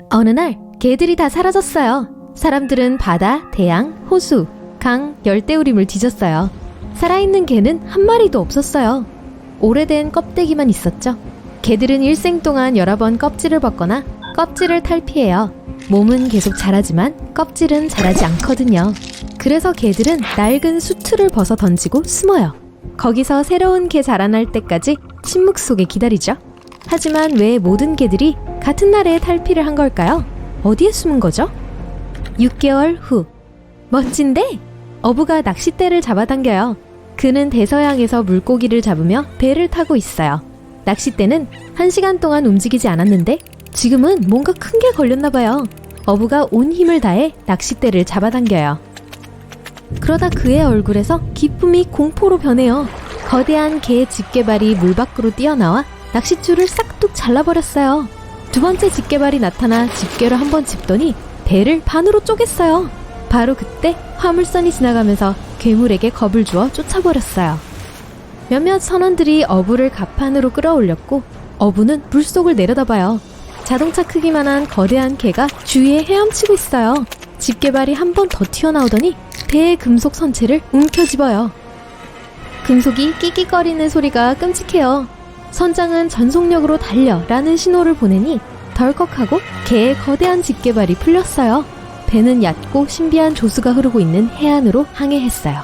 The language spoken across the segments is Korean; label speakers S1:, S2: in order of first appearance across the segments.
S1: 어느 날 개들이 다 사라졌어요. 사람들은 바다, 대양, 호수, 강, 열대우림을 뒤졌어요. 살아있는 개는 한 마리도 없었어요. 오래된 껍데기만 있었죠. 개들은 일생 동안 여러 번 껍질을 벗거나 껍질을 탈피해요. 몸은 계속 자라지만 껍질은 자라지 않거든요. 그래서 개들은 낡은 수트를 벗어 던지고 숨어요. 거기서 새로운 개 자라날 때까지 침묵 속에 기다리죠. 하지만 왜 모든 개들이 같은 날에 탈피를 한 걸까요? 어디에 숨은 거죠? 6개월 후. 멋진데? 어부가 낚싯대를 잡아당겨요. 그는 대서양에서 물고기를 잡으며 배를 타고 있어요. 낚싯대는 1시간 동안 움직이지 않았는데 지금은 뭔가 큰 게 걸렸나 봐요. 어부가 온 힘을 다해 낚싯대를 잡아당겨요. 그러다 그의 얼굴에서 기쁨이 공포로 변해요. 거대한 개 집게발이 물 밖으로 뛰어나와 낚싯줄을 싹둑 잘라버렸어요. 두 번째 집게발이 나타나 집게로 한번 짚더니 배를 반으로 쪼갰어요. 바로 그때 화물선이 지나가면서 괴물에게 겁을 주어 쫓아버렸어요. 몇몇 선원들이 어부를 갑판으로 끌어올렸고 어부는 물속을 내려다봐요. 자동차 크기만한 거대한 개가 주위에 헤엄치고 있어요. 집게발이 한 번 더 튀어나오더니 배의 금속 선체를 움켜쥐어요. 금속이 끽끽거리는 소리가 끔찍해요. 선장은 전속력으로 달려 라는 신호를 보내니 덜컥하고 개의 거대한 집게발이 풀렸어요. 배는 얕고 신비한 조수가 흐르고 있는 해안으로 항해했어요.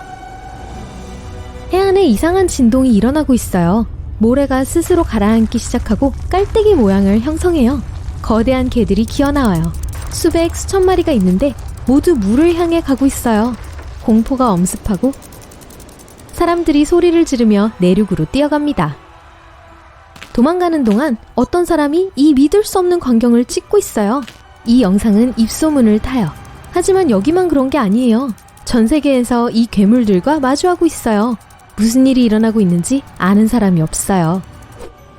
S1: 해안에 이상한 진동이 일어나고 있어요. 모래가 스스로 가라앉기 시작하고 깔때기 모양을 형성해요. 거대한 개들이 기어나와요. 수백 수천 마리가 있는데 모두 물을 향해 가고 있어요. 공포가 엄습하고 사람들이 소리를 지르며 내륙으로 뛰어갑니다. 도망가는 동안 어떤 사람이 이 믿을 수 없는 광경을 찍고 있어요. 이 영상은 입소문을 타요. 하지만 여기만 그런 게 아니에요. 전 세계에서 이 괴물들과 마주하고 있어요. 무슨 일이 일어나고 있는지 아는 사람이 없어요.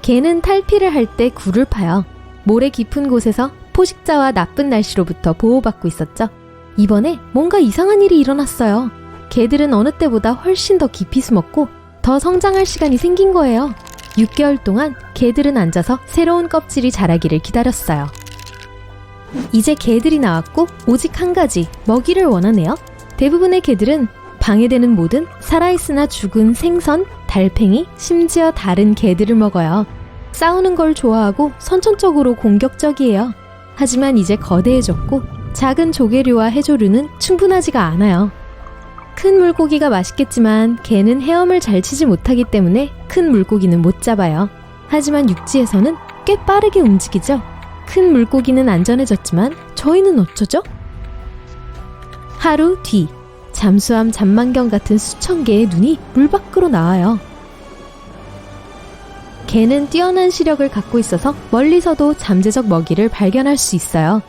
S1: 개는 탈피를 할 때 굴을 파요. 모래 깊은 곳에서 포식자와 나쁜 날씨로부터 보호받고 있었죠. 이번에 뭔가 이상한 일이 일어났어요. 개들은 어느 때보다 훨씬 더 깊이 숨었고 더 성장할 시간이 생긴 거예요. 6개월 동안 개들은 앉아서 새로운 껍질이 자라기를 기다렸어요. 이제 개들이 나왔고 오직 한 가지, 먹이를 원하네요. 대부분의 개들은 방해되는 모든 살아있으나 죽은 생선, 달팽이, 심지어 다른 개들을 먹어요. 싸우는 걸 좋아하고 선천적으로 공격적이에요. 하지만 이제 거대해졌고 작은 조개류와 해조류는 충분하지가 않아요. 큰 물고기가 맛있겠지만 개는 헤엄을 잘 치지 못하기 때문에 큰 물고기는 못 잡아요. 하지만 육지에서는 꽤 빠르게 움직이죠. 큰 물고기는 안전해졌지만 저희는 어쩌죠? 하루 뒤, 잠수함 잔망경 같은 수천 개의 눈이 물 밖으로 나와요. 개는 뛰어난 시력을 갖고 있어서 멀리서도 잠재적 먹이를 발견할 수 있어요.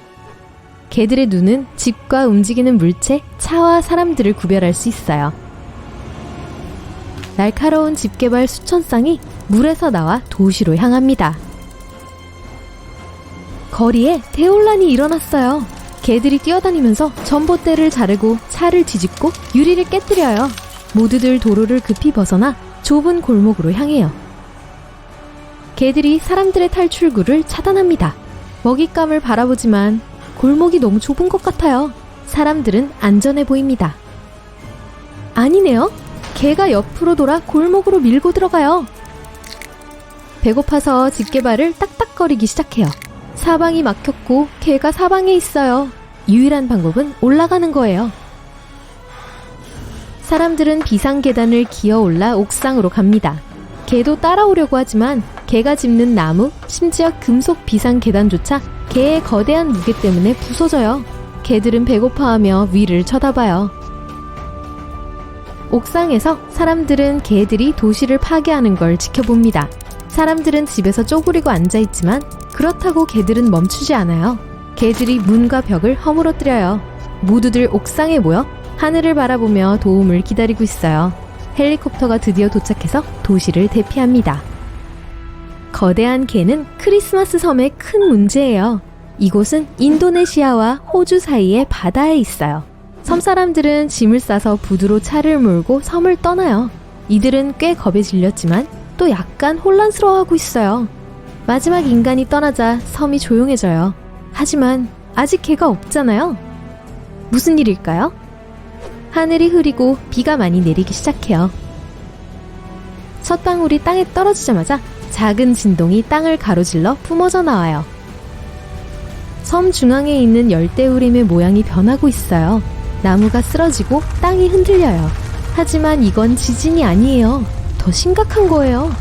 S1: 개들의 눈은 집과 움직이는 물체, 차와 사람들을 구별할 수 있어요. 날카로운 집게발 수천 쌍이 물에서 나와 도시로 향합니다. 거리에 대혼란이 일어났어요. 개들이 뛰어다니면서 전봇대를 자르고 차를 뒤집고 유리를 깨뜨려요. 모두들 도로를 급히 벗어나 좁은 골목으로 향해요. 개들이 사람들의 탈출구를 차단합니다. 먹잇감을 바라보지만 골목이 너무 좁은 것 같아요. 사람들은 안전해 보입니다. 아니네요. 개가 옆으로 돌아 골목으로 밀고 들어가요. 배고파서 집게발을 딱딱거리기 시작해요. 사방이 막혔고 개가 사방에 있어요. 유일한 방법은 올라가는 거예요. 사람들은 비상계단을 기어 올라 옥상으로 갑니다. 개도 따라오려고 하지만 개가 짚는 나무, 심지어 금속 비상계단조차 개의 거대한 무게 때문에 부서져요. 개들은 배고파하며 위를 쳐다봐요. 옥상에서 사람들은 개들이 도시를 파괴하는 걸 지켜봅니다. 사람들은 집에서 쪼그리고 앉아있지만 그렇다고 개들은 멈추지 않아요. 개들이 문과 벽을 허물어뜨려요. 모두들 옥상에 모여 하늘을 바라보며 도움을 기다리고 있어요. 헬리콥터가 드디어 도착해서 도시를 대피합니다. 거대한 개는 크리스마스 섬의 큰 문제예요. 이곳은 인도네시아와 호주 사이의 바다에 있어요. 섬 사람들은 짐을 싸서 부두로 차를 몰고 섬을 떠나요. 이들은 꽤 겁에 질렸지만 또 약간 혼란스러워하고 있어요. 마지막 인간이 떠나자 섬이 조용해져요. 하지만 아직 개가 없잖아요. 무슨 일일까요? 하늘이 흐리고 비가 많이 내리기 시작해요. 첫 방울이 땅에 떨어지자마자 작은 진동이 땅을 가로질러 뿜어져 나와요. 섬 중앙에 있는 열대우림의 모양이 변하고 있어요. 나무가 쓰러지고 땅이 흔들려요. 하지만 이건 지진이 아니에요. 더 심각한 거예요.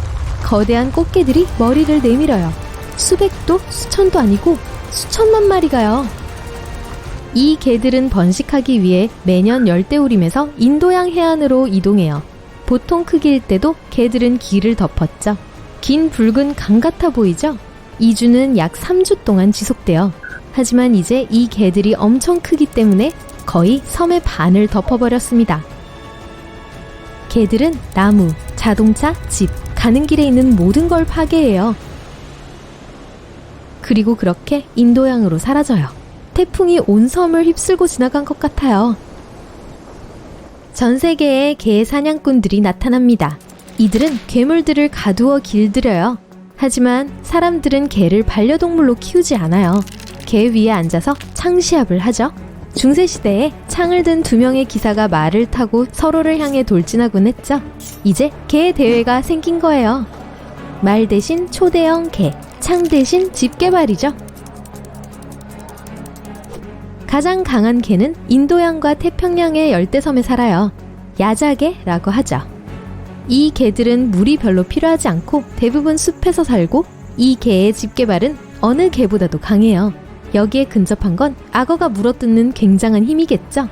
S1: 거대한 꽃게들이 머리를 내밀어요. 수백도 수천도 아니고 수천만 마리가요. 이 개들은 번식하기 위해 매년 열대우림에서 인도양 해안으로 이동해요. 보통 크기일 때도 개들은 길을 덮었죠. 긴 붉은 강 같아 보이죠? 2주는 약 3주 동안 지속돼요. 하지만 이제 이 개들이 엄청 크기 때문에 거의 섬의 반을 덮어버렸습니다. 개들은 나무, 자동차, 집, 가는 길에 있는 모든 걸 파괴해요. 그리고 그렇게 인도양으로 사라져요. 태풍이 온 섬을 휩쓸고 지나간 것 같아요. 전 세계에 개 사냥꾼들이 나타납니다. 이들은 괴물들을 가두어 길들여요. 하지만 사람들은 개를 반려동물로 키우지 않아요. 개 위에 앉아서 창시합을 하죠. 중세시대에 창을 든 두 명의 기사가 말을 타고 서로를 향해 돌진하곤 했죠. 이제 개 대회가 생긴 거예요. 말 대신 초대형 개, 창 대신 집게발이죠. 가장 강한 개는 인도양과 태평양의 열대섬에 살아요. 야자개라고 하죠. 이 개들은 물이 별로 필요하지 않고 대부분 숲에서 살고, 이 개의 집게발은 어느 개보다도 강해요. 여기에 근접한 건 악어가 물어뜯는 굉장한 힘이겠죠.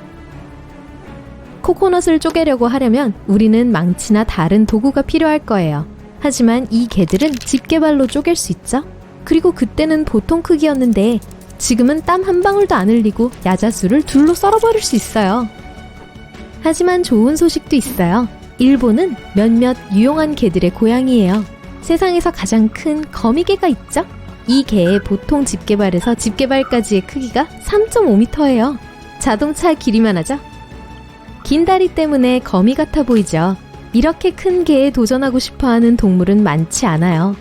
S1: 코코넛을 쪼개려고 하려면 우리는 망치나 다른 도구가 필요할 거예요. 하지만 이 개들은 집게발로 쪼갤 수 있죠. 그리고 그때는 보통 크기였는데 지금은 땀 한 방울도 안 흘리고 야자수를 둘로 썰어버릴 수 있어요. 하지만 좋은 소식도 있어요. 일본은 몇몇 유용한 개들의 고향이에요. 세상에서 가장 큰 거미개가 있죠? 이 개의 보통 집게발에서 집게발까지의 크기가 3.5m예요. 자동차 길이만 하죠? 긴 다리 때문에 거미 같아 보이죠? 이렇게 큰 개에 도전하고 싶어하는 동물은 많지 않아요.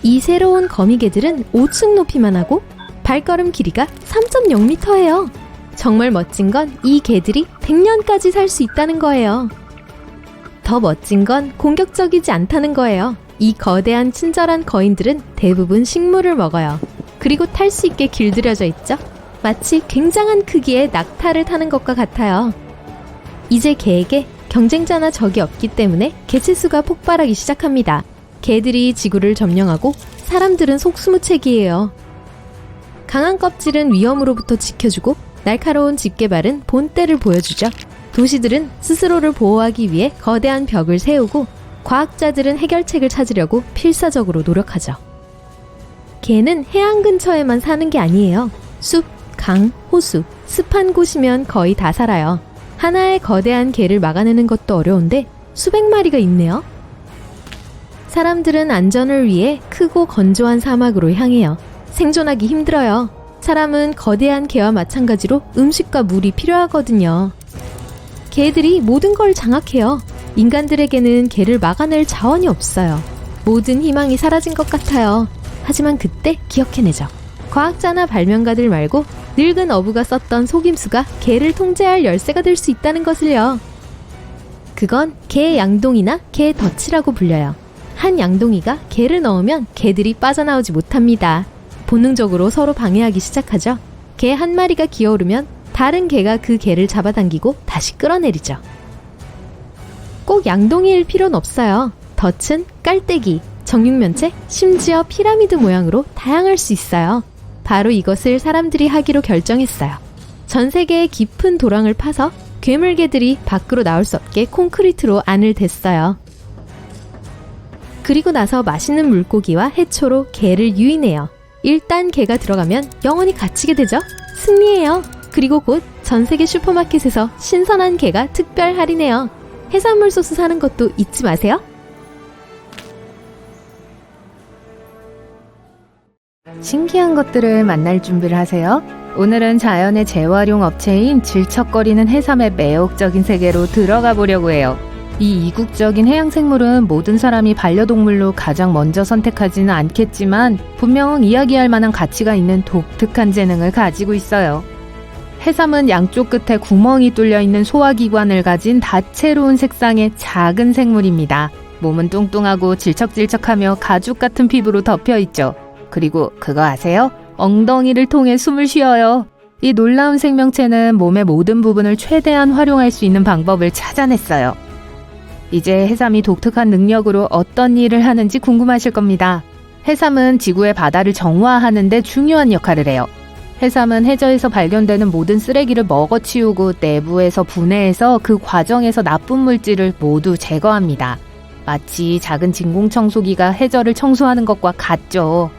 S1: 이 새로운 거미개들은 5층 높이만 하고 발걸음 길이가 3.0m예요. 정말 멋진 건 이 개들이 100년까지 살 수 있다는 거예요. 더 멋진 건 공격적이지 않다는 거예요. 이 거대한 친절한 거인들은 대부분 식물을 먹어요. 그리고 탈 수 있게 길들여져 있죠. 마치 굉장한 크기의 낙타를 타는 것과 같아요. 이제 개에게 경쟁자나 적이 없기 때문에 개체수가 폭발하기 시작합니다. 개들이 지구를 점령하고 사람들은 속수무책이에요. 강한 껍질은 위험으로부터 지켜주고 날카로운 집게발은 본때를 보여주죠. 도시들은 스스로를 보호하기 위해 거대한 벽을 세우고 과학자들은 해결책을 찾으려고 필사적으로 노력하죠. 개는 해안 근처에만 사는 게 아니에요. 숲, 강, 호수, 습한 곳이면 거의 다 살아요. 하나의 거대한 개를 막아내는 것도 어려운데 수백 마리가 있네요. 사람들은 안전을 위해 크고 건조한 사막으로 향해요. 생존하기 힘들어요. 사람은 거대한 개와 마찬가지로 음식과 물이 필요하거든요. 개들이 모든 걸 장악해요. 인간들에게는 개를 막아낼 자원이 없어요. 모든 희망이 사라진 것 같아요. 하지만 그때 기억해내죠. 과학자나 발명가들 말고 늙은 어부가 썼던 속임수가 개를 통제할 열쇠가 될 수 있다는 것을요. 그건 개 양동이나 개 덫이라고 불려요. 한 양동이가 개를 넣으면 개들이 빠져나오지 못합니다. 본능적으로 서로 방해하기 시작하죠. 개 한 마리가 기어오르면 다른 개가 그 개를 잡아당기고 다시 끌어내리죠. 꼭 양동이일 필요는 없어요. 덫은 깔때기, 정육면체, 심지어 피라미드 모양으로 다양할 수 있어요. 바로 이것을 사람들이 하기로 결정했어요. 전 세계의 깊은 도랑을 파서 괴물개들이 밖으로 나올 수 없게 콘크리트로 안을 댔어요. 그리고 나서 맛있는 물고기와 해초로 개를 유인해요. 일단 개가 들어가면 영원히 갇히게 되죠. 승리해요. 그리고 곧 전 세계 슈퍼마켓에서 신선한 개가 특별 할인해요. 해산물 소스 사는 것도 잊지 마세요.
S2: 신기한 것들을 만날 준비를 하세요. 오늘은 자연의 재활용 업체인 질척거리는 해삼의 매혹적인 세계로 들어가 보려고 해요. 이 이국적인 해양 생물은 모든 사람이 반려동물로 가장 먼저 선택하지는 않겠지만 분명 이야기할 만한 가치가 있는 독특한 재능을 가지고 있어요. 해삼은 양쪽 끝에 구멍이 뚫려 있는 소화기관을 가진 다채로운 색상의 작은 생물입니다. 몸은 뚱뚱하고 질척질척하며 가죽 같은 피부로 덮여 있죠. 그리고 그거 아세요? 엉덩이를 통해 숨을 쉬어요. 이 놀라운 생명체는 몸의 모든 부분을 최대한 활용할 수 있는 방법을 찾아냈어요. 이제 해삼이 독특한 능력으로 어떤 일을 하는지 궁금하실 겁니다. 해삼은 지구의 바다를 정화하는 데 중요한 역할을 해요. 해삼은 해저에서 발견되는 모든 쓰레기를 먹어치우고 내부에서 분해해서 그 과정에서 나쁜 물질을 모두 제거합니다. 마치 작은 진공청소기가 해저를 청소하는 것과 같죠.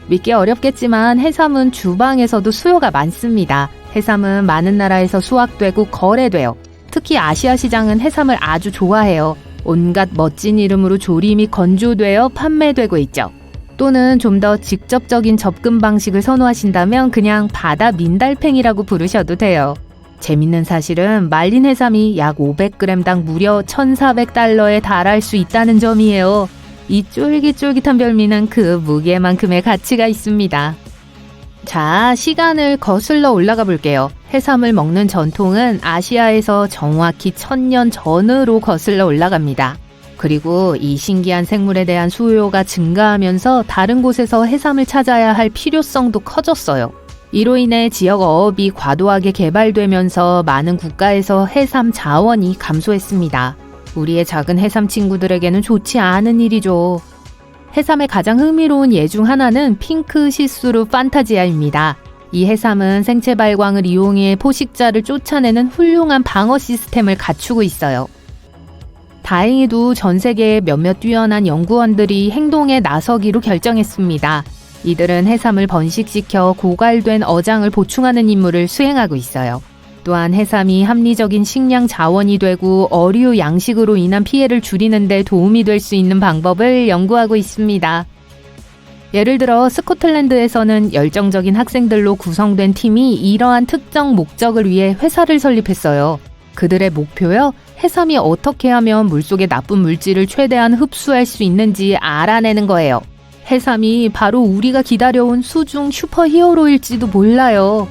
S2: 믿기 어렵겠지만 해삼은 주방에서도 수요가 많습니다. 해삼은 많은 나라에서 수확되고 거래돼요. 특히 아시아 시장은 해삼을 아주 좋아해요. 온갖 멋진 이름으로 조림이 건조되어 판매되고 있죠. 또는 좀 더 직접적인 접근 방식을 선호하신다면 그냥 바다 민달팽이라고 부르셔도 돼요. 재밌는 사실은 말린 해삼이 약 500g당 무려 1,400달러에 달할 수 있다는 점이에요. 이 쫄깃쫄깃한 별미는 그 무게만큼의 가치가 있습니다. 자, 시간을 거슬러 올라가 볼게요. 해삼을 먹는 전통은 아시아에서 정확히 1000년 전으로 거슬러 올라갑니다. 그리고 이 신기한 생물에 대한 수요가 증가하면서 다른 곳에서 해삼을 찾아야 할 필요성도 커졌어요. 이로 인해 지역 어업이 과도하게 개발되면서 많은 국가에서 해삼 자원이 감소했습니다. 우리의 작은 해삼 친구들에게는 좋지 않은 일이죠. 해삼의 가장 흥미로운 예 중 하나는 핑크 시스루 판타지아입니다. 이 해삼은 생체 발광을 이용해 포식자를 쫓아내는 훌륭한 방어 시스템을 갖추고 있어요. 다행히도 전 세계의 몇몇 뛰어난 연구원들이 행동에 나서기로 결정했습니다. 이들은 해삼을 번식시켜 고갈된 어장을 보충하는 임무를 수행하고 있어요. 또한 해삼이 합리적인 식량 자원이 되고 어류 양식으로 인한 피해를 줄이는 데 도움이 될 수 있는 방법을 연구하고 있습니다. 예를 들어 스코틀랜드에서는 열정적인 학생들로 구성된 팀이 이러한 특정 목적을 위해 회사를 설립했어요. 그들의 목표요? 해삼이 어떻게 하면 물속의 나쁜 물질을 최대한 흡수할 수 있는지 알아내는 거예요. 해삼이 바로 우리가 기다려온 수중 슈퍼히어로일지도 몰라요.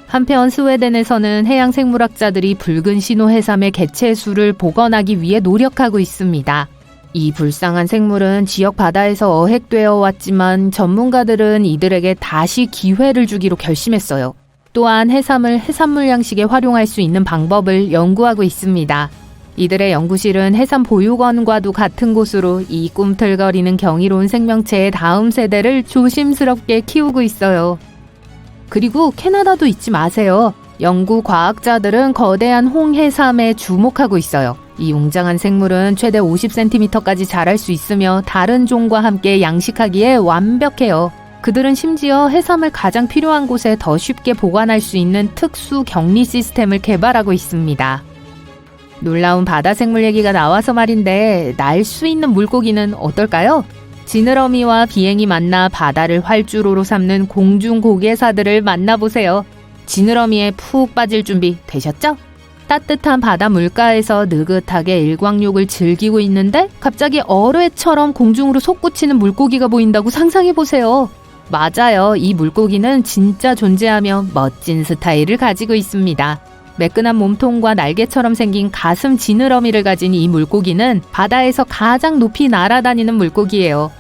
S2: 한편 스웨덴에서는 해양생물학자들이 붉은 신호 해삼의 개체수를 복원하기 위해 노력하고 있습니다. 이 불쌍한 생물은 지역 바다에서 어획되어 왔지만 전문가들은 이들에게 다시 기회를 주기로 결심했어요. 또한 해삼을 해산물 양식에 활용할 수 있는 방법을 연구하고 있습니다. 이들의 연구실은 해삼 보육원과도 같은 곳으로 이 꿈틀거리는 경이로운 생명체의 다음 세대를 조심스럽게 키우고 있어요. 그리고 캐나다도 잊지 마세요. 연구 과학자들은 거대한 홍해삼에 주목하고 있어요. 이 웅장한 생물은 최대 50cm까지 자랄 수 있으며 다른 종과 함께 양식하기에 완벽해요. 그들은 심지어 해삼을 가장 필요한 곳에 더 쉽게 보관할 수 있는 특수 격리 시스템을 개발하고 있습니다. 놀라운 바다 생물 얘기가 나와서 말인데 날 수 있는 물고기는 어떨까요? 지느러미와 비행이 만나 바다를 활주로로 삼는 공중 고개사들을 만나보세요. 지느러미에 푹 빠질 준비 되셨죠? 따뜻한 바다 물가에서 느긋하게 일광욕을 즐기고 있는데 갑자기 어뢰처럼 공중으로 솟구치는 물고기가 보인다고 상상해보세요. 맞아요. 이 물고기는 진짜 존재하며 멋진 스타일을 가지고 있습니다. 매끈한 몸통과 날개처럼 생긴 가슴 지느러미를 가진 이 물고기는 바다에서 가장 높이 날아다니는 물고기예요.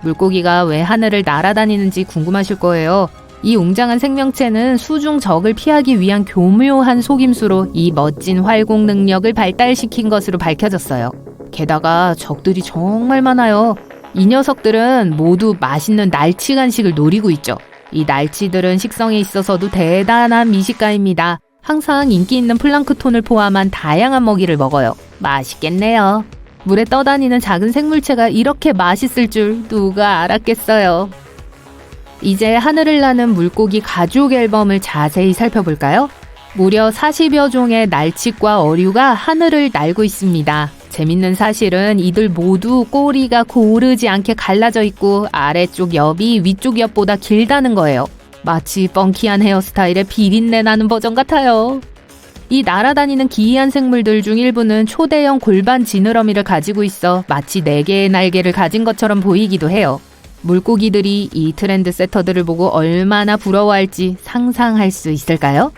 S2: 물고기가 왜 하늘을 날아다니는지 궁금하실 거예요. 이 웅장한 생명체는 수중 적을 피하기 위한 교묘한 속임수로 이 멋진 활공 능력을 발달시킨 것으로 밝혀졌어요. 게다가 적들이 정말 많아요. 이 녀석들은 모두 맛있는 날치 간식을 노리고 있죠. 이 날치들은 식성에 있어서도 대단한 미식가입니다. 항상 인기 있는 플랑크톤을 포함한 다양한 먹이를 먹어요. 맛있겠네요. 물에 떠다니는 작은 생물체가 이렇게 맛있을 줄 누가 알았겠어요. 이제 하늘을 나는 물고기 가족 앨범을 자세히 살펴볼까요? 무려 40여 종의 날치과 어류가 하늘을 날고 있습니다. 재밌는 사실은 이들 모두 꼬리가 고르지 않게 갈라져 있고 아래쪽 옆이 위쪽 옆보다 길다는 거예요. 마치 펑키한 헤어스타일의 비린내 나는 버전 같아요. 이 날아다니는 기이한 생물들 중 일부는 초대형 골반 지느러미를 가지고 있어 마치 4개의 날개를 가진 것처럼 보이기도 해요. 물고기들이 이 트렌드 세터들을 보고 얼마나 부러워할지 상상할 수 있을까요?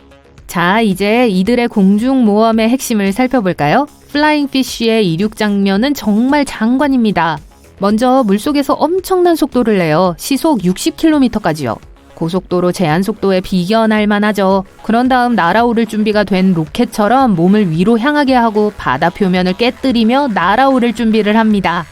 S2: 자, 이제 이들의 공중 모험의 핵심을 살펴볼까요? 플라잉 피쉬의 이륙 장면은 정말 장관입니다. 먼저 물속에서 엄청난 속도를 내요. 시속 60km까지요. 고속도로 제한 속도에 비견할 만하죠. 그런 다음 날아오를 준비가 된 로켓처럼 몸을 위로 향하게 하고 바다 표면을 깨뜨리며 날아오를 준비를 합니다.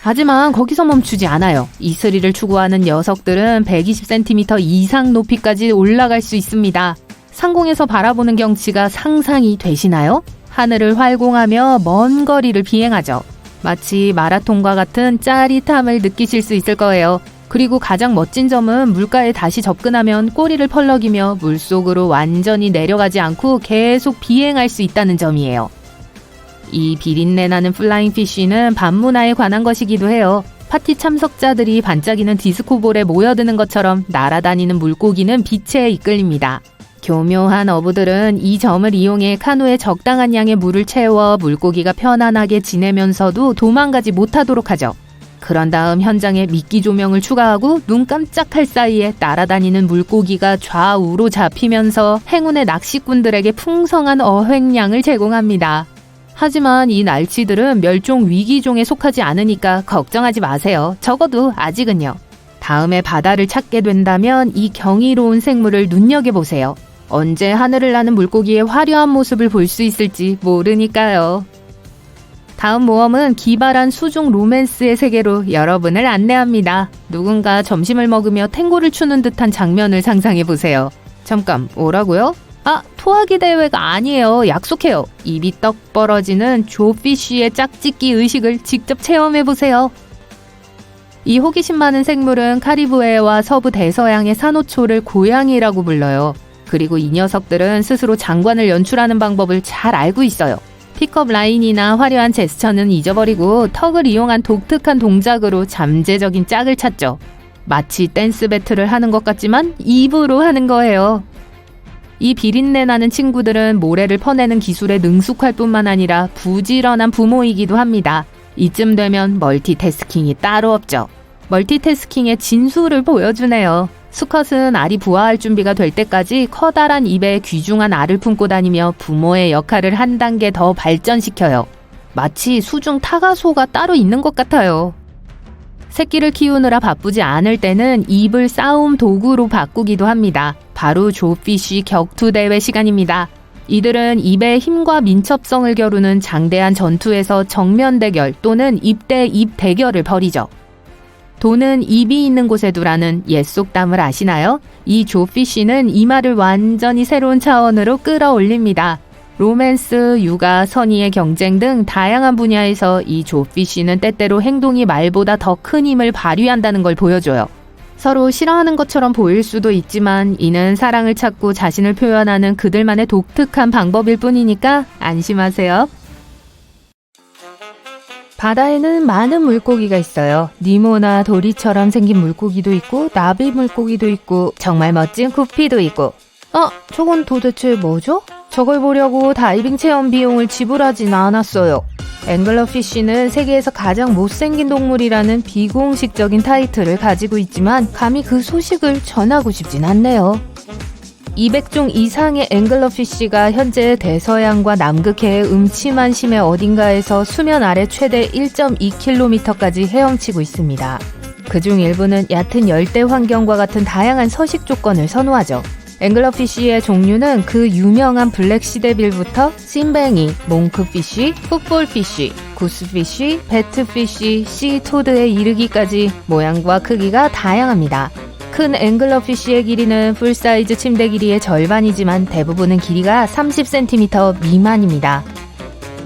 S2: 하지만 거기서 멈추지 않아요. 이 스릴을 추구하는 녀석들은 120cm 이상 높이까지 올라갈 수 있습니다. 상공에서 바라보는 경치가 상상이 되시나요? 하늘을 활공하며 먼 거리를 비행하죠. 마치 마라톤과 같은 짜릿함을 느끼실 수 있을 거예요. 그리고 가장 멋진 점은 물가에 다시 접근하면 꼬리를 펄럭이며 물속으로 완전히 내려가지 않고 계속 비행할 수 있다는 점이에요. 이 비린내 나는 플라잉 피쉬는 밤문화에 관한 것이기도 해요. 파티 참석자들이 반짝이는 디스코볼에 모여드는 것처럼 날아다니는 물고기는 빛에 이끌립니다. 교묘한 어부들은 이 점을 이용해 카누에 적당한 양의 물을 채워 물고기가 편안하게 지내면서도 도망가지 못하도록 하죠. 그런 다음 현장에 미끼 조명을 추가하고 눈 깜짝할 사이에 날아다니는 물고기가 좌우로 잡히면서 행운의 낚시꾼들에게 풍성한 어획량을 제공합니다. 하지만 이 날치들은 멸종 위기종에 속하지 않으니까 걱정하지 마세요. 적어도 아직은요. 다음에 바다를 찾게 된다면 이 경이로운 생물을 눈여겨보세요. 언제 하늘을 나는 물고기의 화려한 모습을 볼 수 있을지 모르니까요. 다음 모험은 기발한 수중 로맨스의 세계로 여러분을 안내합니다. 누군가 점심을 먹으며 탱고를 추는 듯한 장면을 상상해보세요. 잠깐, 뭐라고요? 아, 토하기 대회가 아니에요. 약속해요. 입이 떡 벌어지는 조피쉬의 짝짓기 의식을 직접 체험해보세요. 이 호기심 많은 생물은 카리브해와 서부 대서양의 산호초를 고양이라고 불러요. 그리고 이 녀석들은 스스로 장관을 연출하는 방법을 잘 알고 있어요. 픽업 라인이나 화려한 제스처는 잊어버리고 턱을 이용한 독특한 동작으로 잠재적인 짝을 찾죠. 마치 댄스 배틀을 하는 것 같지만 입으로 하는 거예요. 이 비린내 나는 친구들은 모래를 퍼내는 기술에 능숙할 뿐만 아니라 부지런한 부모이기도 합니다. 이쯤 되면 멀티태스킹이 따로 없죠. 멀티태스킹의 진수를 보여주네요. 수컷은 알이 부화할 준비가 될 때까지 커다란 입에 귀중한 알을 품고 다니며 부모의 역할을 한 단계 더 발전시켜요. 마치 수중 타가소가 따로 있는 것 같아요. 새끼를 키우느라 바쁘지 않을 때는 입을 싸움 도구로 바꾸기도 합니다. 바로 조피쉬 격투대회 시간입니다. 이들은 입의 힘과 민첩성을 겨루는 장대한 전투에서 정면 대결 또는 입 대 입 대결을 벌이죠. 돈은 입이 있는 곳에 두라는 옛 속담을 아시나요? 이 조피쉬는 이 말을 완전히 새로운 차원으로 끌어올립니다. 로맨스, 육아, 선의의 경쟁 등 다양한 분야에서 이 조피쉬는 때때로 행동이 말보다 더 큰 힘을 발휘한다는 걸 보여줘요. 서로 싫어하는 것처럼 보일 수도 있지만 이는 사랑을 찾고 자신을 표현하는 그들만의 독특한 방법일 뿐이니까 안심하세요. 바다에는 많은 물고기가 있어요. 니모나 도리처럼 생긴 물고기도 있고 나비 물고기도 있고 정말 멋진 구피도 있고. 저건 도대체 뭐죠? 저걸 보려고 다이빙 체험 비용을 지불하진 않았어요. 앵글러피쉬는 세계에서 가장 못생긴 동물이라는 비공식적인 타이틀을 가지고 있지만 감히 그 소식을 전하고 싶진 않네요. 200종 이상의 앵글러피쉬가 현재 대서양과 남극해의 음침한 심해 어딘가에서 수면 아래 최대 1.2km까지 헤엄치고 있습니다. 그중 일부는 얕은 열대 환경과 같은 다양한 서식 조건을 선호하죠. 앵글러피쉬의 종류는 그 유명한 블랙시데빌부터 찐뱅이, 몽크피쉬, 풋볼피쉬, 구스피쉬, 배트피쉬, 시토드에 이르기까지 모양과 크기가 다양합니다. 큰 앵글러피쉬의 길이는 풀사이즈 침대 길이의 절반이지만 대부분은 길이가 30cm 미만입니다.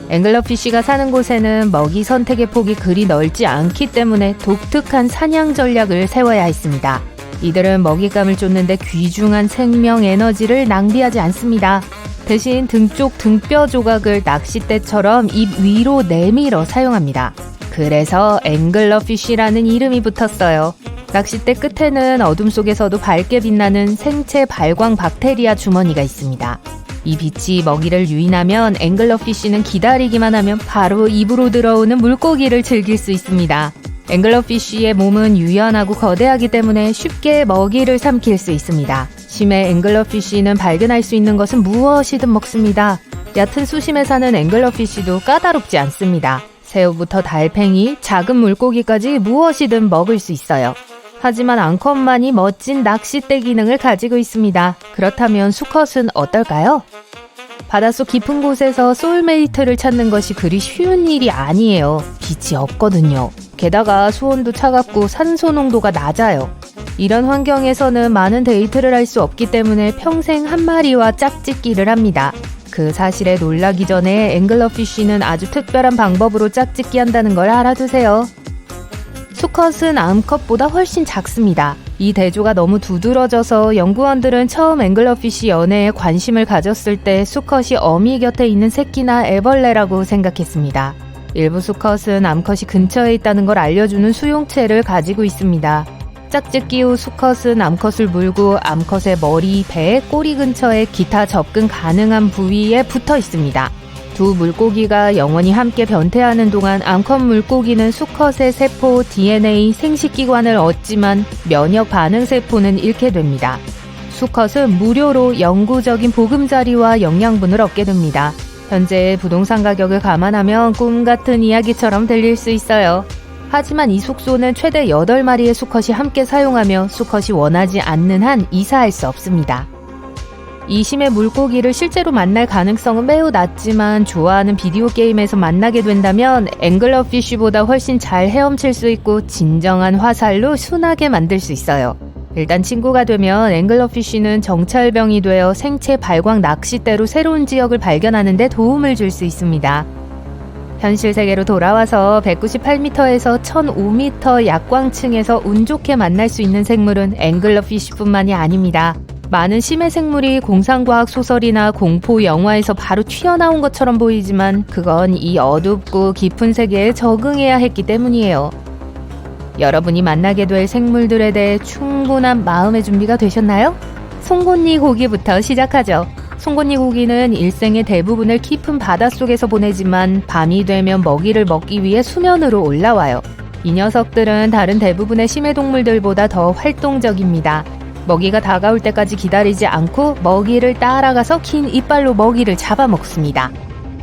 S2: 앵글러피쉬가 사는 곳에는 먹이 선택의 폭이 그리 넓지 않기 때문에 독특한 사냥 전략을 세워야 했습니다. 이들은 먹잇감을 쫓는데 귀중한 생명 에너지를 낭비하지 않습니다. 대신 등 쪽 등뼈 조각을 낚싯대처럼 입 위로 내밀어 사용합니다. 그래서 앵글러피쉬라는 이름이 붙었어요. 낚싯대 끝에는 어둠 속에서도 밝게 빛나는 생체 발광 박테리아 주머니가 있습니다. 이 빛이 먹이를 유인하면 앵글러피쉬는 기다리기만 하면 바로 입으로 들어오는 물고기를 즐길 수 있습니다. 앵글러피쉬의 몸은 유연하고 거대하기 때문에 쉽게 먹이를 삼킬 수 있습니다. 심해 앵글러피쉬는 발견할 수 있는 것은 무엇이든 먹습니다. 얕은 수심에 사는 앵글러피쉬도 까다롭지 않습니다. 새우부터 달팽이, 작은 물고기까지 무엇이든 먹을 수 있어요. 하지만 앙컷만이 멋진 낚싯대 기능을 가지고 있습니다. 그렇다면 수컷은 어떨까요? 바닷속 깊은 곳에서 소울메이트를 찾는 것이 그리 쉬운 일이 아니에요. 빛이 없거든요. 게다가 수온도 차갑고 산소 농도가 낮아요. 이런 환경에서는 많은 데이트를 할 수 없기 때문에 평생 한 마리와 짝짓기를 합니다. 그 사실에 놀라기 전에 앵글러피쉬는 아주 특별한 방법으로 짝짓기 한다는 걸 알아두세요. 수컷은 암컷보다 훨씬 작습니다. 이 대조가 너무 두드러져서 연구원들은 처음 앵글러피쉬 연애에 관심을 가졌을 때 수컷이 어미 곁에 있는 새끼나 애벌레라고 생각했습니다. 일부 수컷은 암컷이 근처에 있다는 걸 알려주는 수용체를 가지고 있습니다. 짝짓기 후 수컷은 암컷을 물고 암컷의 머리, 배, 꼬리 근처에 기타 접근 가능한 부위에 붙어 있습니다. 두 물고기가 영원히 함께 변태하는 동안 암컷 물고기는 수컷의 세포, DNA, 생식기관을 얻지만 면역 반응 세포는 잃게 됩니다. 수컷은 무료로 영구적인 보금자리와 영양분을 얻게 됩니다. 현재의 부동산 가격을 감안하면 꿈 같은 이야기처럼 들릴 수 있어요. 하지만 이 숙소는 최대 8마리의 수컷이 함께 사용하며 수컷이 원하지 않는 한 이사할 수 없습니다. 이 심해 물고기를 실제로 만날 가능성은 매우 낮지만 좋아하는 비디오 게임에서 만나게 된다면 앵글러피쉬보다 훨씬 잘 헤엄칠 수 있고 진정한 화살로 순하게 만들 수 있어요. 일단 친구가 되면 앵글러피쉬는 정찰병이 되어 생체 발광 낚싯대로 새로운 지역을 발견하는 데 도움을 줄 수 있습니다. 현실 세계로 돌아와서 198m에서 1005m 약광층에서 운 좋게 만날 수 있는 생물은 앵글러피쉬뿐만이 아닙니다. 많은 심해 생물이 공상과학 소설이나 공포 영화에서 바로 튀어나온 것처럼 보이지만 그건 이 어둡고 깊은 세계에 적응해야 했기 때문이에요. 여러분이 만나게 될 생물들에 대해 충분한 마음의 준비가 되셨나요? 송곳니 고기부터 시작하죠. 송곳니 고기는 일생의 대부분을 깊은 바닷속에서 보내지만 밤이 되면 먹이를 먹기 위해 수면으로 올라와요. 이 녀석들은 다른 대부분의 심해 동물들보다 더 활동적입니다. 먹이가 다가올 때까지 기다리지 않고 먹이를 따라가서 긴 이빨로 먹이를 잡아먹습니다.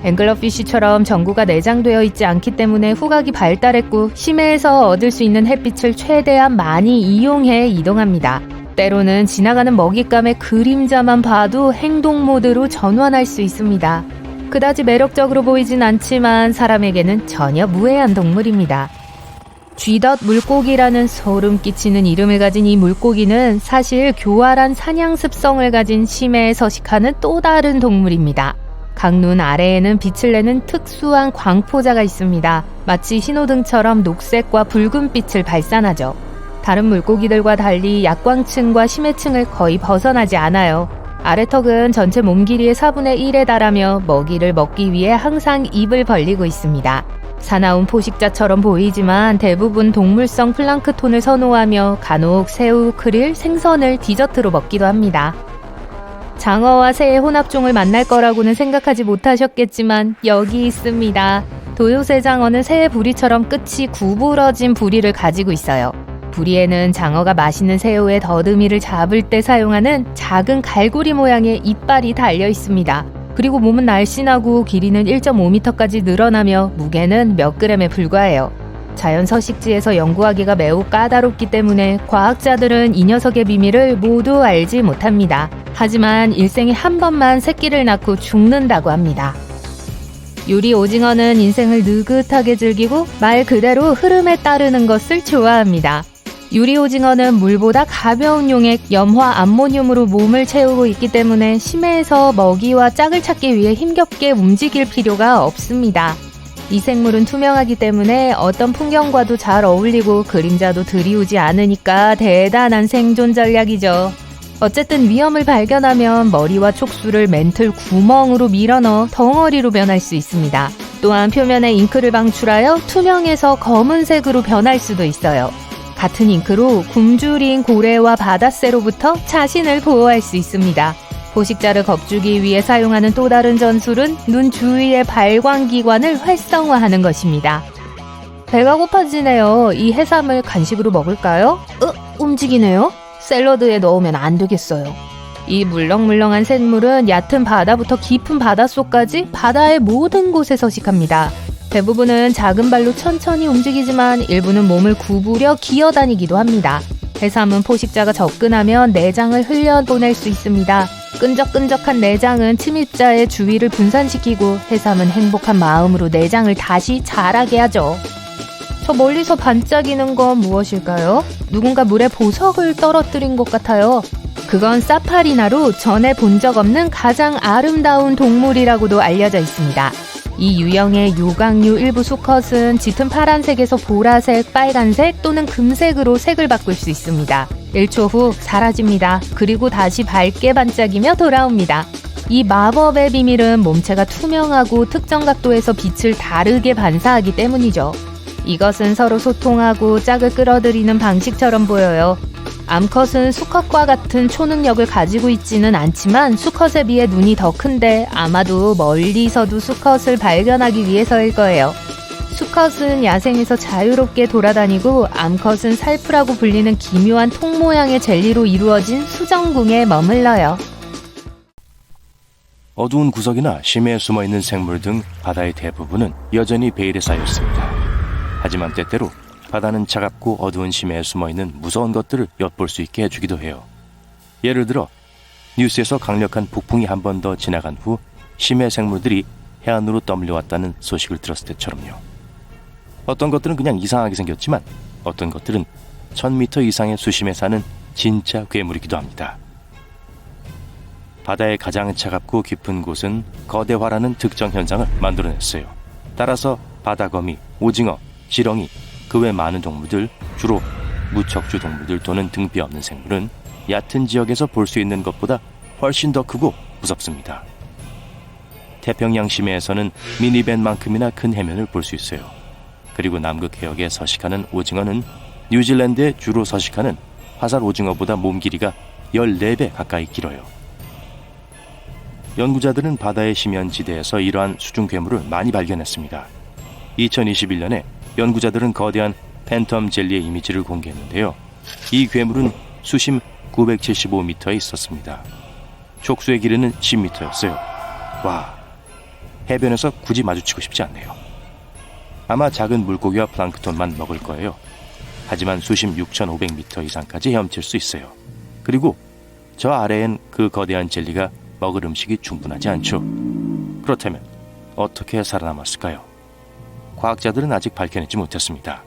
S2: 앵글러피쉬처럼 전구가 내장되어 있지 않기 때문에 후각이 발달했고 심해에서 얻을 수 있는 햇빛을 최대한 많이 이용해 이동합니다. 때로는 지나가는 먹잇감의 그림자만 봐도 행동 모드로 전환할 수 있습니다. 그다지 매력적으로 보이진 않지만 사람에게는 전혀 무해한 동물입니다. 쥐덫 물고기라는 소름 끼치는 이름을 가진 이 물고기는 사실 교활한 사냥 습성을 가진 심해에 서식하는 또 다른 동물입니다. 강눈 아래에는 빛을 내는 특수한 광포자가 있습니다. 마치 신호등처럼 녹색과 붉은빛을 발산하죠. 다른 물고기들과 달리 약광층과 심해층을 거의 벗어나지 않아요. 아래턱은 전체 몸 길이의 4분의 1에 달하며 먹이를 먹기 위해 항상 입을 벌리고 있습니다. 사나운 포식자처럼 보이지만 대부분 동물성 플랑크톤을 선호하며 간혹 새우, 크릴, 생선을 디저트로 먹기도 합니다. 장어와 새의 혼합종을 만날 거라고는 생각하지 못하셨겠지만 여기 있습니다. 도요새 장어는 새의 부리처럼 끝이 구부러진 부리를 가지고 있어요. 부리에는 장어가 맛있는 새우의 더듬이를 잡을 때 사용하는 작은 갈고리 모양의 이빨이 달려 있습니다. 그리고 몸은 날씬하고 길이는 1.5m까지 늘어나며 무게는 몇 그램에 불과해요. 자연 서식지에서 연구하기가 매우 까다롭기 때문에 과학자들은 이 녀석의 비밀을 모두 알지 못합니다. 하지만 일생에 한 번만 새끼를 낳고 죽는다고 합니다. 유리 오징어는 인생을 느긋하게 즐기고 말 그대로 흐름에 따르는 것을 좋아합니다. 유리 오징어는 물보다 가벼운 용액 염화 암모늄으로 몸을 채우고 있기 때문에 심해에서 먹이와 짝을 찾기 위해 힘겹게 움직일 필요가 없습니다. 이 생물은 투명하기 때문에 어떤 풍경과도 잘 어울리고 그림자도 들이우지 않으니까 대단한 생존 전략이죠. 어쨌든 위험을 발견하면 머리와 촉수를 멘틀 구멍으로 밀어넣어 덩어리로 변할 수 있습니다. 또한 표면에 잉크를 방출하여 투명해서 검은색으로 변할 수도 있어요. 같은 잉크로 굶주린 고래와 바다새로부터 자신을 보호할 수 있습니다. 포식자를 겁주기 위해 사용하는 또 다른 전술은 눈 주위의 발광기관을 활성화하는 것입니다. 배가 고파지네요. 이 해삼을 간식으로 먹을까요? 움직이네요. 샐러드에 넣으면 안 되겠어요. 이 물렁물렁한 샘물은 얕은 바다부터 깊은 바닷속까지 바다의 모든 곳에 서식합니다. 대부분은 작은 발로 천천히 움직이지만 일부는 몸을 구부려 기어다니기도 합니다. 해삼은 포식자가 접근하면 내장을 흘려보낼 수 있습니다. 끈적끈적한 내장은 침입자의 주위를 분산시키고 해삼은 행복한 마음으로 내장을 다시 자라게 하죠. 저 멀리서 반짝이는 건 무엇일까요? 누군가 물에 보석을 떨어뜨린 것 같아요. 그건 사파리나로 전에 본 적 없는 가장 아름다운 동물이라고도 알려져 있습니다. 이 유형의 요강류 일부 수컷은 짙은 파란색에서 보라색, 빨간색 또는 금색으로 색을 바꿀 수 있습니다. 1초 후 사라집니다. 그리고 다시 밝게 반짝이며 돌아옵니다. 이 마법의 비밀은 몸체가 투명하고 특정 각도에서 빛을 다르게 반사하기 때문이죠. 이것은 서로 소통하고 짝을 끌어들이는 방식처럼 보여요. 암컷은 수컷과 같은 초능력을 가지고 있지는 않지만 수컷에 비해 눈이 더 큰데 아마도 멀리서도 수컷을 발견하기 위해서일 거예요. 수컷은 야생에서 자유롭게 돌아다니고 암컷은 살프라고 불리는 기묘한 통 모양의 젤리로 이루어진 수정궁에 머물러요.
S3: 어두운 구석이나 심해에 숨어있는 생물 등 바다의 대부분은 여전히 베일에 쌓여 있습니다. 하지만 때때로 바다는 차갑고 어두운 심해에 숨어있는 무서운 것들을 엿볼 수 있게 해주기도 해요. 예를 들어 뉴스에서 강력한 폭풍이 한 번 더 지나간 후 심해 생물들이 해안으로 떠밀려왔다는 소식을 들었을 때처럼요. 어떤 것들은 그냥 이상하게 생겼지만 어떤 것들은 1000m 이상의 수심에 사는 진짜 괴물이기도 합니다. 바다의 가장 차갑고 깊은 곳은 거대화라는 특정 현상을 만들어냈어요. 따라서 바다거미, 오징어, 지렁이, 그 외 많은 동물들, 주로 무척주 동물들 또는 등뼈 없는 생물은 얕은 지역에서 볼 수 있는 것보다 훨씬 더 크고 무섭습니다. 태평양 심해에서는 미니밴만큼이나 큰 해면을 볼 수 있어요. 그리고 남극 해역에 서식하는 오징어는 뉴질랜드에 주로 서식하는 화살 오징어보다 몸 길이가 14배 가까이 길어요. 연구자들은 바다의 심연지대에서 이러한 수중 괴물을 많이 발견했습니다. 2021년에 연구자들은 거대한 팬텀 젤리의 이미지를 공개했는데요. 이 괴물은 수심 975m에 있었습니다. 촉수의 길이는 10m였어요. 와, 해변에서 굳이 마주치고 싶지 않네요. 아마 작은 물고기와 플랑크톤만 먹을 거예요. 하지만 수심 6,500m 이상까지 헤엄칠 수 있어요. 그리고 저 아래엔 그 거대한 젤리가 먹을 음식이 충분하지 않죠. 그렇다면 어떻게 살아남았을까요? 과학자들은 아직 밝혀내지 못했습니다.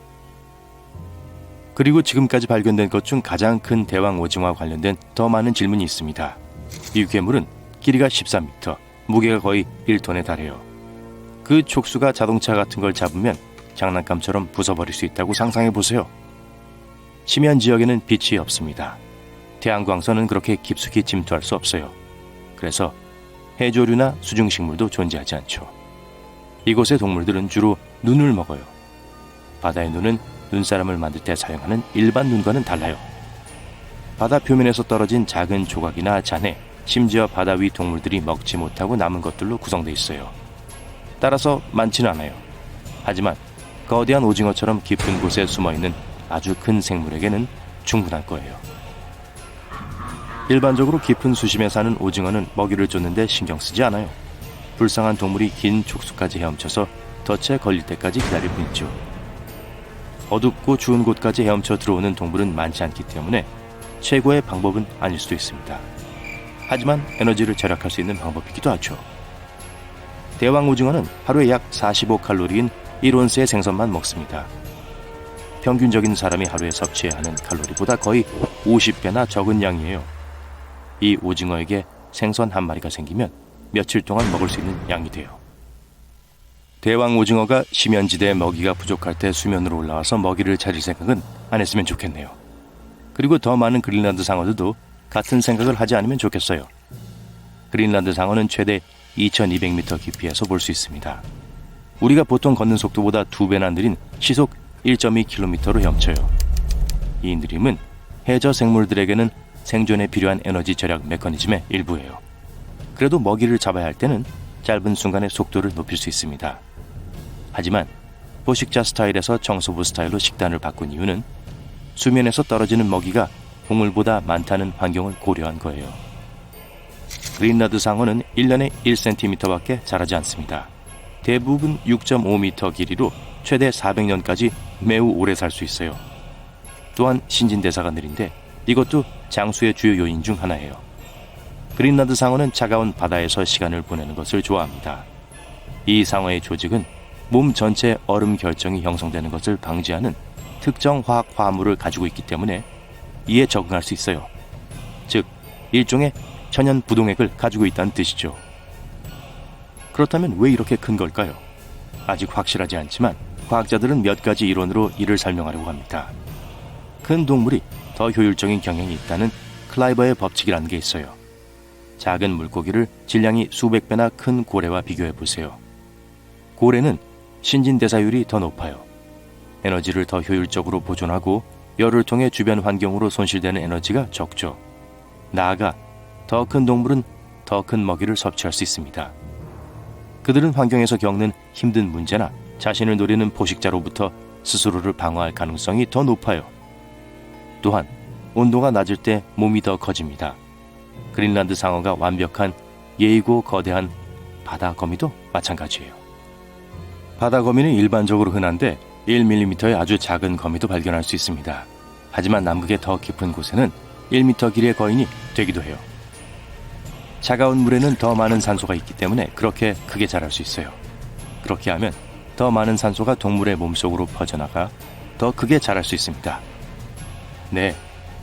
S3: 그리고 지금까지 발견된 것 중 가장 큰 대왕 오징어와 관련된 더 많은 질문이 있습니다. 이 괴물은 길이가 13m, 무게가 거의 1톤에 달해요. 그 촉수가 자동차 같은 걸 잡으면 장난감처럼 부숴버릴 수 있다고 상상해보세요. 심연 지역에는 빛이 없습니다. 태양광선은 그렇게 깊숙이 침투할 수 없어요. 그래서 해조류나 수중식물도 존재하지 않죠. 이곳의 동물들은 주로 눈을 먹어요. 바다의 눈은 눈사람을 만들 때 사용하는 일반 눈과는 달라요. 바다 표면에서 떨어진 작은 조각이나 잔해, 심지어 바다 위 동물들이 먹지 못하고 남은 것들로 구성되어 있어요. 따라서 많지는 않아요. 하지만 거대한 오징어처럼 깊은 곳에 숨어있는 아주 큰 생물에게는 충분할 거예요. 일반적으로 깊은 수심에 사는 오징어는 먹이를 쫓는데 신경 쓰지 않아요. 불쌍한 동물이 긴 촉수까지 헤엄쳐서 덫에 걸릴 때까지 기다릴 뿐이죠. 어둡고 추운 곳까지 헤엄쳐 들어오는 동물은 많지 않기 때문에 최고의 방법은 아닐 수도 있습니다. 하지만 에너지를 절약할 수 있는 방법이기도 하죠. 대왕 오징어는 하루에 약 45칼로리인 1온스의 생선만 먹습니다. 평균적인 사람이 하루에 섭취해야 하는 칼로리보다 거의 50배나 적은 양이에요. 이 오징어에게 생선 한 마리가 생기면 며칠 동안 먹을 수 있는 양이 돼요. 대왕 오징어가 심연지대에 먹이가 부족할 때 수면으로 올라와서 먹이를 찾을 생각은 안 했으면 좋겠네요. 그리고 더 많은 그린란드 상어들도 같은 생각을 하지 않으면 좋겠어요. 그린란드 상어는 최대 2200m 깊이에서 볼 수 있습니다. 우리가 보통 걷는 속도보다 2배나 느린 시속 1.2km로 헤엄쳐요. 이 느림은 해저 생물들에게는 생존에 필요한 에너지 절약 메커니즘의 일부예요. 그래도 먹이를 잡아야 할 때는 짧은 순간에 속도를 높일 수 있습니다. 하지만 포식자 스타일에서 청소부 스타일로 식단을 바꾼 이유는 수면에서 떨어지는 먹이가 동물보다 많다는 환경을 고려한 거예요. 그린라드 상어는 1년에 1cm밖에 자라지 않습니다. 대부분 6.5m 길이로 최대 400년까지 매우 오래 살 수 있어요. 또한 신진대사가 느린데 이것도 장수의 주요 요인 중 하나예요. 그린라드 상어는 차가운 바다에서 시간을 보내는 것을 좋아합니다. 이 상어의 조직은 몸 전체 얼음 결정이 형성되는 것을 방지하는 특정 화학 화합물을 가지고 있기 때문에 이에 적응할 수 있어요. 즉, 일종의 천연 부동액을 가지고 있다는 뜻이죠. 그렇다면 왜 이렇게 큰 걸까요? 아직 확실하지 않지만 과학자들은 몇 가지 이론으로 이를 설명하려고 합니다. 큰 동물이 더 효율적인 경향이 있다는 클라이버의 법칙이라는 게 있어요. 작은 물고기를 질량이 수백 배나 큰 고래와 비교해 보세요. 고래는 신진대사율이 더 높아요. 에너지를 더 효율적으로 보존하고 열을 통해 주변 환경으로 손실되는 에너지가 적죠. 나아가 더 큰 동물은 더 큰 먹이를 섭취할 수 있습니다. 그들은 환경에서 겪는 힘든 문제나 자신을 노리는 포식자로부터 스스로를 방어할 가능성이 더 높아요. 또한 온도가 낮을 때 몸이 더 커집니다. 그린란드 상어가 완벽한 예이고 거대한 바다 거미도 마찬가지예요. 바다 거미는 일반적으로 흔한데 1mm의 아주 작은 거미도 발견할 수 있습니다. 하지만 남극의 더 깊은 곳에는 1m 길이의 거인이 되기도 해요. 차가운 물에는 더 많은 산소가 있기 때문에 그렇게 크게 자랄 수 있어요. 그렇게 하면 더 많은 산소가 동물의 몸속으로 퍼져나가 더 크게 자랄 수 있습니다. 네,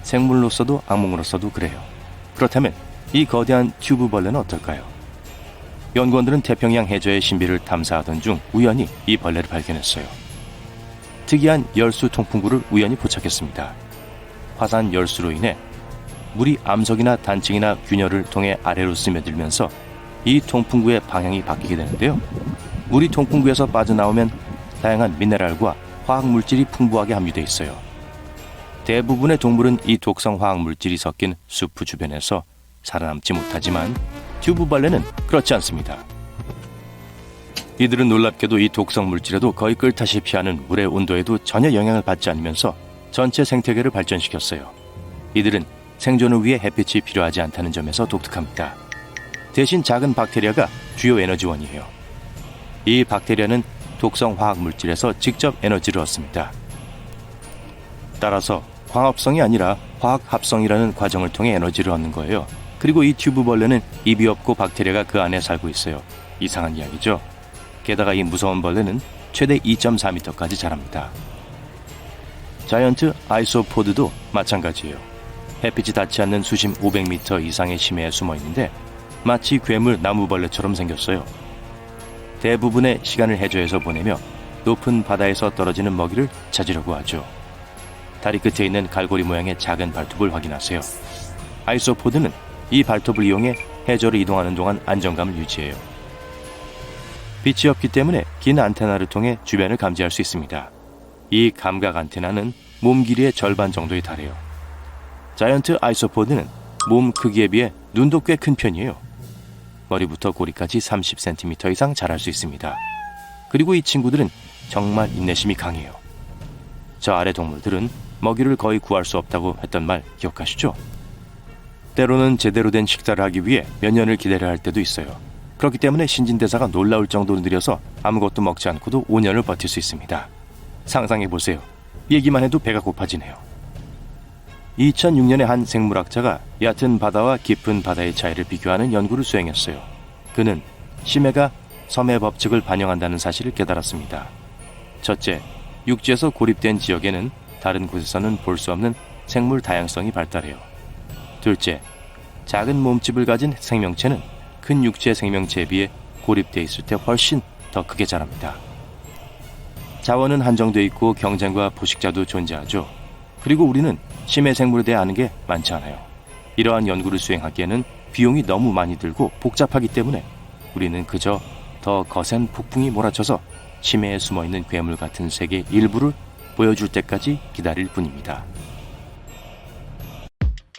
S3: 생물로서도 악몽으로서도 그래요. 그렇다면 이 거대한 튜브벌레는 어떨까요? 연구원들은 태평양 해저의 신비를 탐사하던 중 우연히 이 벌레를 발견했어요. 특이한 열수 통풍구를 우연히 포착했습니다. 화산 열수로 인해 물이 암석이나 단층이나 균열을 통해 아래로 스며들면서 이 통풍구의 방향이 바뀌게 되는데요. 물이 통풍구에서 빠져나오면 다양한 미네랄과 화학물질이 풍부하게 함유되어 있어요. 대부분의 동물은 이 독성 화학물질이 섞인 수프 주변에서 살아남지 못하지만 튜브벌레는 그렇지 않습니다. 이들은 놀랍게도 이 독성 물질에도 거의 끓다시피 하는 물의 온도에도 전혀 영향을 받지 않으면서 전체 생태계를 발전시켰어요. 이들은 생존을 위해 햇빛이 필요하지 않다는 점에서 독특합니다. 대신 작은 박테리아가 주요 에너지원이에요. 이 박테리아는 독성 화학물질에서 직접 에너지를 얻습니다. 따라서 광합성이 아니라 화학합성이라는 과정을 통해 에너지를 얻는 거예요. 그리고 이 튜브벌레는 입이 없고 박테리아가 그 안에 살고 있어요. 이상한 이야기죠. 게다가 이 무서운 벌레는 최대 2.4m까지 자랍니다. 자이언트 아이소포드도 마찬가지예요. 햇빛이 닿지 않는 수심 500m 이상의 심해에 숨어 있는데 마치 괴물 나무벌레처럼 생겼어요. 대부분의 시간을 해저에서 보내며 높은 바다에서 떨어지는 먹이를 찾으려고 하죠. 다리 끝에 있는 갈고리 모양의 작은 발톱을 확인하세요. 아이소포드는 이 발톱을 이용해 해저를 이동하는 동안 안정감을 유지해요. 빛이 없기 때문에 긴 안테나를 통해 주변을 감지할 수 있습니다. 이 감각 안테나는 몸 길이의 절반 정도에 달해요. 자이언트 아이소포드는 몸 크기에 비해 눈도 꽤 큰 편이에요. 머리부터 꼬리까지 30cm 이상 자랄 수 있습니다. 그리고 이 친구들은 정말 인내심이 강해요. 저 아래 동물들은 먹이를 거의 구할 수 없다고 했던 말 기억하시죠? 때로는 제대로 된 식사를 하기 위해 몇 년을 기다려야 할 때도 있어요. 그렇기 때문에 신진대사가 놀라울 정도로 느려서 아무것도 먹지 않고도 5년을 버틸 수 있습니다. 상상해보세요. 얘기만 해도 배가 고파지네요. 2006년에 한 생물학자가 얕은 바다와 깊은 바다의 차이를 비교하는 연구를 수행했어요. 그는 심해가 섬의 법칙을 반영한다는 사실을 깨달았습니다. 첫째, 육지에서 고립된 지역에는 다른 곳에서는 볼 수 없는 생물 다양성이 발달해요. 둘째, 작은 몸집을 가진 생명체는 큰 육지의 생명체에 비해 고립되어 있을 때 훨씬 더 크게 자랍니다. 자원은 한정되어 있고 경쟁과 포식자도 존재하죠. 그리고 우리는 심해 생물에 대해 아는 게 많지 않아요. 이러한 연구를 수행하기에는 비용이 너무 많이 들고 복잡하기 때문에 우리는 그저 더 거센 폭풍이 몰아쳐서 심해에 숨어있는 괴물 같은 세계의 일부를 보여줄 때까지 기다릴 뿐입니다.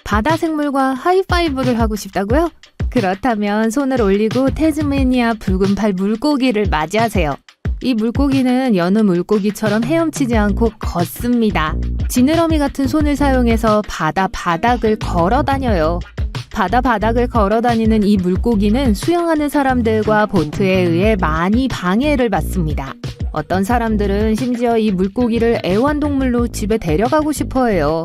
S2: 바다 생물과 하이파이브를 하고 싶다고요? 그렇다면 손을 올리고 태즈메니아 붉은팔 물고기를 맞이하세요. 이 물고기는 여느 물고기처럼 헤엄치지 않고 걷습니다. 지느러미 같은 손을 사용해서 바다 바닥을 걸어 다녀요. 바다 바닥을 걸어 다니는 이 물고기는 수영하는 사람들과 보트에 의해 많이 방해를 받습니다. 어떤 사람들은 심지어 이 물고기를 애완동물로 집에 데려가고 싶어 해요.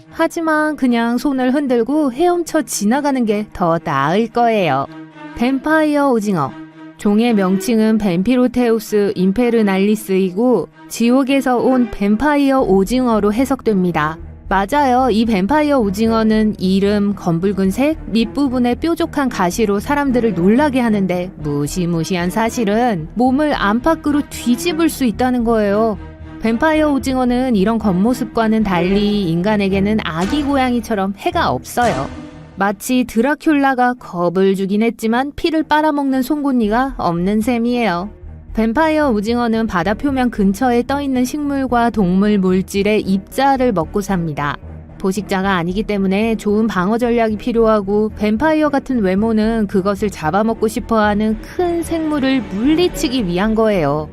S2: 하지만 그냥 손을 흔들고 헤엄쳐 지나가는 게 더 나을 거예요. 뱀파이어 오징어. 종의 명칭은 뱀피로테우스 임페르날리스이고 지옥에서 온 뱀파이어 오징어로 해석됩니다. 맞아요. 이 뱀파이어 오징어는 이름, 검붉은 색, 밑부분에 뾰족한 가시로 사람들을 놀라게 하는데 무시무시한 사실은 몸을 안팎으로 뒤집을 수 있다는 거예요. 뱀파이어 오징어는 이런 겉모습과는 달리 인간에게는 아기 고양이처럼 해가 없어요. 마치 드라큘라가 겁을 주긴 했지만 피를 빨아먹는 송곳니가 없는 셈이에요. 뱀파이어 오징어는 바다 표면 근처에 떠있는 식물과 동물 물질의 입자를 먹고 삽니다. 포식자가 아니기 때문에 좋은 방어 전략이 필요하고 뱀파이어 같은 외모는 그것을 잡아먹고 싶어하는 큰 생물을 물리치기 위한 거예요.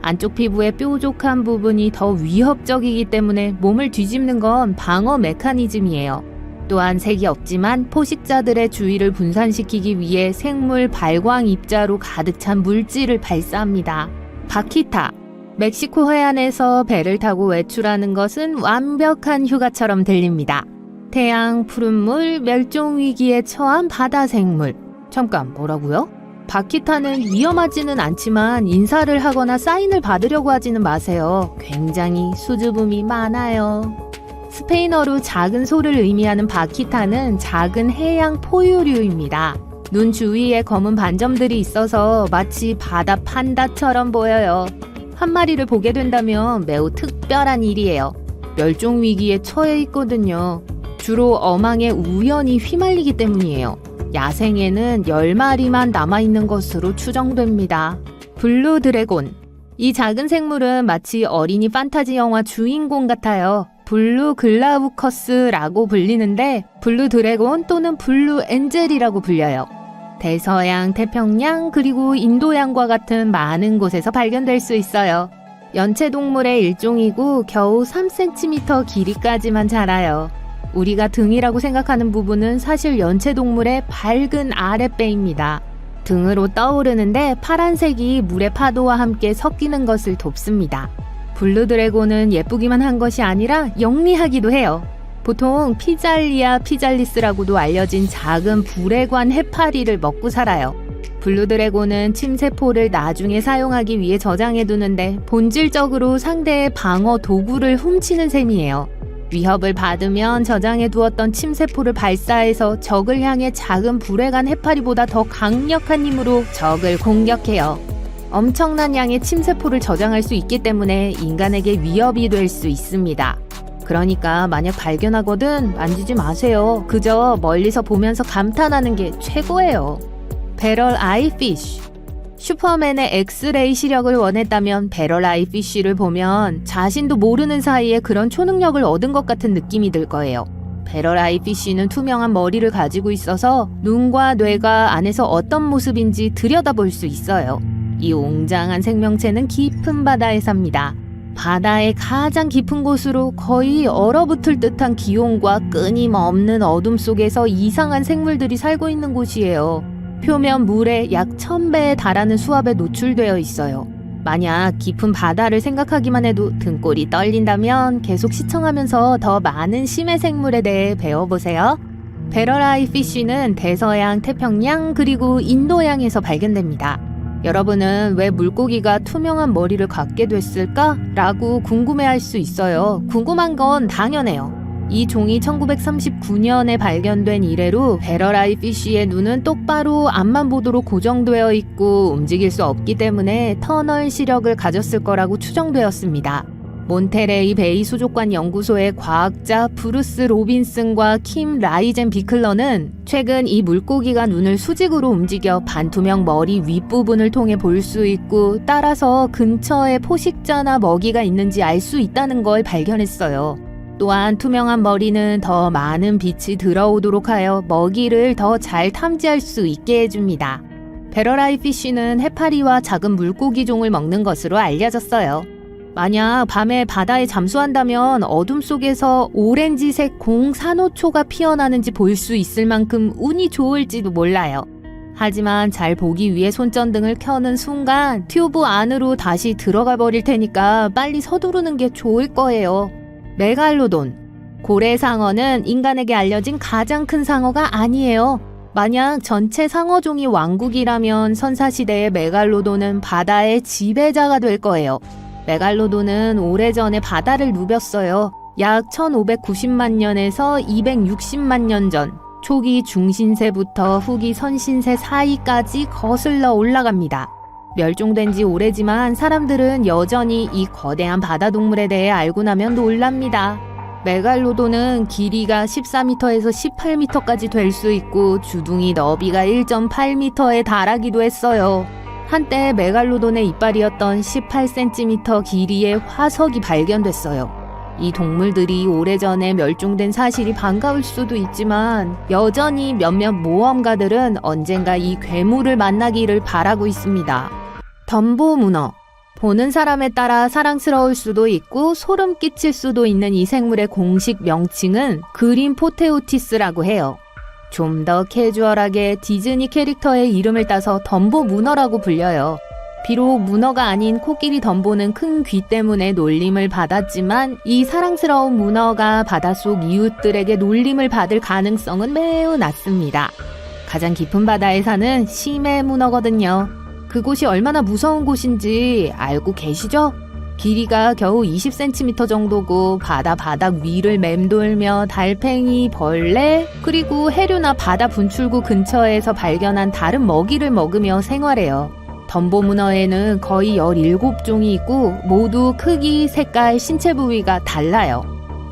S2: 안쪽 피부의 뾰족한 부분이 더 위협적이기 때문에 몸을 뒤집는 건 방어 메커니즘이에요. 또한 색이 없지만 포식자들의 주의를 분산시키기 위해 생물 발광 입자로 가득 찬 물질을 발사합니다. 바키타. 멕시코 해안에서 배를 타고 외출하는 것은 완벽한 휴가처럼 들립니다. 태양, 푸른 물, 멸종 위기에 처한 바다 생물. 잠깐, 뭐라고요? 바키타는 위험하지는 않지만 인사를 하거나 사인을 받으려고 하지는 마세요. 굉장히 수줍음이 많아요. 스페인어로 작은 소를 의미하는 바키타는 작은 해양 포유류입니다. 눈 주위에 검은 반점들이 있어서 마치 바다 판다처럼 보여요. 한 마리를 보게 된다면 매우 특별한 일이에요. 멸종 위기에 처해 있거든요. 주로 어망에 우연히 휘말리기 때문이에요. 야생에는 10마리만 남아있는 것으로 추정됩니다. 블루 드래곤. 이 작은 생물은 마치 어린이 판타지 영화 주인공 같아요. 블루 글라우커스라고 불리는데 블루 드래곤 또는 블루 엔젤이라고 불려요. 대서양, 태평양, 그리고 인도양과 같은 많은 곳에서 발견될 수 있어요. 연체동물의 일종이고 겨우 3cm 길이까지만 자라요. 우리가 등이라고 생각하는 부분은 사실 연체동물의 밝은 아랫배입니다. 등으로 떠오르는데 파란색이 물의 파도와 함께 섞이는 것을 돕습니다. 블루 드래곤은 예쁘기만 한 것이 아니라 영리하기도 해요. 보통 피잘리아 피잘리스라고도 알려진 작은 불에 관 해파리를 먹고 살아요. 블루 드래곤은 침세포를 나중에 사용하기 위해 저장해두는데 본질적으로 상대의 방어 도구를 훔치는 셈이에요. 위협을 받으면 저장해두었던 침세포를 발사해서 적을 향해 작은 불에 관 해파리보다 더 강력한 힘으로 적을 공격해요. 엄청난 양의 침세포를 저장할 수 있기 때문에 인간에게 위협이 될 수 있습니다. 그러니까 만약 발견하거든 만지지 마세요. 그저 멀리서 보면서 감탄하는 게 최고예요. 배럴 아이 피쉬. 슈퍼맨의 엑스레이 시력을 원했다면 배럴 아이 피쉬를 보면 자신도 모르는 사이에 그런 초능력을 얻은 것 같은 느낌이 들 거예요. 배럴 아이 피쉬는 투명한 머리를 가지고 있어서 눈과 뇌가 안에서 어떤 모습인지 들여다볼 수 있어요. 이 웅장한 생명체는 깊은 바다에 삽니다. 바다의 가장 깊은 곳으로 거의 얼어붙을 듯한 기온과 끊임없는 어둠 속에서 이상한 생물들이 살고 있는 곳이에요. 표면 물의 약 1000배에 달하는 수압에 노출되어 있어요. 만약 깊은 바다를 생각하기만 해도 등골이 떨린다면 계속 시청하면서 더 많은 심해 생물에 대해 배워보세요. 배럴 아이 피쉬는 대서양, 태평양, 그리고 인도양에서 발견됩니다. 여러분은 왜 물고기가 투명한 머리를 갖게 됐을까? 라고 궁금해할 수 있어요. 궁금한 건 당연해요. 이 종이 1939년에 발견된 이래로 배럴 아이 피쉬의 눈은 똑바로 앞만 보도록 고정되어 있고 움직일 수 없기 때문에 터널 시력을 가졌을 거라고 추정되었습니다. 몬테레이 베이 수족관 연구소의 과학자 브루스 로빈슨과 킴 라이젠 비클러는 최근 이 물고기가 눈을 수직으로 움직여 반투명 머리 윗부분을 통해 볼 수 있고 따라서 근처에 포식자나 먹이가 있는지 알 수 있다는 걸 발견했어요. 또한 투명한 머리는 더 많은 빛이 들어오도록 하여 먹이를 더 잘 탐지할 수 있게 해줍니다. 배럴아이 피쉬는 해파리와 작은 물고기 종을 먹는 것으로 알려졌어요. 만약 밤에 바다에 잠수한다면 어둠 속에서 오렌지색 공산호초가 피어나는지 볼 수 있을 만큼 운이 좋을지도 몰라요. 하지만 잘 보기 위해 손전등을 켜는 순간 튜브 안으로 다시 들어가 버릴 테니까 빨리 서두르는 게 좋을 거예요. 메갈로돈. 고래상어는 인간에게 알려진 가장 큰 상어가 아니에요. 만약 전체 상어종이 왕국이라면 선사시대의 메갈로돈은 바다의 지배자가 될 거예요. 메갈로돈은 오래전에 바다를 누볐어요. 약 1590만 년에서 260만 년 전, 초기 중신세부터 후기 선신세 사이까지 거슬러 올라갑니다. 멸종된 지 오래지만 사람들은 여전히 이 거대한 바다동물에 대해 알고 나면 놀랍니다. 메갈로돈은 길이가 14m에서 18m까지 될 수 있고 주둥이 너비가 1.8m에 달하기도 했어요. 한때 메갈로돈의 이빨이었던 18cm 길이의 화석이 발견됐어요. 이 동물들이 오래전에 멸종된 사실이 반가울 수도 있지만 여전히 몇몇 모험가들은 언젠가 이 괴물을 만나기를 바라고 있습니다. 덤보 문어. 보는 사람에 따라 사랑스러울 수도 있고 소름 끼칠 수도 있는 이 생물의 공식 명칭은 그린 포테오티스라고 해요. 좀 더 캐주얼하게 디즈니 캐릭터의 이름을 따서 덤보 문어라고 불려요. 비록 문어가 아닌 코끼리 덤보는 큰 귀 때문에 놀림을 받았지만 이 사랑스러운 문어가 바닷속 이웃들에게 놀림을 받을 가능성은 매우 낮습니다. 가장 깊은 바다에 사는 심해 문어거든요. 그곳이 얼마나 무서운 곳인지 알고 계시죠? 길이가 겨우 20cm 정도고 바닥 위를 맴돌며 달팽이, 벌레, 그리고 해류나 바다 분출구 근처에서 발견한 다른 먹이를 먹으며 생활해요. 덤보 문어에는 거의 17종이 있고 모두 크기, 색깔, 신체 부위가 달라요.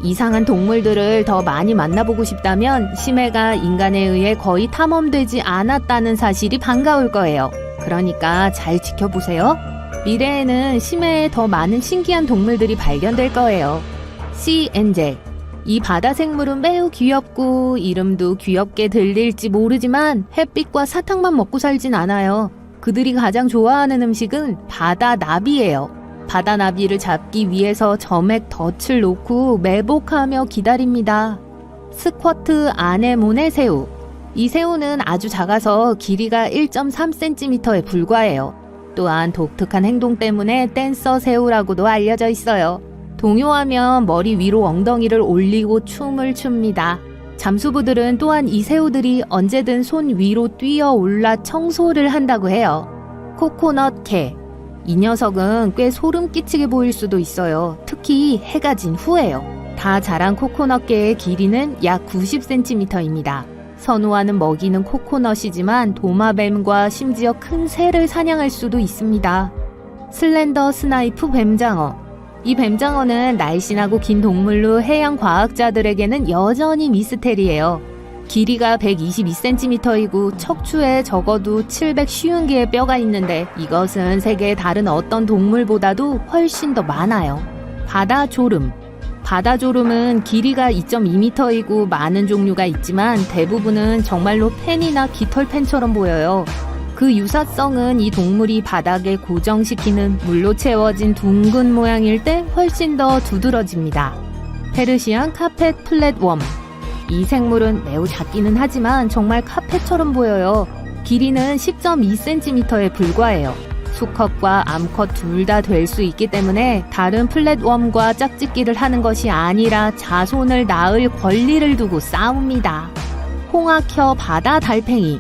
S2: 이상한 동물들을 더 많이 만나보고 싶다면 심해가 인간에 의해 거의 탐험되지 않았다는 사실이 반가울 거예요. 그러니까 잘 지켜보세요. 미래에는 심해에 더 많은 신기한 동물들이 발견될 거예요. 씨 엔젤. 이 바다 생물은 매우 귀엽고 이름도 귀엽게 들릴지 모르지만 햇빛과 사탕만 먹고 살진 않아요. 그들이 가장 좋아하는 음식은 바다 나비예요. 바다 나비를 잡기 위해서 점액 덫을 놓고 매복하며 기다립니다. 스쿼트 아네모네 새우. 이 새우는 아주 작아서 길이가 1.3cm에 불과해요. 또한 독특한 행동 때문에 댄서 새우라고도 알려져 있어요. 동요하면 머리 위로 엉덩이를 올리고 춤을 춥니다. 잠수부들은 또한 이 새우들이 언제든 손 위로 뛰어 올라 청소를 한다고 해요. 코코넛 개. 이 녀석은 꽤 소름 끼치게 보일 수도 있어요. 특히 해가 진 후에요. 다 자란 코코넛 개의 길이는 약 90cm입니다. 선호하는 먹이는 코코넛이지만 도마뱀과 심지어 큰 새를 사냥할 수도 있습니다. 슬렌더 스나이프 뱀장어. 이 뱀장어는 날씬하고 긴 동물로 해양 과학자들에게는 여전히 미스테리예요. 길이가 122cm이고 척추에 적어도 750개의 뼈가 있는데 이것은 세계의 다른 어떤 동물보다도 훨씬 더 많아요. 바다조름. 바다조름은 길이가 2.2m이고 많은 종류가 있지만 대부분은 정말로 펜이나 깃털펜처럼 보여요. 그 유사성은 이 동물이 바닥에 고정시키는 물로 채워진 둥근 모양일 때 훨씬 더 두드러집니다. 페르시안 카펫 플랫웜. 이 생물은 매우 작기는 하지만 정말 카펫처럼 보여요. 길이는 10.2cm에 불과해요. 수컷과 암컷 둘 다 될 수 있기 때문에 다른 플랫웜과 짝짓기를 하는 것이 아니라 자손을 낳을 권리를 두고 싸웁니다. 홍학혀 바다 달팽이.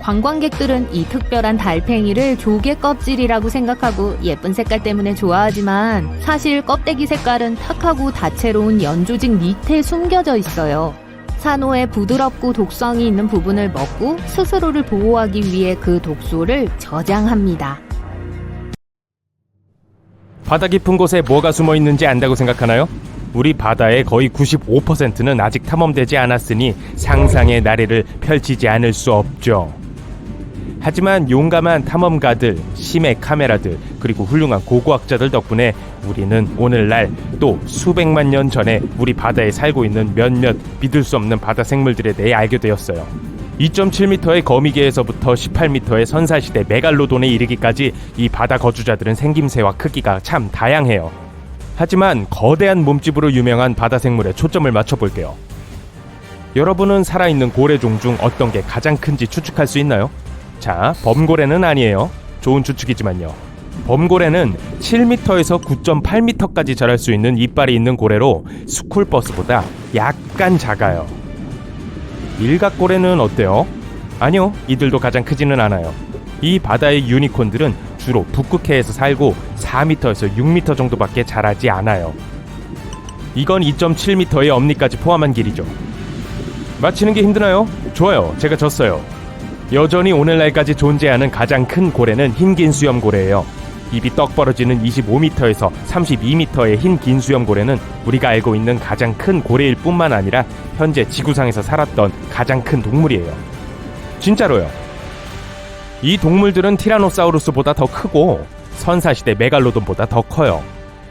S2: 관광객들은 이 특별한 달팽이를 조개 껍질이라고 생각하고 예쁜 색깔 때문에 좋아하지만 사실 껍데기 색깔은 탁하고 다채로운 연조직 밑에 숨겨져 있어요. 산호의 부드럽고 독성이 있는 부분을 먹고 스스로를 보호하기 위해 그 독소를 저장합니다.
S4: 바다 깊은 곳에 뭐가 숨어 있는지 안다고 생각하나요? 우리 바다의 거의 95%는 아직 탐험되지 않았으니 상상의 나래를 펼치지 않을 수 없죠. 하지만 용감한 탐험가들, 심해 카메라들, 그리고 훌륭한 고고학자들 덕분에 우리는 오늘날 또 수백만 년 전에 우리 바다에 살고 있는 몇몇 믿을 수 없는 바다 생물들에 대해 알게 되었어요. 2.7m의 거미개에서부터 18m의 선사시대 메갈로돈에 이르기까지 이 바다 거주자들은 생김새와 크기가 참 다양해요. 하지만 거대한 몸집으로 유명한 바다 생물에 초점을 맞춰볼게요. 여러분은 살아있는 고래종 중 어떤 게 가장 큰지 추측할 수 있나요? 자, 범고래는 아니에요. 좋은 추측이지만요. 범고래는 7m에서 9.8m까지 자랄 수 있는 이빨이 있는 고래로 스쿨버스보다 약간 작아요. 일각고래는 어때요? 아니요, 이들도 가장 크지는 않아요. 이 바다의 유니콘들은 주로 북극해에서 살고 4m에서 6m 정도밖에 자라지 않아요. 이건 2.7m의 엄니까지 포함한 길이죠. 맞히는 게 힘드나요? 좋아요, 제가 졌어요. 여전히 오늘날까지 존재하는 가장 큰 고래는 흰 긴 수염고래예요. 입이 떡 벌어지는 25m에서 32m의 흰 긴 수염고래는 우리가 알고 있는 가장 큰 고래일 뿐만 아니라 현재 지구상에서 살았던 가장 큰 동물이에요. 진짜로요. 이 동물들은 티라노사우루스보다 더 크고 선사시대 메갈로돈보다 더 커요.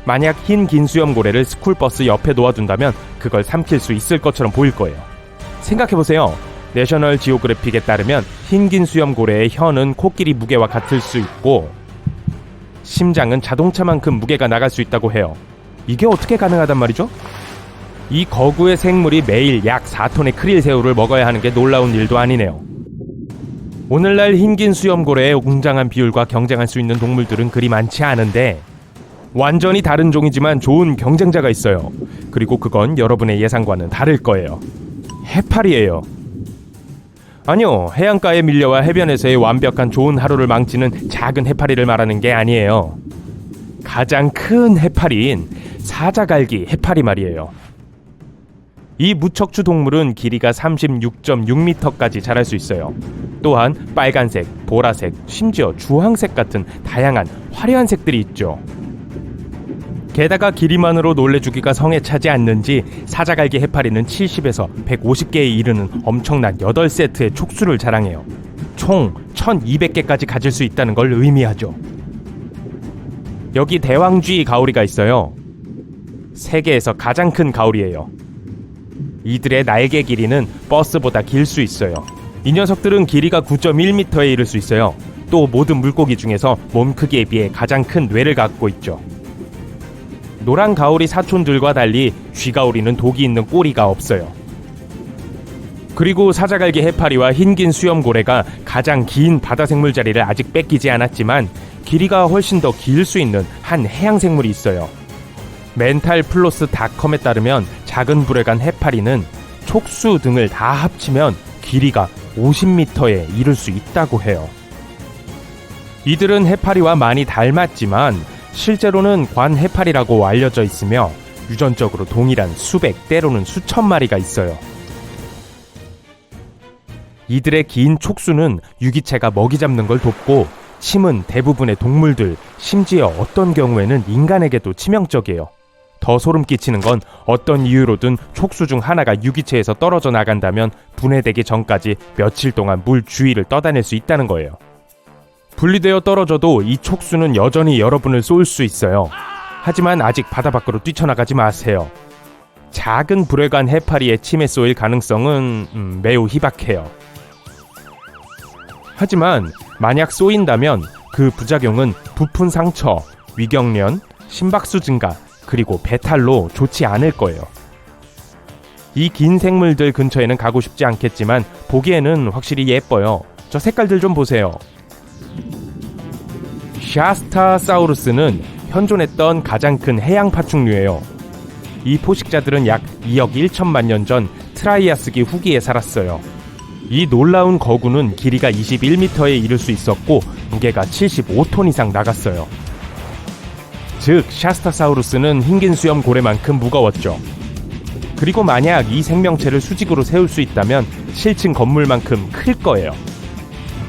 S4: 만약 흰 긴 수염고래를 스쿨버스 옆에 놓아둔다면 그걸 삼킬 수 있을 것처럼 보일 거예요. 생각해보세요. 내셔널 지오그래픽에 따르면 흰 긴 수염고래의 혀는 코끼리 무게와 같을 수 있고 심장은 자동차만큼 무게가 나갈 수 있다고 해요. 이게 어떻게 가능하단 말이죠? 이 거구의 생물이 매일 약 4톤의 크릴새우를 먹어야 하는 게 놀라운 일도 아니네요. 오늘날 흰 긴 수염고래의 웅장한 비율과 경쟁할 수 있는 동물들은 그리 많지 않은데 완전히 다른 종이지만 좋은 경쟁자가 있어요. 그리고 그건 여러분의 예상과는 다를 거예요. 해파리예요. 아니요, 해안가에 밀려와 해변에서의 완벽한 좋은 하루를 망치는 작은 해파리를 말하는 게 아니에요. 가장 큰 해파리인 사자갈기 해파리 말이에요. 이 무척추 동물은 길이가 36.6m까지 자랄 수 있어요. 또한 빨간색, 보라색, 심지어 주황색 같은 다양한 화려한 색들이 있죠. 게다가 길이만으로 놀래주기가 성에 차지 않는지 사자갈기 해파리는 70에서 150개에 이르는 엄청난 8세트의 촉수를 자랑해요. 총 1200개까지 가질 수 있다는 걸 의미하죠. 여기 대왕쥐 가오리가 있어요. 세계에서 가장 큰 가오리예요. 이들의 날개 길이는 버스보다 길 수 있어요. 이 녀석들은 길이가 9.1m에 이를 수 있어요. 또 모든 물고기 중에서 몸 크기에 비해 가장 큰 뇌를 갖고 있죠. 노란 가오리 사촌들과 달리 쥐가오리는 독이 있는 꼬리가 없어요. 그리고 사자갈기 해파리와 흰긴 수염고래가 가장 긴 바다생물 자리를 아직 뺏기지 않았지만 길이가 훨씬 더 길 수 있는 한 해양생물이 있어요. 멘탈플로스닷컴에 따르면 작은 불에 간 해파리는 촉수 등을 다 합치면 길이가 50m에 이를 수 있다고 해요. 이들은 해파리와 많이 닮았지만 실제로는 관해파리라고 알려져 있으며 유전적으로 동일한 수백 때로는 수천 마리가 있어요. 이들의 긴 촉수는 유기체가 먹이 잡는 걸 돕고 침은 대부분의 동물들, 심지어 어떤 경우에는 인간에게도 치명적이에요. 더 소름 끼치는 건 어떤 이유로든 촉수 중 하나가 유기체에서 떨어져 나간다면 분해되기 전까지 며칠 동안 물 주위를 떠다닐 수 있다는 거예요. 분리되어 떨어져도 이 촉수는 여전히 여러분을 쏠 수 있어요. 하지만 아직 바다 밖으로 뛰쳐나가지 마세요. 작은 불에 간 해파리의 침에 쏘일 가능성은 매우 희박해요. 하지만 만약 쏘인다면 그 부작용은 부푼 상처, 위경련, 심박수 증가, 그리고 배탈로 좋지 않을 거예요. 이 긴 생물들 근처에는 가고 싶지 않겠지만 보기에는 확실히 예뻐요. 저 색깔들 좀 보세요. 샤스타사우루스는 현존했던 가장 큰 해양 파충류예요. 이 포식자들은 약 2억 1천만 년 전 트라이아스기 후기에 살았어요. 이 놀라운 거구는 길이가 21m에 이를 수 있었고 무게가 75톤 이상 나갔어요. 즉 샤스타사우루스는 흰긴 수염 고래만큼 무거웠죠. 그리고 만약 이 생명체를 수직으로 세울 수 있다면 7층 건물만큼 클 거예요.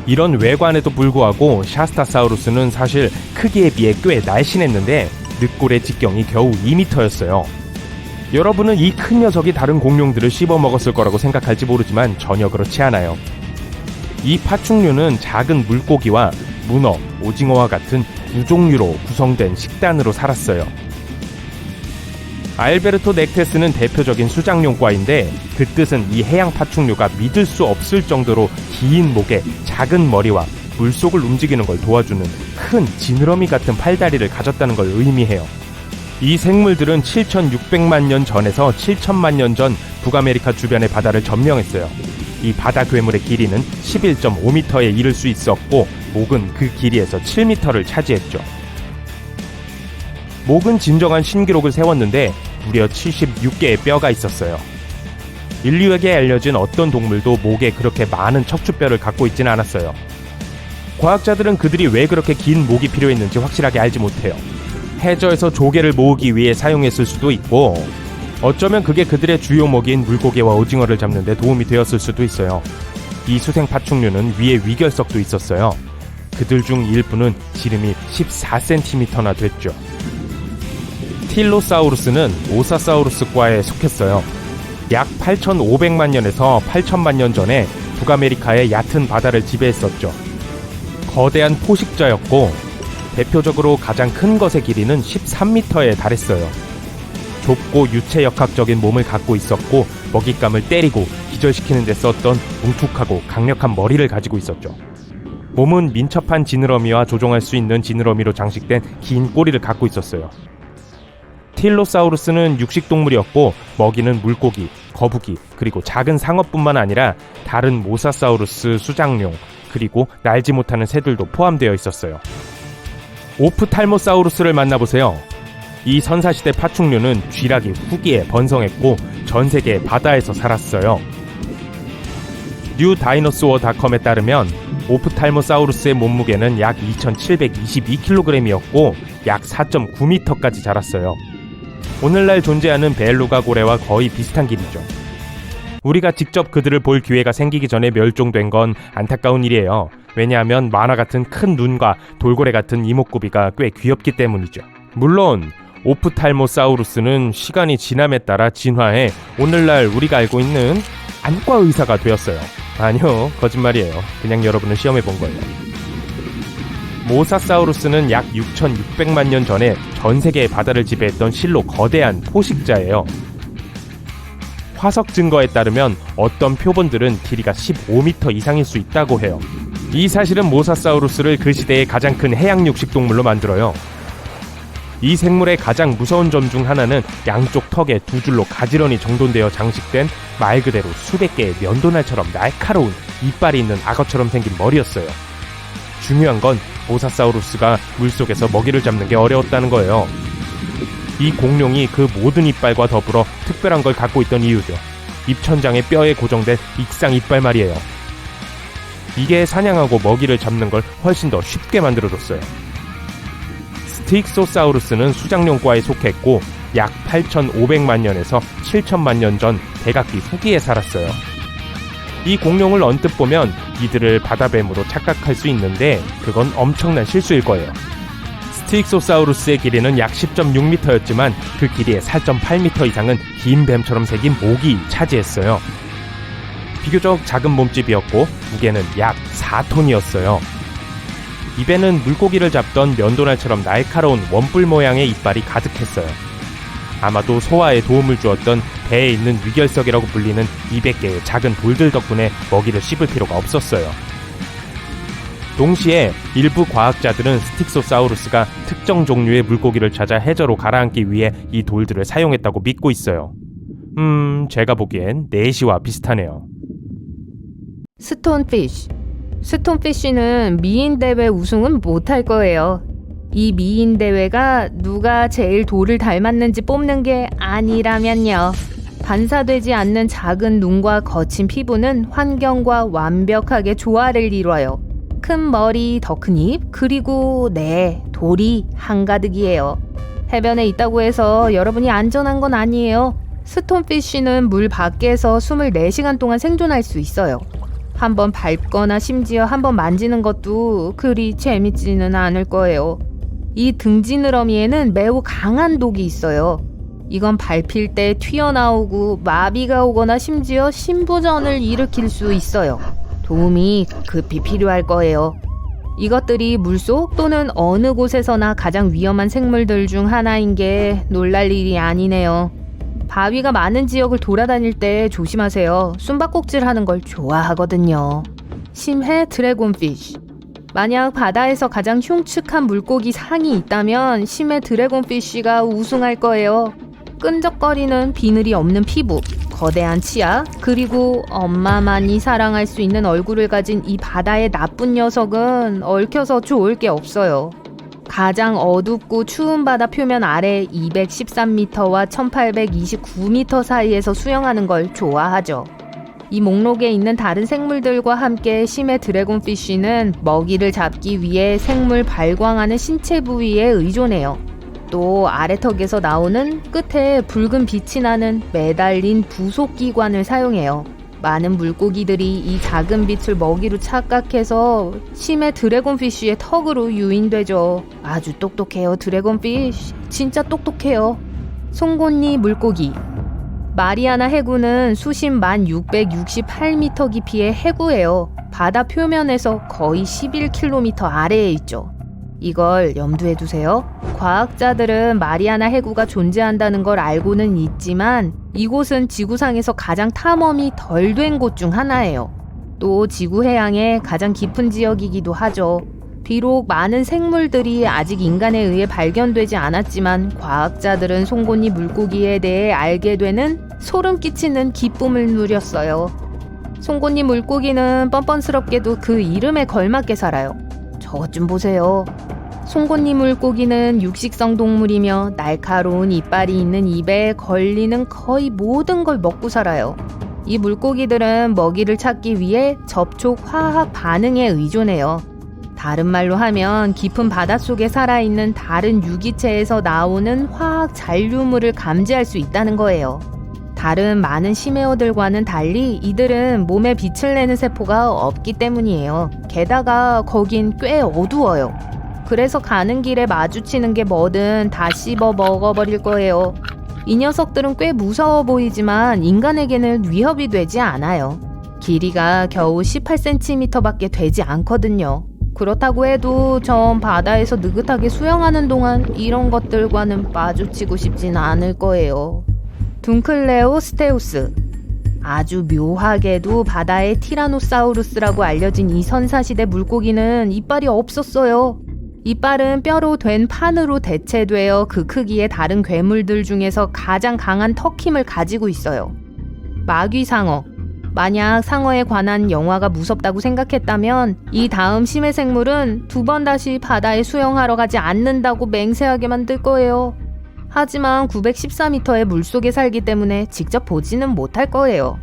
S4: 이런 외관에도 불구하고 샤스타사우루스는 사실 크기에 비해 꽤 날씬했는데 늑골의 직경이 겨우 2m였어요. 여러분은 이 큰 녀석이 다른 공룡들을 씹어먹었을 거라고 생각할지 모르지만 전혀 그렇지 않아요. 이 파충류는 작은 물고기와 문어, 오징어와 같은 두 종류로 구성된 식단으로 살았어요. 알베르토 넥테스는 대표적인 수장용과인데 그 뜻은 이 해양 파충류가 믿을 수 없을 정도로 긴 목에 작은 머리와 물속을 움직이는 걸 도와주는 큰 지느러미 같은 팔다리를 가졌다는 걸 의미해요. 이 생물들은 7,600만 년 전에서 7천만 년 전 북아메리카 주변의 바다를 점령했어요. 이 바다 괴물의 길이는 11.5m에 이를 수 있었고 목은 그 길이에서 7m를 차지했죠. 목은 진정한 신기록을 세웠는데 무려 76개의 뼈가 있었어요. 인류에게 알려진 어떤 동물도 목에 그렇게 많은 척추뼈를 갖고 있지는 않았어요. 과학자들은 그들이 왜 그렇게 긴 목이 필요했는지 확실하게 알지 못해요. 해저에서 조개를 모으기 위해 사용했을 수도 있고 어쩌면 그게 그들의 주요 먹이인 물고기와 오징어를 잡는 데 도움이 되었을 수도 있어요. 이 수생 파충류는 위에 위결석도 있었어요. 그들 중 일부는 지름이 14cm나 됐죠. 틸로사우루스는 모사사우루스과에 속했어요. 약 8,500만 년에서 8천만 년 전에 북아메리카의 얕은 바다를 지배했었죠. 거대한 포식자였고 대표적으로 가장 큰 것의 길이는 13m에 달했어요. 좁고 유체역학적인 몸을 갖고 있었고 먹잇감을 때리고 기절시키는 데 썼던 뭉툭하고 강력한 머리를 가지고 있었죠. 몸은 민첩한 지느러미와 조종할 수 있는 지느러미로 장식된 긴 꼬리를 갖고 있었어요. 틸로사우루스는 육식동물이었고 먹이는 물고기, 거북이, 그리고 작은 상어뿐만 아니라 다른 모사사우루스 수장용, 그리고 날지 못하는 새들도 포함되어 있었어요. 오프탈모사우루스를 만나보세요. 이 선사시대 파충류는 쥐락이 후기에 번성했고 전 세계 바다에서 살았어요. 뉴다이너소어닷컴에 따르면 오프탈모사우루스의 몸무게는 약 2,722kg이었고 약 4.9m까지 자랐어요. 오늘날 존재하는 벨루가 고래와 거의 비슷한 길이죠. 우리가 직접 그들을 볼 기회가 생기기 전에 멸종된 건 안타까운 일이에요. 왜냐하면 만화 같은 큰 눈과 돌고래 같은 이목구비가 꽤 귀엽기 때문이죠. 물론 오프탈모사우루스는 시간이 지남에 따라 진화해 오늘날 우리가 알고 있는 안과 의사가 되었어요. 아니요, 거짓말이에요. 그냥 여러분을 시험해 본 거예요. 모사사우루스는 약 6,600만 년 전에 전 세계의 바다를 지배했던 실로 거대한 포식자예요. 화석 증거에 따르면 어떤 표본들은 길이가 15m 이상일 수 있다고 해요. 이 사실은 모사사우루스를 그 시대의 가장 큰 해양 육식동물로 만들어요. 이 생물의 가장 무서운 점 중 하나는 양쪽 턱에 두 줄로 가지런히 정돈되어 장식된 말 그대로 수백 개의 면도날처럼 날카로운 이빨이 있는 악어처럼 생긴 머리였어요. 중요한 건 모사사우루스가 물속에서 먹이를 잡는 게 어려웠다는 거예요. 이 공룡이 그 모든 이빨과 더불어 특별한 걸 갖고 있던 이유죠. 입천장에 뼈에 고정된 익상 이빨 말이에요. 이게 사냥하고 먹이를 잡는 걸 훨씬 더 쉽게 만들어줬어요. 스틱소사우루스는 수장용과에 속했고 약 8,500만 년에서 7천만 년 전 백악기 후기에 살았어요. 이 공룡을 언뜻 보면 이들을 바다뱀으로 착각할 수 있는데 그건 엄청난 실수일 거예요. 스틱소사우루스의 길이는 약 10.6m였지만 그 길이의 4.8m 이상은 긴 뱀처럼 새긴 목이 차지했어요. 비교적 작은 몸집이었고 무게는 약 4톤이었어요. 입에는 물고기를 잡던 면도날처럼 날카로운 원뿔 모양의 이빨이 가득했어요. 아마도 소화에 도움을 주었던 배에 있는 위결석이라고 불리는 200개의 작은 돌들 덕분에 먹이를 씹을 필요가 없었어요. 동시에 일부 과학자들은 스틱소사우루스가 특정 종류의 물고기를 찾아 해저로 가라앉기 위해 이 돌들을 사용했다고 믿고 있어요. 제가 보기엔 네시와 비슷하네요.
S2: 스톤피쉬. 스톤피쉬는 미인 대회 우승은 못할 거예요. 이 미인 대회가 누가 제일 돌을 닮았는지 뽑는 게 아니라면요. 반사되지 않는 작은 눈과 거친 피부는 환경과 완벽하게 조화를 이뤄요. 큰 머리, 더 큰 입, 그리고 돌이 한가득이에요. 해변에 있다고 해서 여러분이 안전한 건 아니에요. 스톤피쉬는 물 밖에서 24시간 동안 생존할 수 있어요. 한번 밟거나 심지어 한번 만지는 것도 그리 재밌지는 않을 거예요. 이 등지느러미에는 매우 강한 독이 있어요. 이건 밟힐 때 튀어나오고 마비가 오거나 심지어 심부전을 일으킬 수 있어요. 도움이 급히 필요할 거예요. 이것들이 물속 또는 어느 곳에서나 가장 위험한 생물들 중 하나인 게 놀랄 일이 아니네요. 바위가 많은 지역을 돌아다닐 때 조심하세요. 숨바꼭질 하는 걸 좋아하거든요. 심해 드래곤피쉬. 만약 바다에서 가장 흉측한 물고기 상이 있다면 심해 드래곤피쉬가 우승할 거예요. 끈적거리는 비늘이 없는 피부, 거대한 치아, 그리고 엄마만이 사랑할 수 있는 얼굴을 가진 이 바다의 나쁜 녀석은 얽혀서 좋을 게 없어요. 가장 어둡고 추운 바다 표면 아래 213m와 1829m 사이에서 수영하는 걸 좋아하죠. 이 목록에 있는 다른 생물들과 함께 심해 드래곤피쉬는 먹이를 잡기 위해 생물 발광하는 신체 부위에 의존해요. 또 아래턱에서 나오는 끝에 붉은 빛이 나는 매달린 부속기관을 사용해요. 많은 물고기들이 이 작은 빛을 먹이로 착각해서 심해 드래곤피쉬의 턱으로 유인되죠. 아주 똑똑해요. 드래곤피쉬 진짜 똑똑해요. 송곳니 물고기. 마리아나 해구는 수심 1668m 깊이의 해구예요. 바다 표면에서 거의 11km 아래에 있죠. 이걸 염두에 두세요. 과학자들은 마리아나 해구가 존재한다는 걸 알고는 있지만 이곳은 지구상에서 가장 탐험이 덜 된 곳 중 하나예요. 또 지구 해양의 가장 깊은 지역이기도 하죠. 비록 많은 생물들이 아직 인간에 의해 발견되지 않았지만 과학자들은 송곳니 물고기에 대해 알게 되는 소름 끼치는 기쁨을 누렸어요. 송곳니 물고기는 뻔뻔스럽게도 그 이름에 걸맞게 살아요. 저것 좀 보세요. 송곳니 물고기는 육식성 동물이며 날카로운 이빨이 있는 입에 걸리는 거의 모든 걸 먹고 살아요. 이 물고기들은 먹이를 찾기 위해 접촉 화학 반응에 의존해요. 다른 말로 하면 깊은 바닷속에 살아있는 다른 유기체에서 나오는 화학 잔류물을 감지할 수 있다는 거예요. 다른 많은 심해어들과는 달리 이들은 몸에 빛을 내는 세포가 없기 때문이에요. 게다가 거긴 꽤 어두워요. 그래서 가는 길에 마주치는 게 뭐든 다 씹어 먹어버릴 거예요. 이 녀석들은 꽤 무서워 보이지만 인간에게는 위협이 되지 않아요. 길이가 겨우 18cm밖에 되지 않거든요. 그렇다고 해도 전 바다에서 느긋하게 수영하는 동안 이런 것들과는 마주치고 싶진 않을 거예요. 둥클레오스테우스. 아주 묘하게도 바다의 티라노사우루스라고 알려진 이 선사시대 물고기는 이빨이 없었어요. 이빨은 뼈로 된 판으로 대체되어 그 크기의 다른 괴물들 중에서 가장 강한 턱힘을 가지고 있어요. 마귀상어. 만약 상어에 관한 영화가 무섭다고 생각했다면 이 다음 심해 생물은 두 번 다시 바다에 수영하러 가지 않는다고 맹세하게 만들 거예요. 하지만 914m의 물속에 살기 때문에 직접 보지는 못할 거예요.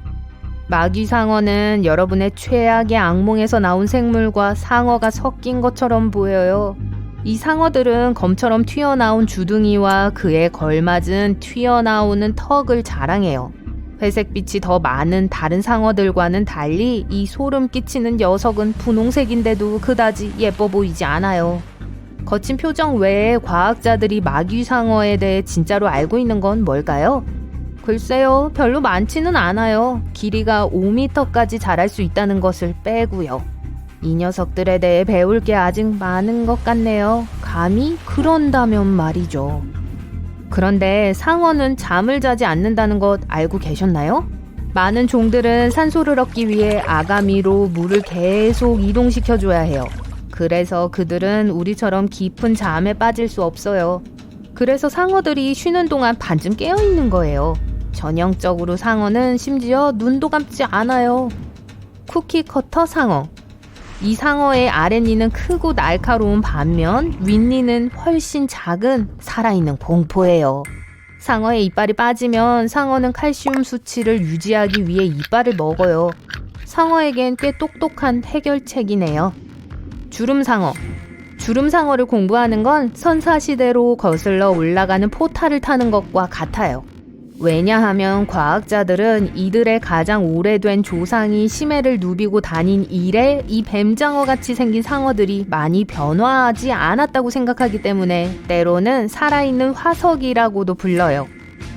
S2: 마귀상어는 여러분의 최악의 악몽에서 나온 생물과 상어가 섞인 것처럼 보여요. 이 상어들은 검처럼 튀어나온 주둥이와 그에 걸맞은 튀어나오는 턱을 자랑해요. 회색빛이 더 많은 다른 상어들과는 달리 이 소름 끼치는 녀석은 분홍색인데도 그다지 예뻐 보이지 않아요. 거친 표정 외에 과학자들이 마귀상어에 대해 진짜로 알고 있는 건 뭘까요? 글쎄요, 별로 많지는 않아요. 길이가 5m까지 자랄 수 있다는 것을 빼고요. 이 녀석들에 대해 배울 게 아직 많은 것 같네요. 감히 그런다면 말이죠. 그런데 상어는 잠을 자지 않는다는 것 알고 계셨나요? 많은 종들은 산소를 얻기 위해 아가미로 물을 계속 이동시켜줘야 해요. 그래서 그들은 우리처럼 깊은 잠에 빠질 수 없어요. 그래서 상어들이 쉬는 동안 반쯤 깨어있는 거예요. 전형적으로 상어는 심지어 눈도 감지 않아요. 쿠키커터 상어. 이 상어의 아랫니는 크고 날카로운 반면 윗니는 훨씬 작은 살아있는 공포예요. 상어의 이빨이 빠지면 상어는 칼슘 수치를 유지하기 위해 이빨을 먹어요. 상어에겐 꽤 똑똑한 해결책이네요. 주름상어. 주름상어를 공부하는 건 선사시대로 거슬러 올라가는 포탈을 타는 것과 같아요. 왜냐하면 과학자들은 이들의 가장 오래된 조상이 심해를 누비고 다닌 이래 이 뱀장어같이 생긴 상어들이 많이 변화하지 않았다고 생각하기 때문에 때로는 살아있는 화석이라고도 불러요.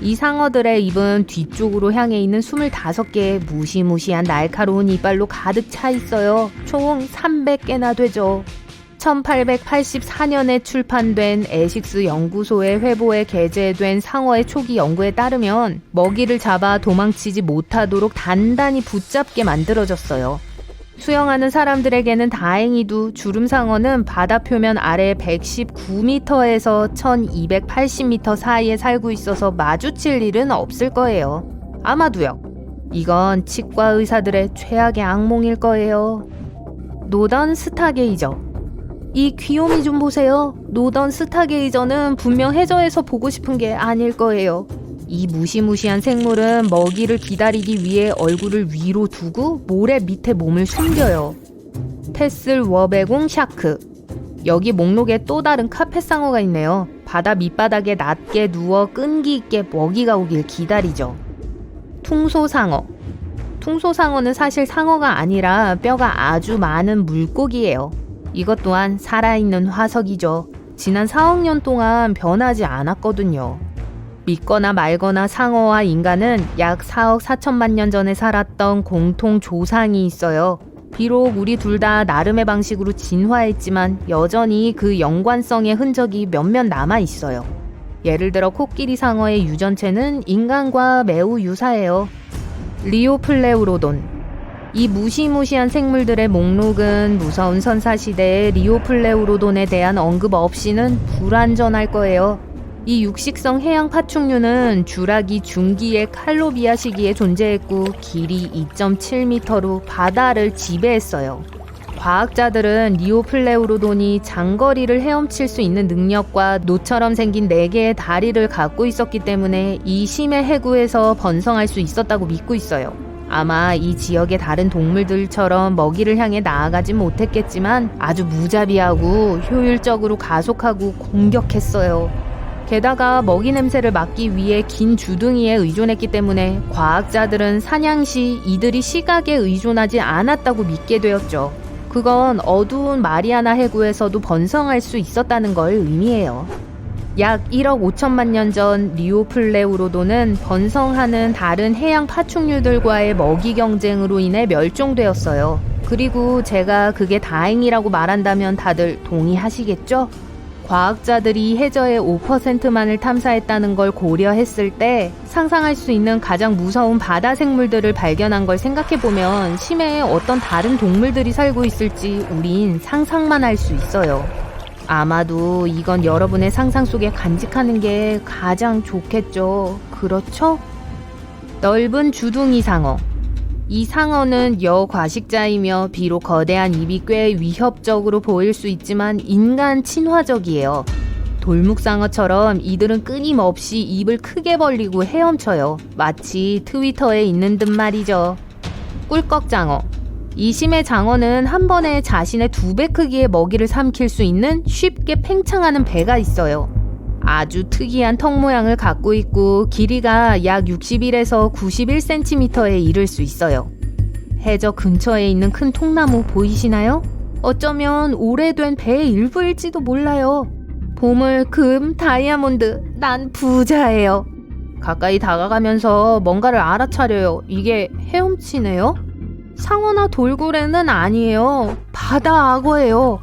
S2: 이 상어들의 입은 뒤쪽으로 향해 있는 25개의 무시무시한 날카로운 이빨로 가득 차 있어요. 총 300개나 되죠. 1884년에 출판된 에식스 연구소의 회보에 게재된 상어의 초기 연구에 따르면 먹이를 잡아 도망치지 못하도록 단단히 붙잡게 만들어졌어요. 수영하는 사람들에게는 다행히도 주름상어는 바다 표면 아래 119m에서 1280m 사이에 살고 있어서 마주칠 일은 없을 거예요. 아마도요. 이건 치과 의사들의 최악의 악몽일 거예요. 노던 스타게이저. 이 귀요미 좀 보세요. 노던 스타게이저는 분명 해저에서 보고 싶은 게 아닐 거예요. 이 무시무시한 생물은 먹이를 기다리기 위해 얼굴을 위로 두고 모래 밑에 몸을 숨겨요. 테슬 워베궁 샤크. 여기 목록에 또 다른 카펫상어가 있네요. 바다 밑바닥에 낮게 누워 끈기 있게 먹이가 오길 기다리죠. 퉁소상어. 퉁소상어는 사실 상어가 아니라 뼈가 아주 많은 물고기예요. 이것 또한 살아있는 화석이죠. 지난 4억 년 동안 변하지 않았거든요. 믿거나 말거나 상어와 인간은 약 4억 4천만 년 전에 살았던 공통 조상이 있어요. 비록 우리 둘 다 나름의 방식으로 진화했지만 여전히 그 연관성의 흔적이 몇몇 남아있어요. 예를 들어 코끼리 상어의 유전체는 인간과 매우 유사해요. 리오플레우로돈. 이 무시무시한 생물들의 목록은 무서운 선사시대의 리오플레우로돈에 대한 언급 없이는 불완전할 거예요. 이 육식성 해양 파충류는 주라기 중기의 칼로비아 시기에 존재했고 길이 2.7m로 바다를 지배했어요. 과학자들은 리오플레우로돈이 장거리를 헤엄칠 수 있는 능력과 노처럼 생긴 4개의 다리를 갖고 있었기 때문에 이 심해 해구에서 번성할 수 있었다고 믿고 있어요. 아마 이 지역의 다른 동물들처럼 먹이를 향해 나아가진 못했겠지만 아주 무자비하고 효율적으로 가속하고 공격했어요. 게다가 먹이 냄새를 맡기 위해 긴 주둥이에 의존했기 때문에 과학자들은 사냥 시 이들이 시각에 의존하지 않았다고 믿게 되었죠. 그건 어두운 마리아나 해구에서도 번성할 수 있었다는 걸 의미해요. 약 1억 5천만 년 전 리오플레우로돈은 번성하는 다른 해양 파충류들과의 먹이 경쟁으로 인해 멸종되었어요. 그리고 제가 그게 다행이라고 말한다면 다들 동의하시겠죠? 과학자들이 해저의 5%만을 탐사했다는 걸 고려했을 때 상상할 수 있는 가장 무서운 바다 생물들을 발견한 걸 생각해보면 심해에 어떤 다른 동물들이 살고 있을지 우린 상상만 할 수 있어요. 아마도 이건 여러분의 상상 속에 간직하는 게 가장 좋겠죠. 그렇죠? 넓은 주둥이 상어. 이 상어는 여과식자이며 비록 거대한 입이 꽤 위협적으로 보일 수 있지만 인간 친화적이에요. 돌묵상어처럼 이들은 끊임없이 입을 크게 벌리고 헤엄쳐요. 마치 트위터에 있는 듯 말이죠. 꿀꺽장어. 이 심해 장어는 한 번에 자신의 2배 크기의 먹이를 삼킬 수 있는 쉽게 팽창하는 배가 있어요. 아주 특이한 턱 모양을 갖고 있고 길이가 약 61에서 91cm에 이를 수 있어요. 해저 근처에 있는 큰 통나무 보이시나요? 어쩌면 오래된 배의 일부일지도 몰라요. 보물, 금, 다이아몬드, 난 부자예요. 가까이 다가가면서 뭔가를 알아차려요. 이게 헤엄치네요? 상어나 돌고래는 아니에요. 바다 악어예요.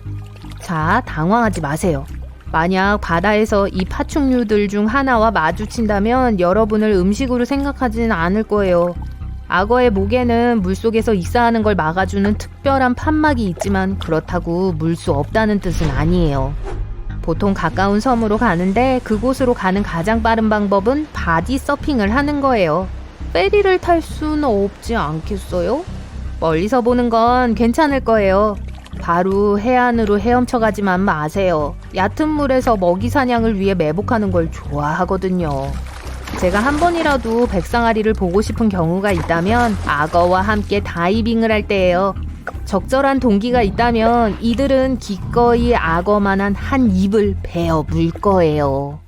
S2: 자, 당황하지 마세요. 만약 바다에서 이 파충류들 중 하나와 마주친다면 여러분을 음식으로 생각하지는 않을 거예요. 악어의 목에는 물속에서 익사하는 걸 막아주는 특별한 판막이 있지만 그렇다고 물 수 없다는 뜻은 아니에요. 보통 가까운 섬으로 가는데 그곳으로 가는 가장 빠른 방법은 바디 서핑을 하는 거예요. 페리를 탈 수는 없지 않겠어요? 멀리서 보는 건 괜찮을 거예요. 바로 해안으로 헤엄쳐가지만 마세요. 얕은 물에서 먹이 사냥을 위해 매복하는 걸 좋아하거든요. 제가 한 번이라도 백상아리를 보고 싶은 경우가 있다면 악어와 함께 다이빙을 할 때예요. 적절한 동기가 있다면 이들은 기꺼이 악어만한 한 입을 베어 물 거예요.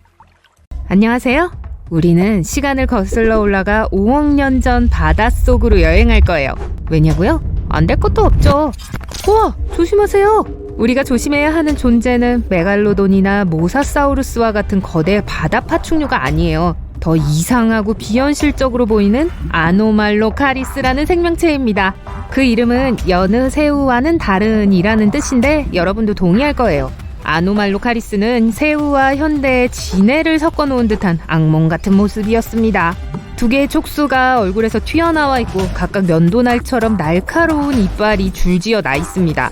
S2: 안녕하세요. 우리는 시간을 거슬러 올라가 5억 년 전 바닷속으로 여행할 거예요. 왜냐고요? 안 될 것도 없죠. 우와! 조심하세요! 우리가 조심해야 하는 존재는 메갈로돈이나 모사사우루스와 같은 거대 바다 파충류가 아니에요. 더 이상하고 비현실적으로 보이는 아노말로카리스라는 생명체입니다. 그 이름은 여느 새우와는 다른이라는 뜻인데 여러분도 동의할 거예요. 아노말로카리스는 새우와 현대의 진해를 섞어놓은 듯한 악몽 같은 모습이었습니다. 두 개의 촉수가 얼굴에서 튀어나와 있고 각각 면도날처럼 날카로운 이빨이 줄지어 나 있습니다.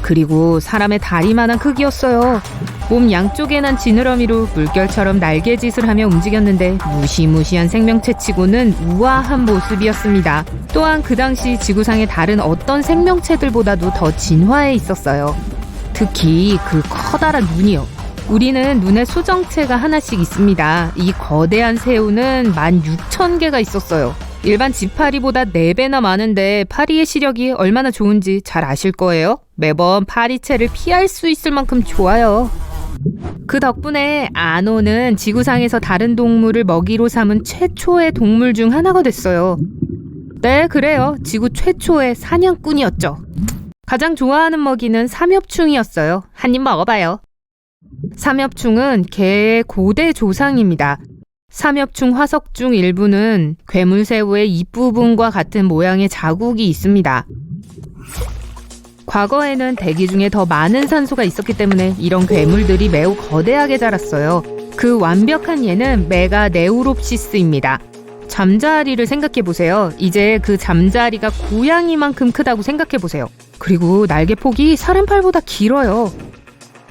S2: 그리고 사람의 다리만한 크기였어요. 몸 양쪽에 난 지느러미로 물결처럼 날개짓을 하며 움직였는데 무시무시한 생명체치고는 우아한 모습이었습니다. 또한 그 당시 지구상의 다른 어떤 생명체들보다도 더 진화해 있었어요. 특히 그 커다란 눈이요. 우리는 눈에 수정체가 하나씩 있습니다. 이 거대한 새우는 16,000개가 있었어요. 일반 지파리보다 4배나 많은데 파리의 시력이 얼마나 좋은지 잘 아실 거예요. 매번 파리채를 피할 수 있을 만큼 좋아요. 그 덕분에 아노는 지구상에서 다른 동물을 먹이로 삼은 최초의 동물 중 하나가 됐어요. 네, 그래요. 지구 최초의 사냥꾼이었죠. 가장 좋아하는 먹이는 삼엽충이었어요. 한 입 먹어봐요. 삼엽충은 개의 고대 조상입니다. 삼엽충 화석 중 일부는 괴물새우의 입부분과 같은 모양의 자국이 있습니다. 과거에는 대기 중에 더 많은 산소가 있었기 때문에 이런 괴물들이 매우 거대하게 자랐어요. 그 완벽한 예는 메가네우롭시스입니다. 잠자리를 생각해보세요. 이제 그 잠자리가 고양이만큼 크다고 생각해보세요. 그리고 날개폭이 사람팔보다 길어요.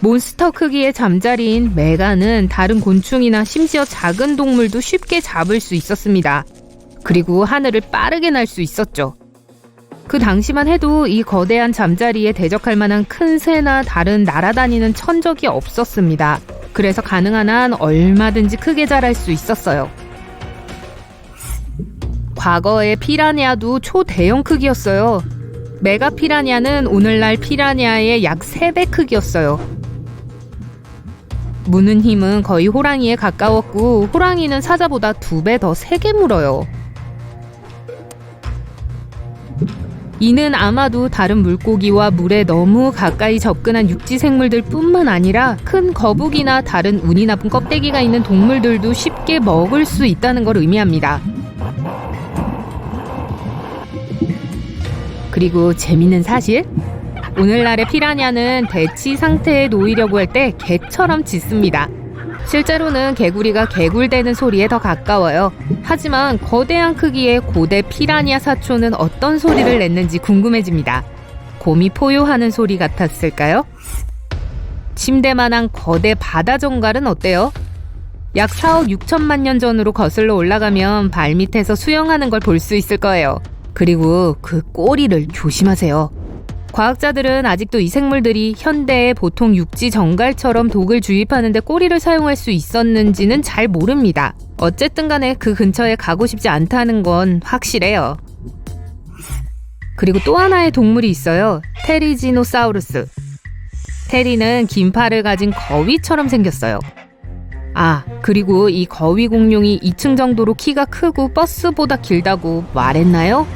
S2: 몬스터 크기의 잠자리인 메가는 다른 곤충이나 심지어 작은 동물도 쉽게 잡을 수 있었습니다. 그리고 하늘을 빠르게 날 수 있었죠. 그 당시만 해도 이 거대한 잠자리에 대적할 만한 큰 새나 다른 날아다니는 천적이 없었습니다. 그래서 가능한 한 얼마든지 크게 자랄 수 있었어요. 과거의 피라냐도 초대형 크기였어요. 메가 피라냐는 오늘날 피라냐의 약 3배 크기였어요. 무는 힘은 거의 호랑이에 가까웠고 호랑이는 사자보다 2배 더 세게 물어요. 이는 아마도 다른 물고기와 물에 너무 가까이 접근한 육지 생물들 뿐만 아니라 큰 거북이나 다른 운이 나쁜 껍데기가 있는 동물들도 쉽게 먹을 수 있다는 걸 의미합니다. 그리고 재밌는 사실? 오늘날의 피라냐는 대치 상태에 놓이려고 할 때 개처럼 짖습니다. 실제로는 개구리가 개굴대는 소리에 더 가까워요. 하지만 거대한 크기의 고대 피라냐 사초는 어떤 소리를 냈는지 궁금해집니다. 곰이 포효하는 소리 같았을까요? 침대만한 거대 바다 정갈은 어때요? 약 4억 6천만 년 전으로 거슬러 올라가면 발밑에서 수영하는 걸 볼 수 있을 거예요. 그리고 그 꼬리를 조심하세요. 과학자들은 아직도 이 생물들이 현대의 보통 육지 정갈처럼 독을 주입하는데 꼬리를 사용할 수 있었는지는 잘 모릅니다. 어쨌든 간에 그 근처에 가고 싶지 않다는 건 확실해요. 그리고 또 하나의 동물이 있어요. 테리지노사우루스. 테리는 긴 팔을 가진 거위처럼 생겼어요. 그리고 이 거위 공룡이 2층 정도로 키가 크고 버스보다 길다고 말했나요?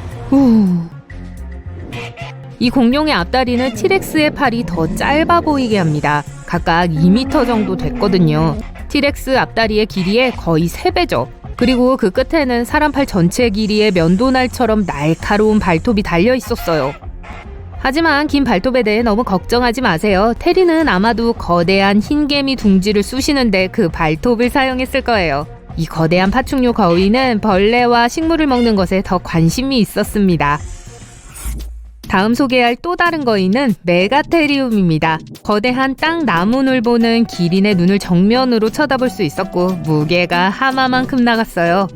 S2: 이 공룡의 앞다리는 티렉스의 팔이 더 짧아 보이게 합니다. 각각 2m 정도 됐거든요. 티렉스 앞다리의 길이에 거의 3배죠. 그리고 그 끝에는 사람 팔 전체 길이의 면도날처럼 날카로운 발톱이 달려 있었어요. 하지만 긴 발톱에 대해 너무 걱정하지 마세요. 테리는 아마도 거대한 흰개미 둥지를 쑤시는데 그 발톱을 사용했을 거예요. 이 거대한 파충류 거위는 벌레와 식물을 먹는 것에 더 관심이 있었습니다. 다음 소개할 또 다른 거위는 메가테리움입니다. 거대한 땅 나무늘 보는 기린의 눈을 정면으로 쳐다볼 수 있었고 무게가 하마만큼 나갔어요.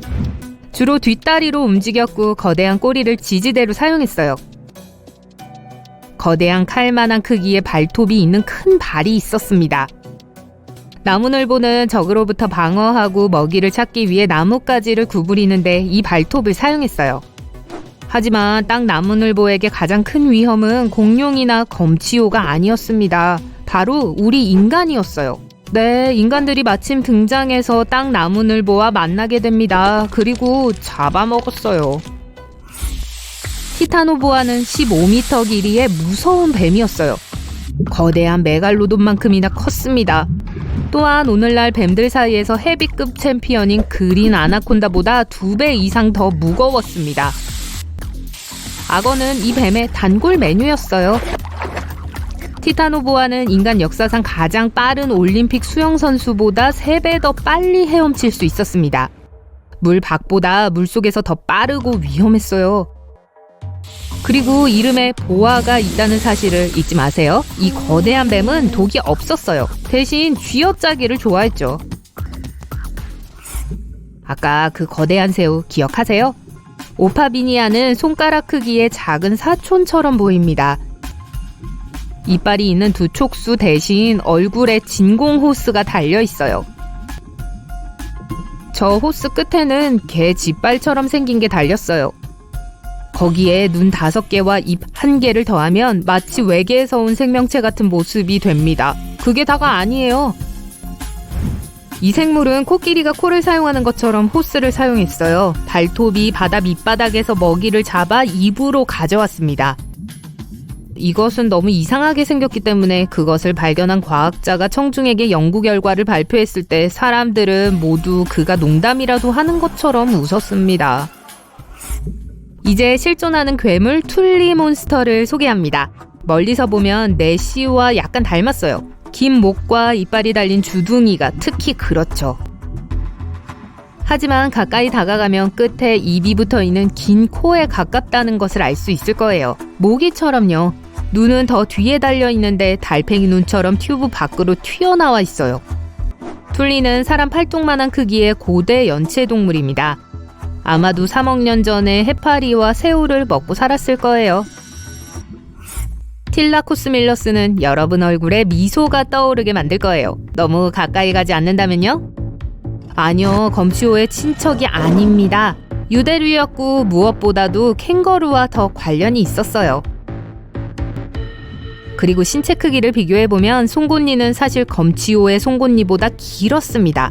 S2: 주로 뒷다리로 움직였고 거대한 꼬리를 지지대로 사용했어요. 거대한 칼만한 크기의 발톱이 있는 큰 발이 있었습니다. 나무늘보는 적으로부터 방어하고 먹이를 찾기 위해 나뭇가지를 구부리는데 이 발톱을 사용했어요. 하지만 땅 나무늘보에게 가장 큰 위험은 공룡이나 검치오가 아니었습니다. 바로 우리 인간이었어요. 네, 인간들이 마침 등장해서 땅 나무늘보와 만나게 됩니다. 그리고 잡아먹었어요. 티타노보아는 15m 길이의 무서운 뱀이었어요. 거대한 메갈로돈만큼이나 컸습니다. 또한 오늘날 뱀들 사이에서 헤비급 챔피언인 그린 아나콘다보다 2배 이상 더 무거웠습니다. 악어는 이 뱀의 단골 메뉴였어요. 티타노보아는 인간 역사상 가장 빠른 올림픽 수영선수보다 3배 더 빨리 헤엄칠 수 있었습니다. 물 밖보다 물속에서 더 빠르고 위험했어요. 그리고 이름에 보아가 있다는 사실을 잊지 마세요. 이 거대한 뱀은 독이 없었어요. 대신 쥐어짜기를 좋아했죠. 아까 그 거대한 새우 기억하세요? 오파비니아는 손가락 크기의 작은 사촌처럼 보입니다. 이빨이 있는 두 촉수 대신 얼굴에 진공 호스가 달려 있어요. 저 호스 끝에는 개 깃발처럼 생긴 게 달렸어요. 거기에 눈 5개와 입 1개를 더하면 마치 외계에서 온 생명체 같은 모습이 됩니다. 그게 다가 아니에요. 이 생물은 코끼리가 코를 사용하는 것처럼 호스를 사용했어요. 발톱이 바다 밑바닥에서 먹이를 잡아 입으로 가져왔습니다. 이것은 너무 이상하게 생겼기 때문에 그것을 발견한 과학자가 청중에게 연구 결과를 발표했을 때 사람들은 모두 그가 농담이라도 하는 것처럼 웃었습니다. 이제 실존하는 괴물 툴리몬스터를 소개합니다. 멀리서 보면 네시와 약간 닮았어요. 긴 목과 이빨이 달린 주둥이가 특히 그렇죠. 하지만 가까이 다가가면 끝에 입이 붙어있는 긴 코에 가깝다는 것을 알 수 있을 거예요. 모기처럼요. 눈은 더 뒤에 달려있는데 달팽이 눈처럼 튜브 밖으로 튀어나와 있어요. 툴리는 사람 팔뚝만한 크기의 고대 연체동물입니다. 아마도 3억 년 전에 해파리와 새우를 먹고 살았을 거예요. 틸라코스 밀러스는 여러분 얼굴에 미소가 떠오르게 만들 거예요. 너무 가까이 가지 않는다면요? 아니요, 검치호의 친척이 아닙니다. 유대류였고 무엇보다도 캥거루와 더 관련이 있었어요. 그리고 신체 크기를 비교해보면 송곳니는 사실 검치호의 송곳니보다 길었습니다.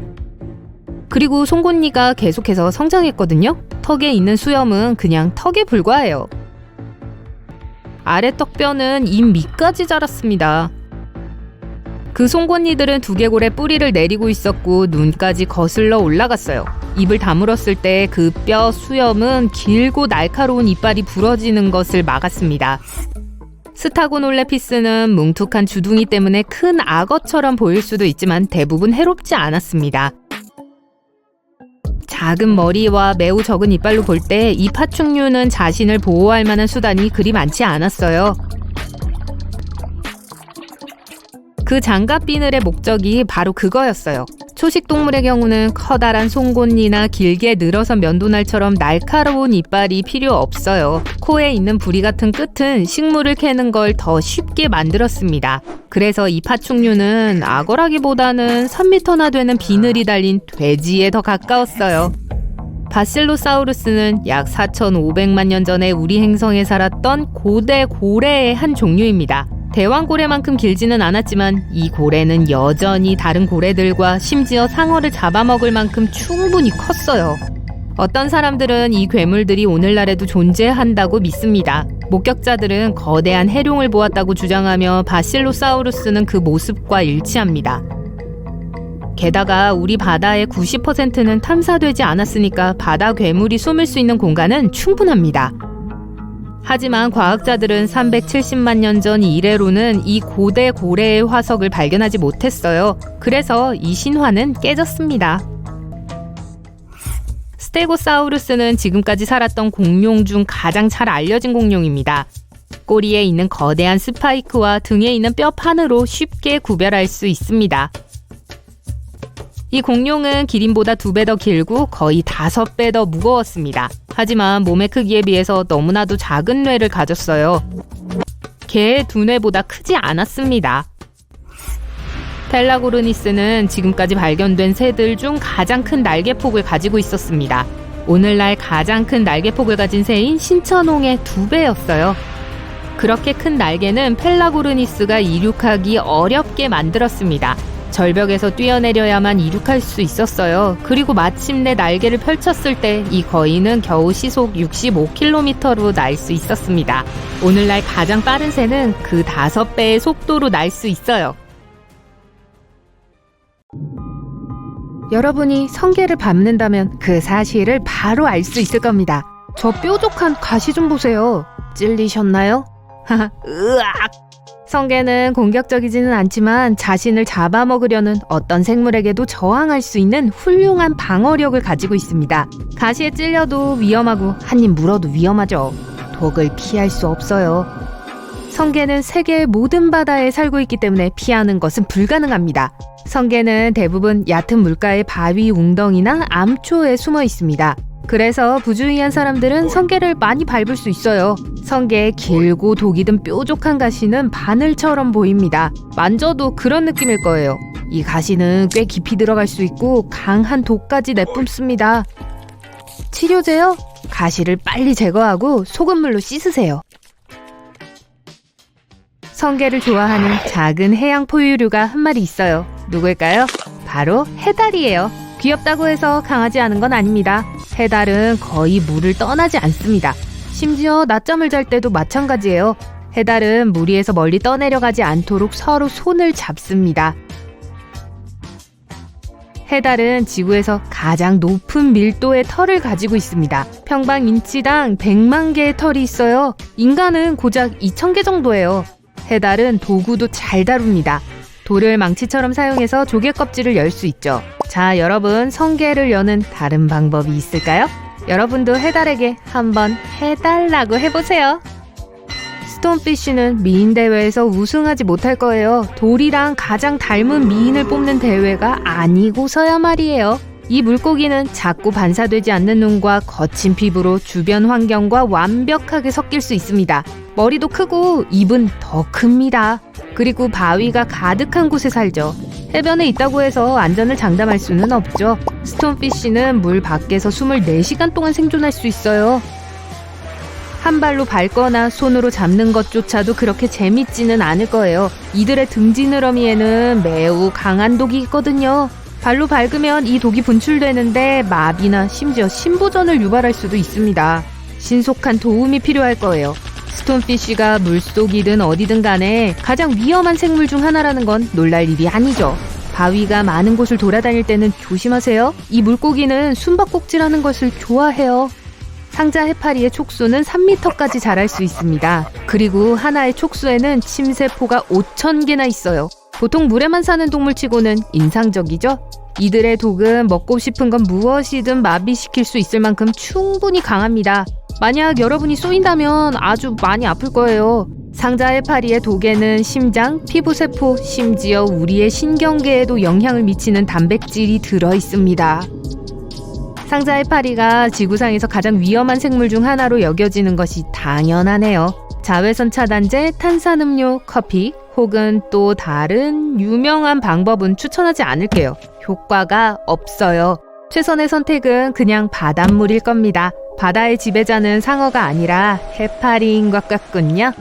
S2: 그리고 송곳니가 계속해서 성장했거든요. 턱에 있는 수염은 그냥 턱에 불과해요. 아래 턱뼈는 입 밑까지 자랐습니다. 그 송곳니들은 두개골에 뿌리를 내리고 있었고 눈까지 거슬러 올라갔어요. 입을 다물었을 때 그 뼈 수염은 길고 날카로운 이빨이 부러지는 것을 막았습니다. 스타고놀레피스는 뭉툭한 주둥이 때문에 큰 악어처럼 보일 수도 있지만 대부분 해롭지 않았습니다. 작은 머리와 매우 적은 이빨로 볼 때 이 파충류는 자신을 보호할 만한 수단이 그리 많지 않았어요. 그 장갑 비늘의 목적이 바로 그거였어요. 초식동물의 경우는 커다란 송곳니나 길게 늘어선 면도날처럼 날카로운 이빨이 필요 없어요. 코에 있는 부리 같은 끝은 식물을 캐는 걸 더 쉽게 만들었습니다. 그래서 이 파충류는 악어라기보다는 3m나 되는 비늘이 달린 돼지에 더 가까웠어요. 바실로사우루스는 약 4,500만 년 전에 우리 행성에 살았던 고대 고래의 한 종류입니다. 대왕고래만큼 길지는 않았지만 이 고래는 여전히 다른 고래들과 심지어 상어를 잡아먹을 만큼 충분히 컸어요. 어떤 사람들은 이 괴물들이 오늘날에도 존재한다고 믿습니다. 목격자들은 거대한 해룡을 보았다고 주장하며 바실로사우루스는 그 모습과 일치합니다. 게다가 우리 바다의 90%는 탐사되지 않았으니까 바다 괴물이 숨을 수 있는 공간은 충분합니다. 하지만 과학자들은 370만 년 전 이래로는 이 고대 고래의 화석을 발견하지 못했어요. 그래서 이 신화는 깨졌습니다. 스테고사우루스는 지금까지 살았던 공룡 중 가장 잘 알려진 공룡입니다. 꼬리에 있는 거대한 스파이크와 등에 있는 뼈판으로 쉽게 구별할 수 있습니다. 이 공룡은 기린보다 2배 더 길고 거의 5배 더 무거웠습니다. 하지만 몸의 크기에 비해서 너무나도 작은 뇌를 가졌어요. 개의 두뇌보다 크지 않았습니다. 펠라고르니스는 지금까지 발견된 새들 중 가장 큰 날개폭을 가지고 있었습니다. 오늘날 가장 큰 날개폭을 가진 새인 신천홍의 2배였어요. 그렇게 큰 날개는 펠라고르니스가 이륙하기 어렵게 만들었습니다. 절벽에서 뛰어내려야만 이륙할 수 있었어요. 그리고 마침내 날개를 펼쳤을 때 이 거인은 겨우 시속 65km로 날 수 있었습니다. 오늘날 가장 빠른 새는 그 5배의 속도로 날 수 있어요. 여러분이 성게를 밟는다면 그 사실을 바로 알 수 있을 겁니다. 저 뾰족한 가시 좀 보세요. 찔리셨나요? 하하, 으악! 성게는 공격적이지는 않지만 자신을 잡아먹으려는 어떤 생물에게도 저항할 수 있는 훌륭한 방어력을 가지고 있습니다. 가시에 찔려도 위험하고 한 입 물어도 위험하죠. 독을 피할 수 없어요. 성게는 세계의 모든 바다에 살고 있기 때문에 피하는 것은 불가능합니다. 성게는 대부분 얕은 물가의 바위 웅덩이나 암초에 숨어 있습니다. 그래서 부주의한 사람들은 성게를 많이 밟을 수 있어요. 성게의 길고 독이 든 뾰족한 가시는 바늘처럼 보입니다. 만져도 그런 느낌일 거예요. 이 가시는 꽤 깊이 들어갈 수 있고 강한 독까지 내뿜습니다. 치료제요? 가시를 빨리 제거하고 소금물로 씻으세요. 성게를 좋아하는 작은 해양 포유류가 한 마리 있어요. 누굴까요? 바로 해달이에요. 귀엽다고 해서 강하지 않은 건 아닙니다. 해달은 거의 물을 떠나지 않습니다. 심지어 낮잠을 잘 때도 마찬가지예요. 해달은 물 위에서 멀리 떠내려가지 않도록 서로 손을 잡습니다. 해달은 지구에서 가장 높은 밀도의 털을 가지고 있습니다. 평방 인치당 100만 개의 털이 있어요. 인간은 고작 2,000개 정도예요. 해달은 도구도 잘 다룹니다. 돌을 망치처럼 사용해서 조개 껍질을 열 수 있죠. 자, 여러분, 성게를 여는 다른 방법이 있을까요? 여러분도 해달에게 한번 해달라고 해보세요. 스톤피쉬는 미인 대회에서 우승하지 못할 거예요. 돌이랑 가장 닮은 미인을 뽑는 대회가 아니고서야 말이에요. 이 물고기는 작고 반사되지 않는 눈과 거친 피부로 주변 환경과 완벽하게 섞일 수 있습니다. 머리도 크고 입은 더 큽니다. 그리고 바위가 가득한 곳에 살죠. 해변에 있다고 해서 안전을 장담할 수는 없죠. 스톤피쉬는 물 밖에서 24시간 동안 생존할 수 있어요. 한 발로 밟거나 손으로 잡는 것조차도 그렇게 재밌지는 않을 거예요. 이들의 등지느러미에는 매우 강한 독이 있거든요. 발로 밟으면 이 독이 분출되는데 마비나 심지어 심부전을 유발할 수도 있습니다. 신속한 도움이 필요할 거예요. 스톤피쉬가 물속이든 어디든 간에 가장 위험한 생물 중 하나라는 건 놀랄 일이 아니죠. 바위가 많은 곳을 돌아다닐 때는 조심하세요. 이 물고기는 숨바꼭질하는 것을 좋아해요. 상자 해파리의 촉수는 3m까지 자랄 수 있습니다. 그리고 하나의 촉수에는 침세포가 5,000개나 있어요. 보통 물에만 사는 동물치고는 인상적이죠? 이들의 독은 먹고 싶은 건 무엇이든 마비시킬 수 있을 만큼 충분히 강합니다. 만약 여러분이 쏘인다면 아주 많이 아플 거예요. 상자 해파리의 독에는 심장, 피부세포, 심지어 우리의 신경계에도 영향을 미치는 단백질이 들어있습니다. 상자 해파리가 지구상에서 가장 위험한 생물 중 하나로 여겨지는 것이 당연하네요. 자외선 차단제, 탄산음료, 커피 혹은 또 다른 유명한 방법은 추천하지 않을게요. 효과가 없어요. 최선의 선택은 그냥 바닷물일 겁니다. 바다의 지배자는 상어가 아니라 해파리인 것 같군요.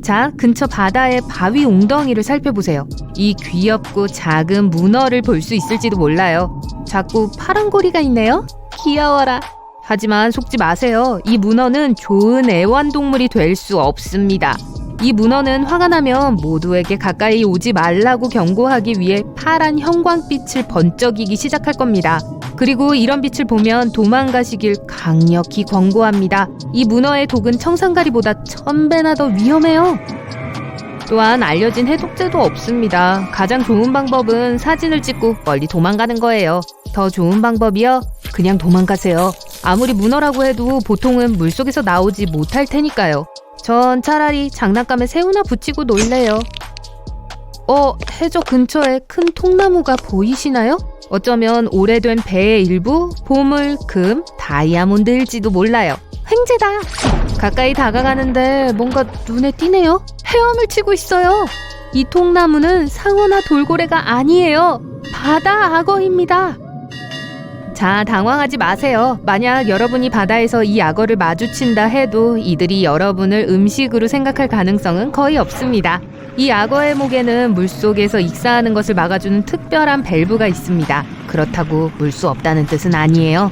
S2: 자, 근처 바다의 바위 웅덩이를 살펴보세요. 이 귀엽고 작은 문어를 볼 수 있을지도 몰라요. 자꾸 파란 고리가 있네요. 귀여워라. 하지만 속지 마세요. 이 문어는 좋은 애완동물이 될 수 없습니다. 이 문어는 화가 나면 모두에게 가까이 오지 말라고 경고하기 위해 파란 형광빛을 번쩍이기 시작할 겁니다. 그리고 이런 빛을 보면 도망가시길 강력히 권고합니다. 이 문어의 독은 청산가리보다 1000배나 더 위험해요. 또한 알려진 해독제도 없습니다. 가장 좋은 방법은 사진을 찍고 멀리 도망가는 거예요. 더 좋은 방법이요? 그냥 도망가세요. 아무리 문어라고 해도 보통은 물속에서 나오지 못할 테니까요. 전 차라리 장난감에 새우나 붙이고 놀래요. 해저 근처에 큰 통나무가 보이시나요? 어쩌면 오래된 배의 일부, 보물, 금, 다이아몬드일지도 몰라요. 횡재다! 가까이 다가가는데 뭔가 눈에 띄네요? 헤엄을 치고 있어요. 이 통나무는 상어나 돌고래가 아니에요. 바다 악어입니다. 자, 당황하지 마세요. 만약 여러분이 바다에서 이 악어를 마주친다 해도 이들이 여러분을 음식으로 생각할 가능성은 거의 없습니다. 이 악어의 목에는 물속에서 익사하는 것을 막아주는 특별한 밸브가 있습니다. 그렇다고 물 수 없다는 뜻은 아니에요.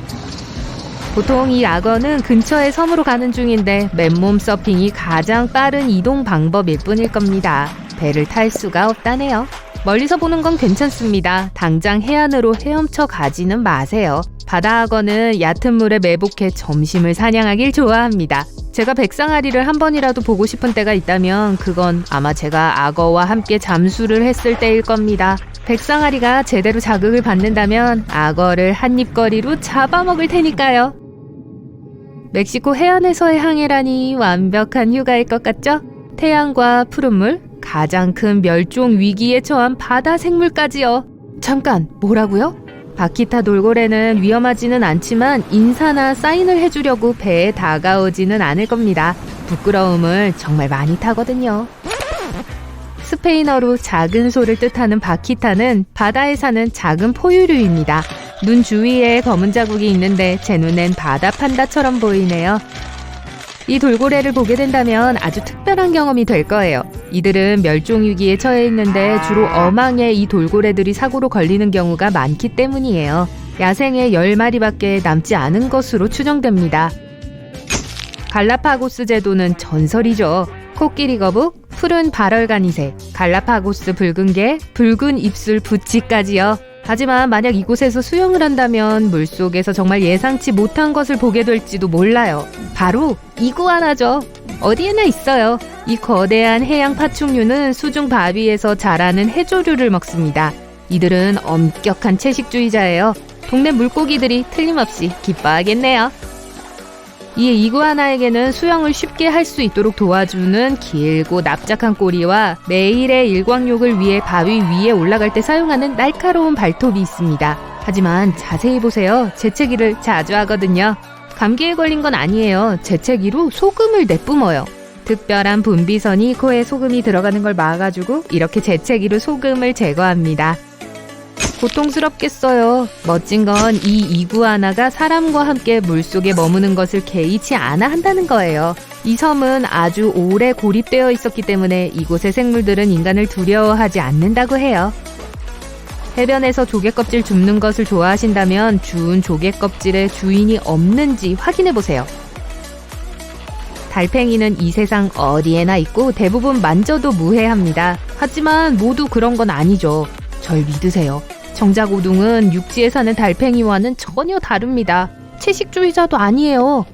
S2: 보통 이 악어는 근처의 섬으로 가는 중인데 맨몸 서핑이 가장 빠른 이동 방법일 뿐일 겁니다. 배를 탈 수가 없다네요. 멀리서 보는 건 괜찮습니다. 당장 해안으로 헤엄쳐 가지는 마세요. 바다 악어는 얕은 물에 매복해 점심을 사냥하길 좋아합니다. 제가 백상아리를 한 번이라도 보고 싶은 때가 있다면 그건 아마 제가 악어와 함께 잠수를 했을 때일 겁니다. 백상아리가 제대로 자극을 받는다면 악어를 한입거리로 잡아먹을 테니까요. 멕시코 해안에서의 항해라니 완벽한 휴가일 것 같죠? 태양과 푸른물, 가장 큰 멸종 위기에 처한 바다 생물까지요. 잠깐, 뭐라고요? 바키타 돌고래는 위험하지는 않지만 인사나 사인을 해주려고 배에 다가오지는 않을 겁니다. 부끄러움을 정말 많이 타거든요. 스페인어로 작은 소를 뜻하는 바키타는 바다에 사는 작은 포유류입니다. 눈 주위에 검은 자국이 있는데 제 눈엔 바다 판다처럼 보이네요. 이 돌고래를 보게 된다면 아주 특별한 경험이 될 거예요. 이들은 멸종위기에 처해 있는데 주로 어망에 이 돌고래들이 사고로 걸리는 경우가 많기 때문이에요. 야생에 10마리밖에 남지 않은 것으로 추정됩니다. 갈라파고스 제도는 전설이죠. 코끼리 거북, 푸른 발얼간이새, 갈라파고스 붉은 개, 붉은 입술 부치까지요. 하지만 만약 이곳에서 수영을 한다면 물속에서 정말 예상치 못한 것을 보게 될지도 몰라요. 바로 이구아나죠. 어디에나 있어요. 이 거대한 해양 파충류는 수중 바위에서 자라는 해조류를 먹습니다. 이들은 엄격한 채식주의자예요. 동네 물고기들이 틀림없이 기뻐하겠네요. 이에 이구아나에게는 수영을 쉽게 할 수 있도록 도와주는 길고 납작한 꼬리와 매일의 일광욕을 위해 바위 위에 올라갈 때 사용하는 날카로운 발톱이 있습니다. 하지만 자세히 보세요. 재채기를 자주 하거든요. 감기에 걸린 건 아니에요. 재채기로 소금을 내뿜어요. 특별한 분비선이 코에 소금이 들어가는 걸 막아주고 이렇게 재채기로 소금을 제거합니다. 고통스럽겠어요. 멋진 건 이 이구아나가 사람과 함께 물속에 머무는 것을 개의치 않아 한다는 거예요. 이 섬은 아주 오래 고립되어 있었기 때문에 이곳의 생물들은 인간을 두려워하지 않는다고 해요. 해변에서 조개 껍질 줍는 것을 좋아하신다면 주운 조개 껍질에 주인이 없는지 확인해보세요. 달팽이는 이 세상 어디에나 있고 대부분 만져도 무해합니다. 하지만 모두 그런 건 아니죠. 절 믿으세요. 정작 오둥은 육지에 사는 달팽이와는 전혀 다릅니다. 채식주의자도 아니에요.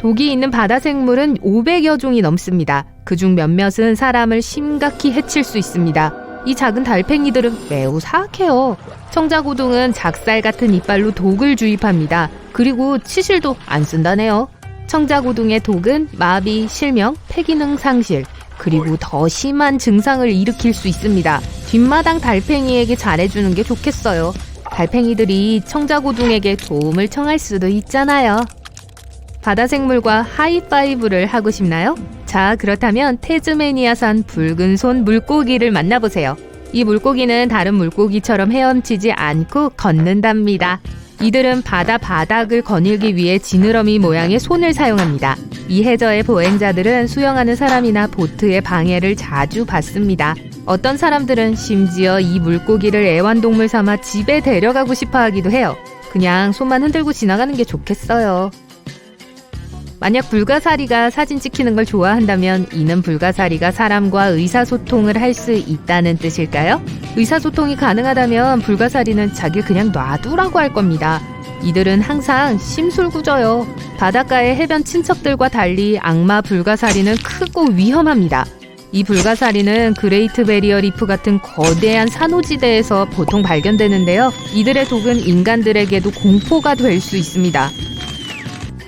S2: 독이 있는 바다 생물은 500여 종이 넘습니다. 그중 몇몇은 사람을 심각히 해칠 수 있습니다. 이 작은 달팽이들은 매우 사악해요. 청자고둥은 작살 같은 이빨로 독을 주입합니다. 그리고 치실도 안 쓴다네요. 청자고둥의 독은 마비, 실명, 폐기능 상실, 그리고 더 심한 증상을 일으킬 수 있습니다. 뒷마당 달팽이에게 잘해주는 게 좋겠어요. 달팽이들이 청자고둥에게 도움을 청할 수도 있잖아요. 바다 생물과 하이파이브를 하고 싶나요? 자, 그렇다면 태즈메니아산 붉은 손 물고기를 만나보세요. 이 물고기는 다른 물고기처럼 헤엄치지 않고 걷는답니다. 이들은 바다 바닥을 거닐기 위해 지느러미 모양의 손을 사용합니다. 이 해저의 보행자들은 수영하는 사람이나 보트의 방해를 자주 받습니다. 어떤 사람들은 심지어 이 물고기를 애완동물 삼아 집에 데려가고 싶어 하기도 해요. 그냥 손만 흔들고 지나가는 게 좋겠어요. 만약 불가사리가 사진 찍히는 걸 좋아한다면 이는 불가사리가 사람과 의사소통을 할 수 있다는 뜻일까요? 의사소통이 가능하다면 불가사리는 자기를 그냥 놔두라고 할 겁니다. 이들은 항상 심술궂어요. 바닷가의 해변 친척들과 달리 악마 불가사리는 크고 위험합니다. 이 불가사리는 그레이트 베리어 리프 같은 거대한 산호지대에서 보통 발견되는데요. 이들의 독은 인간들에게도 공포가 될 수 있습니다.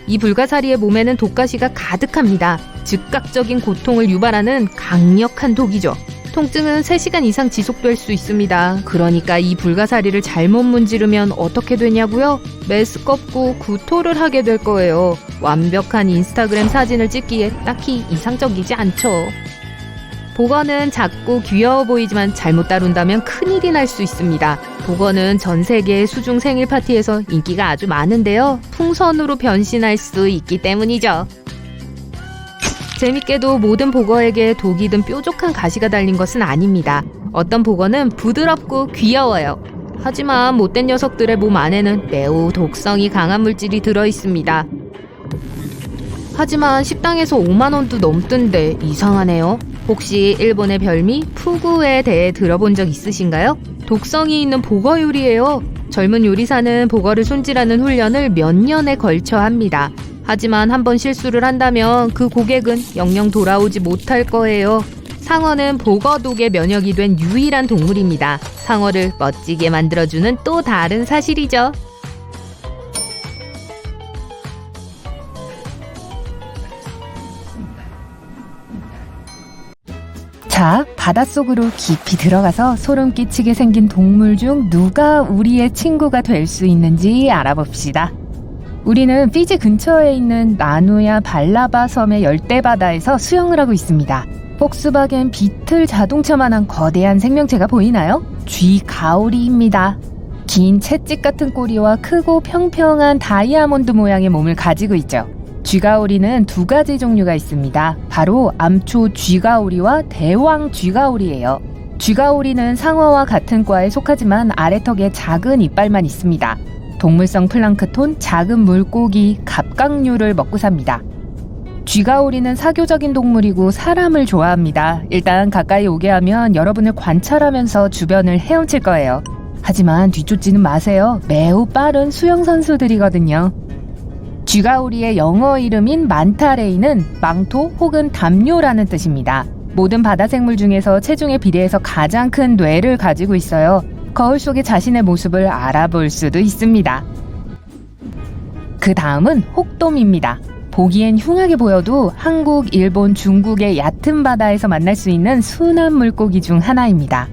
S2: 이 불가사리의 몸에는 독가시가 가득합니다. 즉각적인 고통을 유발하는 강력한 독이죠. 통증은 3시간 이상 지속될 수 있습니다. 그러니까 이 불가사리를 잘못 문지르면 어떻게 되냐고요? 메스껍고 구토를 하게 될 거예요. 완벽한 인스타그램 사진을 찍기에 딱히 이상적이지 않죠. 복어는 작고 귀여워 보이지만 잘못 다룬다면 큰일이 날 수 있습니다. 복어는 전 세계의 수중 생일 파티에서 인기가 아주 많은데요. 풍선으로 변신할 수 있기 때문이죠. 재밌게도 모든 복어에게 독이 든 뾰족한 가시가 달린 것은 아닙니다. 어떤 복어는 부드럽고 귀여워요. 하지만 못된 녀석들의 몸 안에는 매우 독성이 강한 물질이 들어있습니다. 하지만 식당에서 5만 원도 넘던데 이상하네요. 혹시 일본의 별미 푸구에 대해 들어본 적 있으신가요? 독성이 있는 보거 요리예요. 젊은 요리사는 보거를 손질하는 훈련을 몇 년에 걸쳐 합니다. 하지만 한번 실수를 한다면 그 고객은 영영 돌아오지 못할 거예요. 상어는 보거독에 면역이 된 유일한 동물입니다. 상어를 멋지게 만들어주는 또 다른 사실이죠.
S5: 자, 바닷속으로 깊이 들어가서 소름 끼치게 생긴 동물 중 누가 우리의 친구가 될 수 있는지 알아봅시다. 우리는 피지 근처에 있는 나누야 발라바 섬의 열대바다에서 수영을 하고 있습니다. 폭스바겐 비틀 자동차만한 거대한 생명체가 보이나요? 쥐가오리입니다. 긴 채찍 같은 꼬리와 크고 평평한 다이아몬드 모양의 몸을 가지고 있죠. 쥐가오리는 두 가지 종류가 있습니다. 바로 암초 쥐가오리와 대왕 쥐가오리예요. 쥐가오리는 상어와 같은 과에 속하지만 아래턱에 작은 이빨만 있습니다. 동물성 플랑크톤, 작은 물고기, 갑각류를 먹고 삽니다. 쥐가오리는 사교적인 동물이고 사람을 좋아합니다. 일단 가까이 오게 하면 여러분을 관찰하면서 주변을 헤엄칠 거예요. 하지만 뒤쫓지는 마세요. 매우 빠른 수영선수들이거든요. 쥐가오리의 영어 이름인 만타레이는 망토 혹은 담요라는 뜻입니다. 모든 바다생물 중에서 체중에 비례해서 가장 큰 뇌를 가지고 있어요. 거울 속에 자신의 모습을 알아볼 수도 있습니다. 그 다음은 혹돔입니다. 보기엔 흉하게 보여도 한국, 일본, 중국의 얕은 바다에서 만날 수 있는 순한 물고기 중 하나입니다.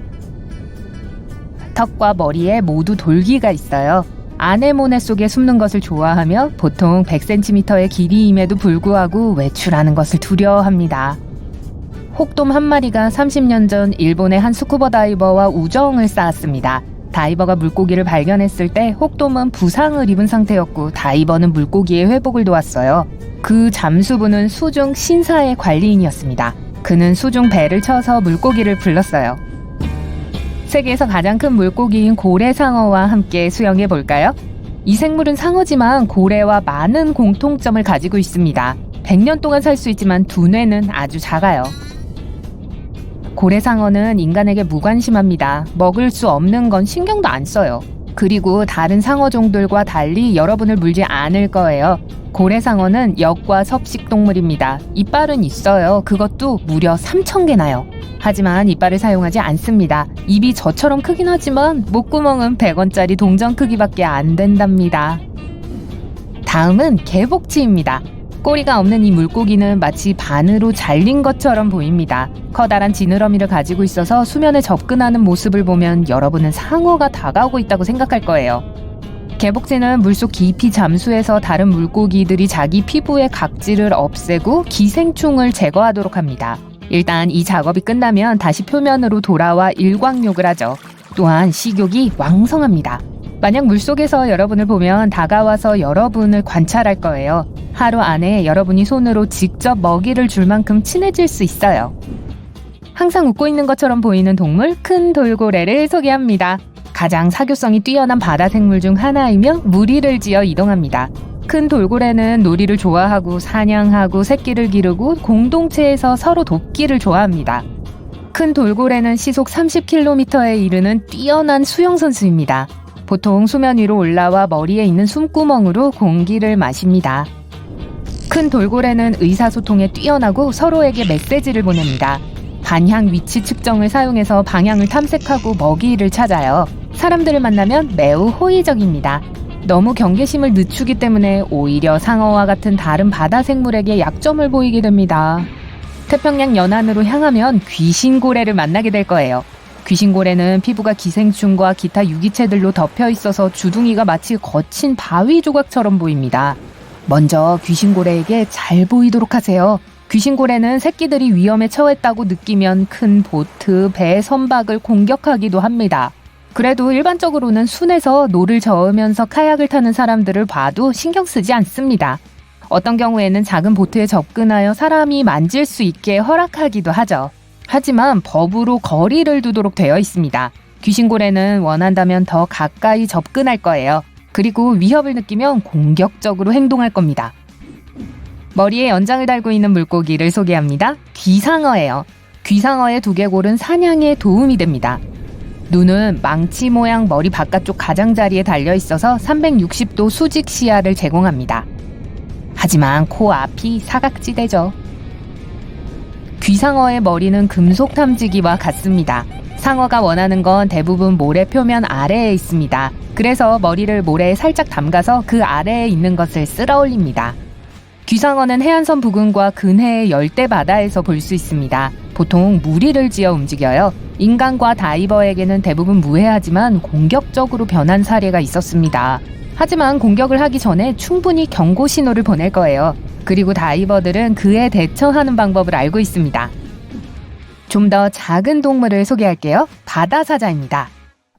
S5: 턱과 머리에 모두 돌기가 있어요. 아네모네 속에 숨는 것을 좋아하며 보통 100cm의 길이임에도 불구하고 외출하는 것을 두려워합니다. 혹돔 한 마리가 30년 전 일본의 한 스쿠버 다이버와 우정을 쌓았습니다. 다이버가 물고기를 발견했을 때 혹돔은 부상을 입은 상태였고 다이버는 물고기의 회복을 도왔어요. 그 잠수부는 수중 신사의 관리인이었습니다. 그는 수중 배를 쳐서 물고기를 불렀어요. 세계에서 가장 큰 물고기인 고래상어와 함께 수영해 볼까요? 이 생물은 상어지만 고래와 많은 공통점을 가지고 있습니다. 100년 동안 살 수 있지만 두뇌는 아주 작아요. 고래상어는 인간에게 무관심합니다. 먹을 수 없는 건 신경도 안 써요. 그리고 다른 상어종들과 달리 여러분을 물지 않을 거예요. 고래상어는 역과 섭식 동물입니다. 이빨은 있어요. 그것도 무려 3,000개나요. 하지만 이빨을 사용하지 않습니다. 입이 저처럼 크긴 하지만 목구멍은 100원짜리 동전 크기밖에 안 된답니다. 다음은 개복치입니다. 꼬리가 없는 이 물고기는 마치 반으로 잘린 것처럼 보입니다. 커다란 지느러미를 가지고 있어서 수면에 접근하는 모습을 보면 여러분은 상어가 다가오고 있다고 생각할 거예요. 개복치는 물속 깊이 잠수해서 다른 물고기들이 자기 피부의 각질을 없애고 기생충을 제거하도록 합니다. 일단 이 작업이 끝나면 다시 표면으로 돌아와 일광욕을 하죠. 또한 식욕이 왕성합니다. 만약 물속에서 여러분을 보면 다가와서 여러분을 관찰할 거예요. 하루 안에 여러분이 손으로 직접 먹이를 줄 만큼 친해질 수 있어요. 항상 웃고 있는 것처럼 보이는 동물 큰 돌고래를 소개합니다. 가장 사교성이 뛰어난 바다 생물 중 하나이며 무리를 지어 이동합니다. 큰 돌고래는 놀이를 좋아하고 사냥하고 새끼를 기르고 공동체에서 서로 돕기를 좋아합니다. 큰 돌고래는 시속 30km에 이르는 뛰어난 수영선수입니다. 보통 수면 위로 올라와 머리에 있는 숨구멍으로 공기를 마십니다. 큰 돌고래는 의사소통에 뛰어나고 서로에게 메시지를 보냅니다. 반향 위치 측정을 사용해서 방향을 탐색하고 먹이를 찾아요. 사람들을 만나면 매우 호의적입니다. 너무 경계심을 늦추기 때문에 오히려 상어와 같은 다른 바다 생물에게 약점을 보이게 됩니다. 태평양 연안으로 향하면 귀신고래를 만나게 될 거예요. 귀신고래는 피부가 기생충과 기타 유기체들로 덮여 있어서 주둥이가 마치 거친 바위 조각처럼 보입니다. 먼저 귀신고래에게 잘 보이도록 하세요. 귀신고래는 새끼들이 위험에 처했다고 느끼면 큰 보트, 배, 선박을 공격하기도 합니다. 그래도 일반적으로는 순에서 노를 저으면서 카약을 타는 사람들을 봐도 신경 쓰지 않습니다. 어떤 경우에는 작은 보트에 접근하여 사람이 만질 수 있게 허락하기도 하죠. 하지만 법으로 거리를 두도록 되어 있습니다. 귀신고래는 원한다면 더 가까이 접근할 거예요. 그리고 위협을 느끼면 공격적으로 행동할 겁니다. 머리에 연장을 달고 있는 물고기를 소개합니다. 귀상어예요. 귀상어의 두개골은 사냥에 도움이 됩니다. 눈은 망치 모양 머리 바깥쪽 가장자리에 달려 있어서 360도 수직 시야를 제공합니다. 하지만 코 앞이 사각지대죠. 귀상어의 머리는 금속 탐지기와 같습니다. 상어가 원하는 건 대부분 모래 표면 아래에 있습니다. 그래서 머리를 모래에 살짝 담가서 그 아래에 있는 것을 쓸어 올립니다. 귀상어는 해안선 부근과 근해의 열대 바다에서 볼 수 있습니다. 보통 무리를 지어 움직여요. 인간과 다이버에게는 대부분 무해하지만 공격적으로 변한 사례가 있었습니다. 하지만 공격을 하기 전에 충분히 경고 신호를 보낼 거예요. 그리고 다이버들은 그에 대처하는 방법을 알고 있습니다. 좀 더 작은 동물을 소개할게요. 바다사자입니다.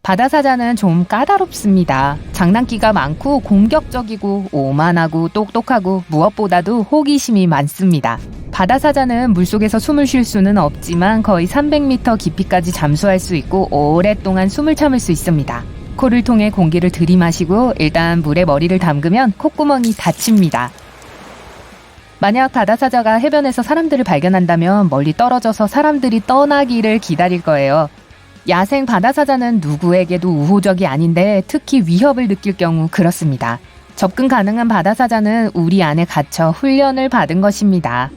S5: 바다사자는 좀 까다롭습니다. 장난기가 많고 공격적이고 오만하고 똑똑하고 무엇보다도 호기심이 많습니다. 바다사자는 물속에서 숨을 쉴 수는 없지만 거의 300m 깊이까지 잠수할 수 있고 오랫동안 숨을 참을 수 있습니다. 코를 통해 공기를 들이마시고 일단 물에 머리를 담그면 콧구멍이 닫힙니다. 만약 바다사자가 해변에서 사람들을 발견한다면 멀리 떨어져서 사람들이 떠나기를 기다릴 거예요. 야생 바다사자는 누구에게도 우호적이 아닌데 특히 위협을 느낄 경우 그렇습니다. 접근 가능한 바다사자는 우리 안에 갇혀 훈련을 받은 것입니다.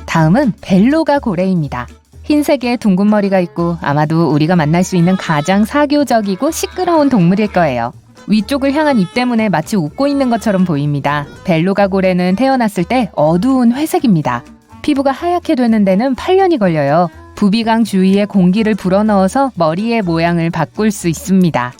S5: 다음은 벨루가 고래입니다. 흰색의 둥근 머리가 있고 아마도 우리가 만날 수 있는 가장 사교적이고 시끄러운 동물일 거예요. 위쪽을 향한 입 때문에 마치 웃고 있는 것처럼 보입니다. 벨루가 고래는 태어났을 때 어두운 회색입니다. 피부가 하얗게 되는 데는 8년이 걸려요. 부비강 주위에 공기를 불어넣어서 머리의 모양을 바꿀 수 있습니다.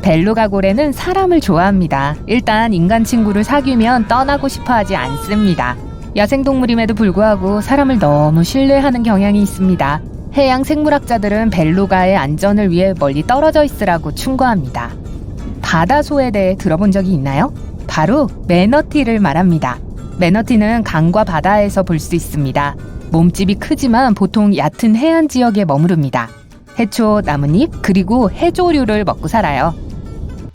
S5: 벨루가 고래는 사람을 좋아합니다. 일단 인간 친구를 사귀면 떠나고 싶어 하지 않습니다. 야생동물임에도 불구하고 사람을 너무 신뢰하는 경향이 있습니다. 해양 생물학자들은 벨루가의 안전을 위해 멀리 떨어져 있으라고 충고합니다. 바다소에 대해 들어본 적이 있나요? 바로 매너티를 말합니다. 매너티는 강과 바다에서 볼 수 있습니다. 몸집이 크지만 보통 얕은 해안 지역에 머무릅니다. 해초, 나뭇잎, 그리고 해조류를 먹고 살아요.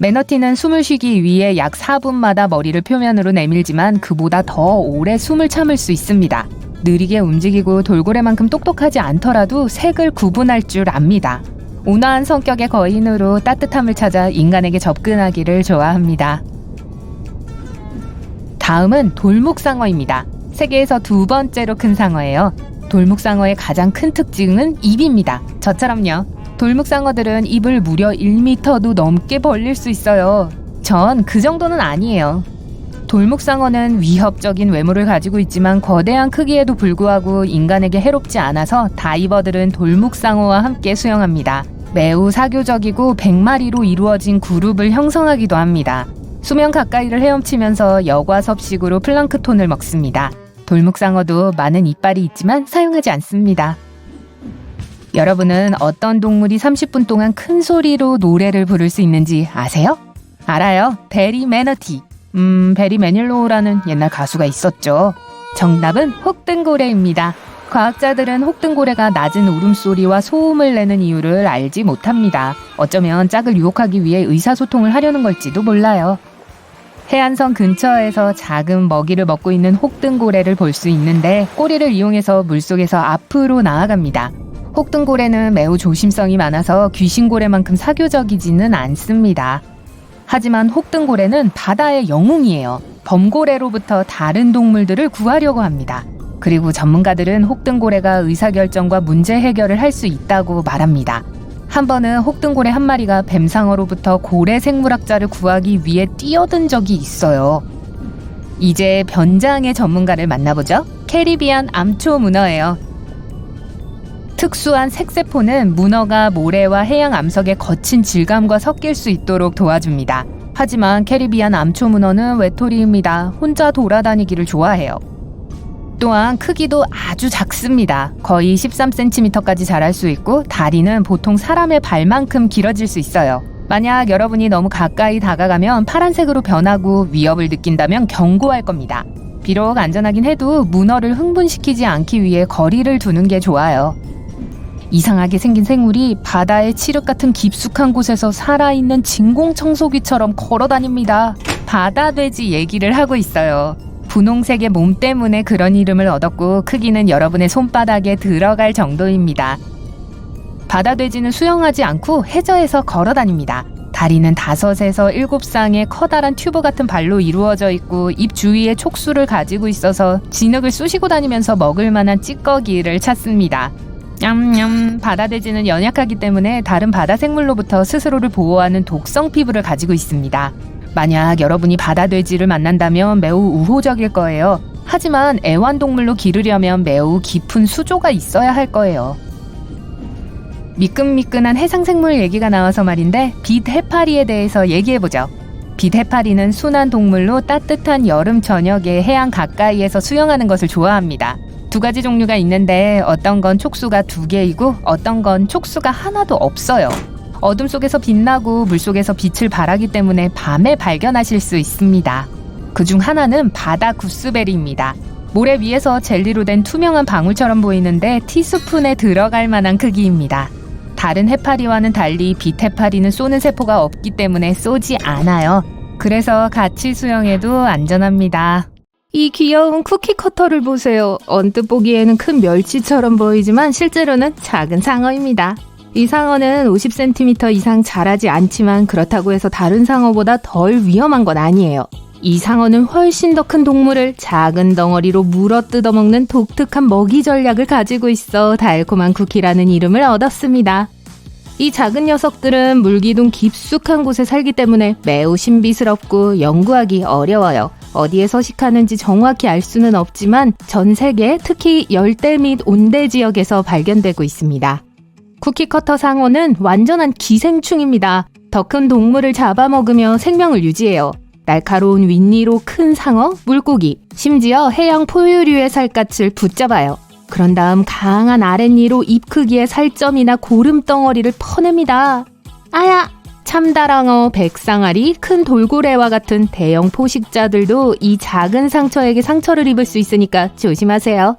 S5: 매너티는 숨을 쉬기 위해 약 4분마다 머리를 표면으로 내밀지만 그보다 더 오래 숨을 참을 수 있습니다. 느리게 움직이고 돌고래만큼 똑똑하지 않더라도 색을 구분할 줄 압니다. 온화한 성격의 거인으로 따뜻함을 찾아 인간에게 접근하기를 좋아합니다. 다음은 돌묵상어입니다. 세계에서 두 번째로 큰 상어예요. 돌묵상어의 가장 큰 특징은 입입니다. 저처럼요. 돌묵상어들은 입을 무려 1m도 넘게 벌릴 수 있어요. 전 그 정도는 아니에요. 돌묵상어는 위협적인 외모를 가지고 있지만 거대한 크기에도 불구하고 인간에게 해롭지 않아서 다이버들은 돌묵상어와 함께 수영합니다. 매우 사교적이고 100마리로 이루어진 그룹을 형성하기도 합니다. 수면 가까이를 헤엄치면서 여과섭식으로 플랑크톤을 먹습니다. 돌묵상어도 많은 이빨이 있지만 사용하지 않습니다. 여러분은 어떤 동물이 30분 동안 큰 소리로 노래를 부를 수 있는지 아세요? 알아요. 베리 매너티. 베리 매닐로우라는 옛날 가수가 있었죠. 정답은 혹등고래입니다. 과학자들은 혹등고래가 낮은 울음소리와 소음을 내는 이유를 알지 못합니다. 어쩌면 짝을 유혹하기 위해 의사소통을 하려는 걸지도 몰라요. 해안선 근처에서 작은 먹이를 먹고 있는 혹등고래를 볼 수 있는데 꼬리를 이용해서 물속에서 앞으로 나아갑니다. 혹등고래는 매우 조심성이 많아서 귀신고래만큼 사교적이지는 않습니다. 하지만 혹등고래는 바다의 영웅이에요. 범고래로부터 다른 동물들을 구하려고 합니다. 그리고 전문가들은 혹등고래가 의사결정과 문제 해결을 할 수 있다고 말합니다. 한 번은 혹등고래 한 마리가 뱀상어로부터 고래 생물학자를 구하기 위해 뛰어든 적이 있어요. 이제 변장의 전문가를 만나보죠. 캐리비안 암초 문어예요. 특수한 색세포는 문어가 모래와 해양 암석의 거친 질감과 섞일 수 있도록 도와줍니다. 하지만 캐리비안 암초 문어는 외톨이입니다. 혼자 돌아다니기를 좋아해요. 또한 크기도 아주 작습니다. 거의 13cm까지 자랄 수 있고 다리는 보통 사람의 발만큼 길어질 수 있어요. 만약 여러분이 너무 가까이 다가가면 파란색으로 변하고 위협을 느낀다면 경고할 겁니다. 비록 안전하긴 해도 문어를 흥분시키지 않기 위해 거리를 두는 게 좋아요. 이상하게 생긴 생물이 바다의 칠흑 같은 깊숙한 곳에서 살아있는 진공청소기처럼 걸어다닙니다. 바다돼지 얘기를 하고 있어요. 분홍색의 몸 때문에 그런 이름을 얻었고 크기는 여러분의 손바닥에 들어갈 정도입니다. 바다돼지는 수영하지 않고 해저에서 걸어 다닙니다. 다리는 5에서 7쌍의 커다란 튜브 같은 발로 이루어져 있고 입 주위에 촉수를 가지고 있어서 진흙을 쑤시고 다니면서 먹을 만한 찌꺼기를 찾습니다. 냠냠. 바다돼지는 연약하기 때문에 다른 바다 생물로부터 스스로를 보호하는 독성 피부를 가지고 있습니다. 만약 여러분이 바다돼지를 만난다면 매우 우호적일 거예요. 하지만 애완동물로 기르려면 매우 깊은 수조가 있어야 할 거예요. 미끈미끈한 해상생물 얘기가 나와서 말인데 빛 해파리에 대해서 얘기해보죠. 빛 해파리는 순한 동물로 따뜻한 여름 저녁에 해안 가까이에서 수영하는 것을 좋아합니다. 2가지 종류가 있는데 어떤 건 촉수가 2개이고 어떤 건 촉수가 하나도 없어요. 어둠 속에서 빛나고 물속에서 빛을 발하기 때문에 밤에 발견하실 수 있습니다. 그중 하나는 바다 구스베리입니다. 모래 위에서 젤리로 된 투명한 방울처럼 보이는데 티스푼에 들어갈 만한 크기입니다. 다른 해파리와는 달리 빛 해파리는 쏘는 세포가 없기 때문에 쏘지 않아요. 그래서 같이 수영해도 안전합니다.
S2: 이 귀여운 쿠키 커터를 보세요. 언뜻 보기에는 큰 멸치처럼 보이지만 실제로는 작은 상어입니다. 이 상어는 50cm 이상 자라지 않지만 그렇다고 해서 다른 상어보다 덜 위험한 건 아니에요. 이 상어는 훨씬 더 큰 동물을 작은 덩어리로 물어 뜯어먹는 독특한 먹이 전략을 가지고 있어 달콤한 쿠키라는 이름을 얻었습니다. 이 작은 녀석들은 물기둥 깊숙한 곳에 살기 때문에 매우 신비스럽고 연구하기 어려워요. 어디에 서식하는지 정확히 알 수는 없지만 전 세계 특히 열대 및 온대 지역에서 발견되고 있습니다. 쿠키커터 상어는 완전한 기생충입니다. 더 큰 동물을 잡아먹으며 생명을 유지해요. 날카로운 윗니로 큰 상어, 물고기, 심지어 해양 포유류의 살갗을 붙잡아요. 그런 다음 강한 아랫니로 입 크기의 살점이나 고름덩어리를 퍼냅니다. 아야! 참다랑어, 백상아리, 큰 돌고래와 같은 대형 포식자들도 이 작은 상처에게 상처를 입을 수 있으니까 조심하세요.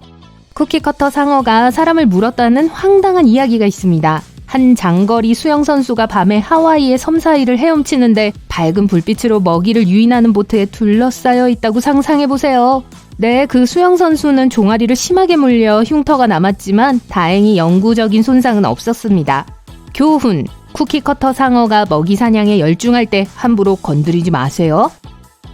S2: 쿠키커터 상어가 사람을 물었다는 황당한 이야기가 있습니다. 한 장거리 수영선수가 밤에 하와이의 섬 사이를 헤엄치는데 밝은 불빛으로 먹이를 유인하는 보트에 둘러싸여 있다고 상상해보세요. 네, 그 수영선수는 종아리를 심하게 물려 흉터가 남았지만 다행히 영구적인 손상은 없었습니다. 교훈, 쿠키커터 상어가 먹이 사냥에 열중할 때 함부로 건드리지 마세요.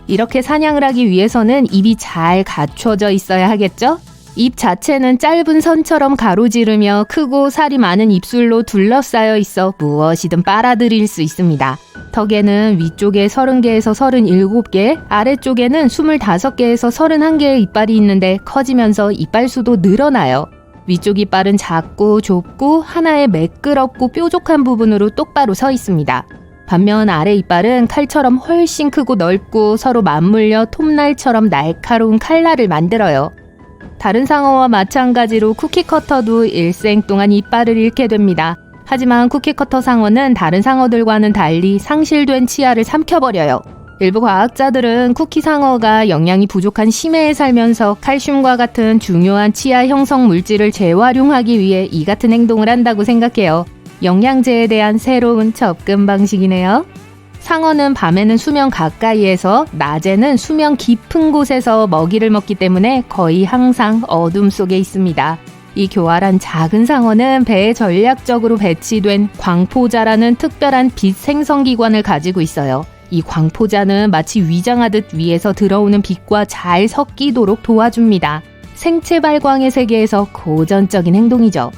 S2: 이렇게 사냥을 하기 위해서는 입이 잘 갖춰져 있어야 하겠죠? 입 자체는 짧은 선처럼 가로지르며 크고 살이 많은 입술로 둘러싸여 있어 무엇이든 빨아들일 수 있습니다. 턱에는 위쪽에 30개에서 37개, 아래쪽에는 25개에서 31개의 이빨이 있는데 커지면서 이빨 수도 늘어나요. 위쪽 이빨은 작고 좁고 하나의 매끄럽고 뾰족한 부분으로 똑바로 서 있습니다. 반면 아래 이빨은 칼처럼 훨씬 크고 넓고 서로 맞물려 톱날처럼 날카로운 칼날을 만들어요. 다른 상어와 마찬가지로 쿠키커터도 일생 동안 이빨을 잃게 됩니다. 하지만 쿠키커터 상어는 다른 상어들과는 달리 상실된 치아를 삼켜버려요. 일부 과학자들은 쿠키 상어가 영양이 부족한 심해에 살면서 칼슘과 같은 중요한 치아 형성 물질을 재활용하기 위해 이 같은 행동을 한다고 생각해요. 영양제에 대한 새로운 접근 방식이네요. 상어는 밤에는 수면 가까이에서 낮에는 수면 깊은 곳에서 먹이를 먹기 때문에 거의 항상 어둠 속에 있습니다. 이 교활한 작은 상어는 배에 전략적으로 배치된 광포자라는 특별한 빛 생성기관을 가지고 있어요. 이 광포자는 마치 위장하듯 위에서 들어오는 빛과 잘 섞이도록 도와줍니다. 생체 발광의 세계에서 고전적인 행동이죠.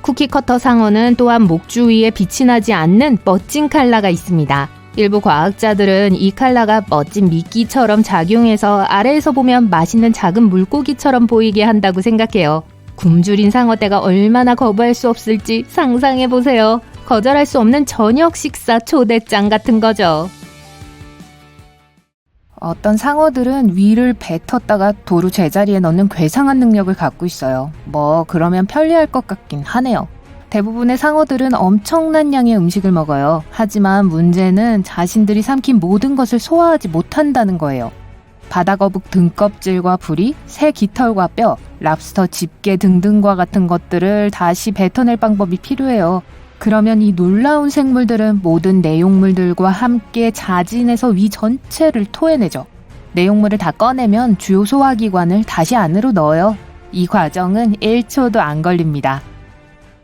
S2: 쿠키커터 상어는 또한 목 주위에 빛이 나지 않는 멋진 칼라가 있습니다. 일부 과학자들은 이 칼라가 멋진 미끼처럼 작용해서 아래에서 보면 맛있는 작은 물고기처럼 보이게 한다고 생각해요. 굶주린 상어떼가 얼마나 거부할 수 없을지 상상해보세요. 거절할 수 없는 저녁 식사 초대장 같은 거죠.
S5: 어떤 상어들은 위를 뱉었다가 도로 제자리에 넣는 괴상한 능력을 갖고 있어요. 그러면 편리할 것 같긴 하네요. 대부분의 상어들은 엄청난 양의 음식을 먹어요. 하지만 문제는 자신들이 삼킨 모든 것을 소화하지 못한다는 거예요. 바다거북 등껍질과 부리, 새 깃털과 뼈, 랍스터 집게 등등과 같은 것들을 다시 뱉어낼 방법이 필요해요. 그러면 이 놀라운 생물들은 모든 내용물들과 함께 자진해서 위 전체를 토해내죠. 내용물을 다 꺼내면 주요 소화기관을 다시 안으로 넣어요. 이 과정은 1초도 안 걸립니다.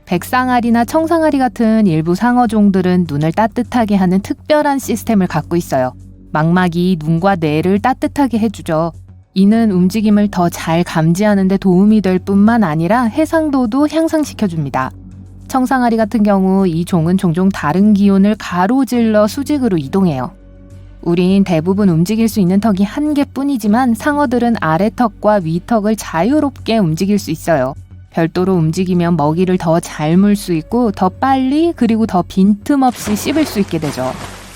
S5: 백상아리나 청상아리 같은 일부 상어종들은 눈을 따뜻하게 하는 특별한 시스템을 갖고 있어요. 망막이 눈과 뇌를 따뜻하게 해주죠. 이는 움직임을 더 잘 감지하는 데 도움이 될 뿐만 아니라 해상도도 향상시켜줍니다. 청상아리 같은 경우 이 종은 종종 다른 기온을 가로질러 수직으로 이동해요. 우린 대부분 움직일 수 있는 턱이 한 개뿐이지만 상어들은 아래턱과 위턱을 자유롭게 움직일 수 있어요. 별도로 움직이면 먹이를 더 잘 물 수 있고 더 빨리 그리고 더 빈틈없이 씹을 수 있게 되죠.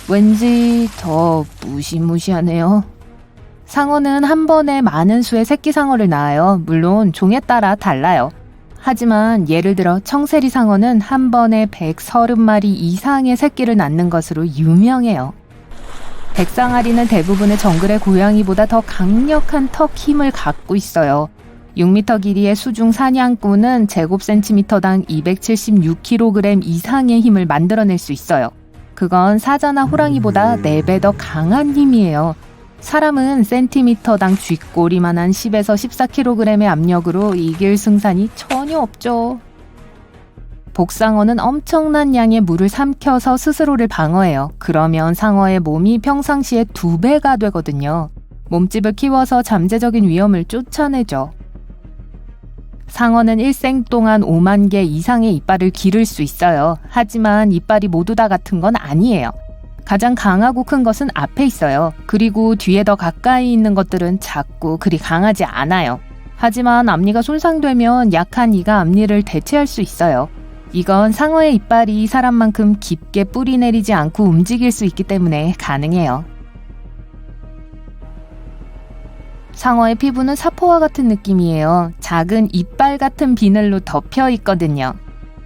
S5: 왠지 더 무시무시하네요. 상어는 한 번에 많은 수의 새끼 상어를 낳아요. 물론 종에 따라 달라요. 하지만 예를 들어 청세리 상어는 한 번에 130마리 이상의 새끼를 낳는 것으로 유명해요. 백상아리는 대부분의 정글의 고양이보다 더 강력한 턱 힘을 갖고 있어요. 6m 길이의 수중 사냥꾼은 제곱센티미터당 276kg 이상의 힘을 만들어낼 수 있어요. 그건 사자나 호랑이보다 4배 더 강한 힘이에요. 사람은 센티미터당 쥐꼬리만한 10에서 14kg의 압력으로 이길 승산이 전혀 없죠. 복상어는 엄청난 양의 물을 삼켜서 스스로를 방어해요. 그러면 상어의 몸이 평상시에 2배가 되거든요. 몸집을 키워서 잠재적인 위험을 쫓아내죠. 상어는 일생 동안 5만 개 이상의 이빨을 기를 수 있어요. 하지만 이빨이 모두 다 같은 건 아니에요. 가장 강하고 큰 것은 앞에 있어요. 그리고 뒤에 더 가까이 있는 것들은 작고 그리 강하지 않아요. 하지만 앞니가 손상되면 약한 이가 앞니를 대체할 수 있어요. 이건 상어의 이빨이 사람만큼 깊게 뿌리 내리지 않고 움직일 수 있기 때문에 가능해요. 상어의 피부는 사포와 같은 느낌이에요. 작은 이빨 같은 비늘로 덮여 있거든요.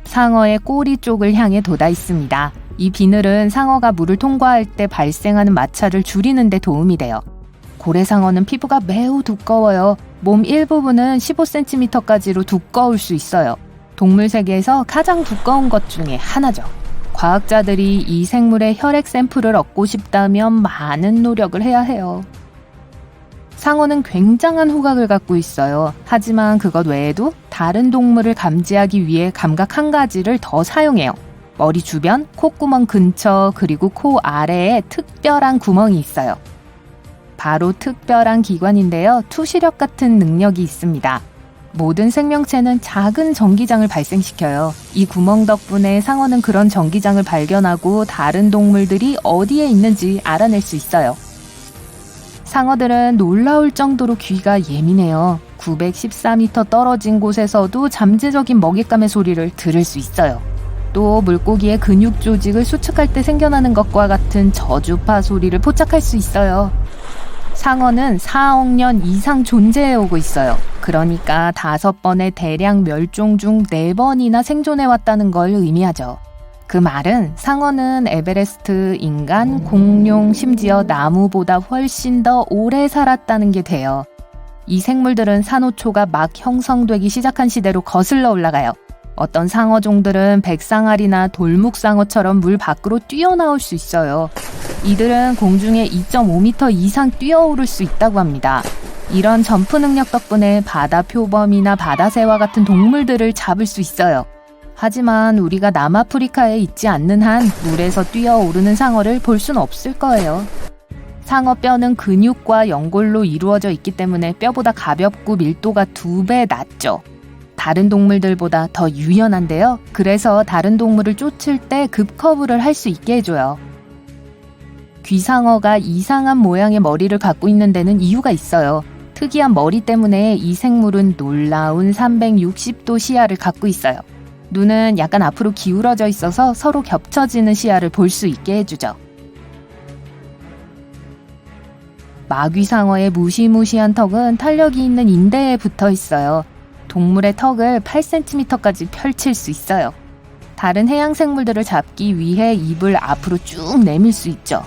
S5: 상어의 꼬리 쪽을 향해 돋아 있습니다. 이 비늘은 상어가 물을 통과할 때 발생하는 마찰을 줄이는 데 도움이 돼요. 고래상어는 피부가 매우 두꺼워요. 몸 일부분은 15cm까지로 두꺼울 수 있어요. 동물 세계에서 가장 두꺼운 것 중에 하나죠. 과학자들이 이 생물의 혈액 샘플을 얻고 싶다면 많은 노력을 해야 해요. 상어는 굉장한 후각을 갖고 있어요. 하지만 그것 외에도 다른 동물을 감지하기 위해 감각 한 가지를 더 사용해요. 머리 주변, 콧구멍 근처, 그리고 코 아래에 특별한 구멍이 있어요. 바로 특별한 기관인데요. 투시력 같은 능력이 있습니다. 모든 생명체는 작은 전기장을 발생시켜요. 이 구멍 덕분에 상어는 그런 전기장을 발견하고 다른 동물들이 어디에 있는지 알아낼 수 있어요. 상어들은 놀라울 정도로 귀가 예민해요. 914m 떨어진 곳에서도 잠재적인 먹잇감의 소리를 들을 수 있어요. 또 물고기의 근육 조직을 수축할 때 생겨나는 것과 같은 저주파 소리를 포착할 수 있어요. 상어는 4억 년 이상 존재해오고 있어요. 그러니까 5번의 대량 멸종 중 4번이나 생존해왔다는 걸 의미하죠. 그 말은 상어는 에베레스트, 인간, 공룡, 심지어 나무보다 훨씬 더 오래 살았다는 게 돼요. 이 생물들은 산호초가 막 형성되기 시작한 시대로 거슬러 올라가요. 어떤 상어종들은 백상아리나 돌묵상어처럼 물 밖으로 뛰어나올 수 있어요. 이들은 공중에 2.5m 이상 뛰어오를 수 있다고 합니다. 이런 점프 능력 덕분에 바다 표범이나 바다새와 같은 동물들을 잡을 수 있어요. 하지만 우리가 남아프리카에 있지 않는 한 물에서 뛰어오르는 상어를 볼 수는 없을 거예요. 상어 뼈는 근육과 연골로 이루어져 있기 때문에 뼈보다 가볍고 밀도가 2배 낮죠. 다른 동물들보다 더 유연한데요. 그래서 다른 동물을 쫓을 때 급커브를 할 수 있게 해줘요. 귀상어가 이상한 모양의 머리를 갖고 있는 데는 이유가 있어요. 특이한 머리 때문에 이 생물은 놀라운 360도 시야를 갖고 있어요. 눈은 약간 앞으로 기울어져 있어서 서로 겹쳐지는 시야를 볼 수 있게 해주죠. 마귀상어의 무시무시한 턱은 탄력이 있는 인대에 붙어 있어요. 동물의 턱을 8cm까지 펼칠 수 있어요. 다른 해양 생물들을 잡기 위해 입을 앞으로 쭉 내밀 수 있죠.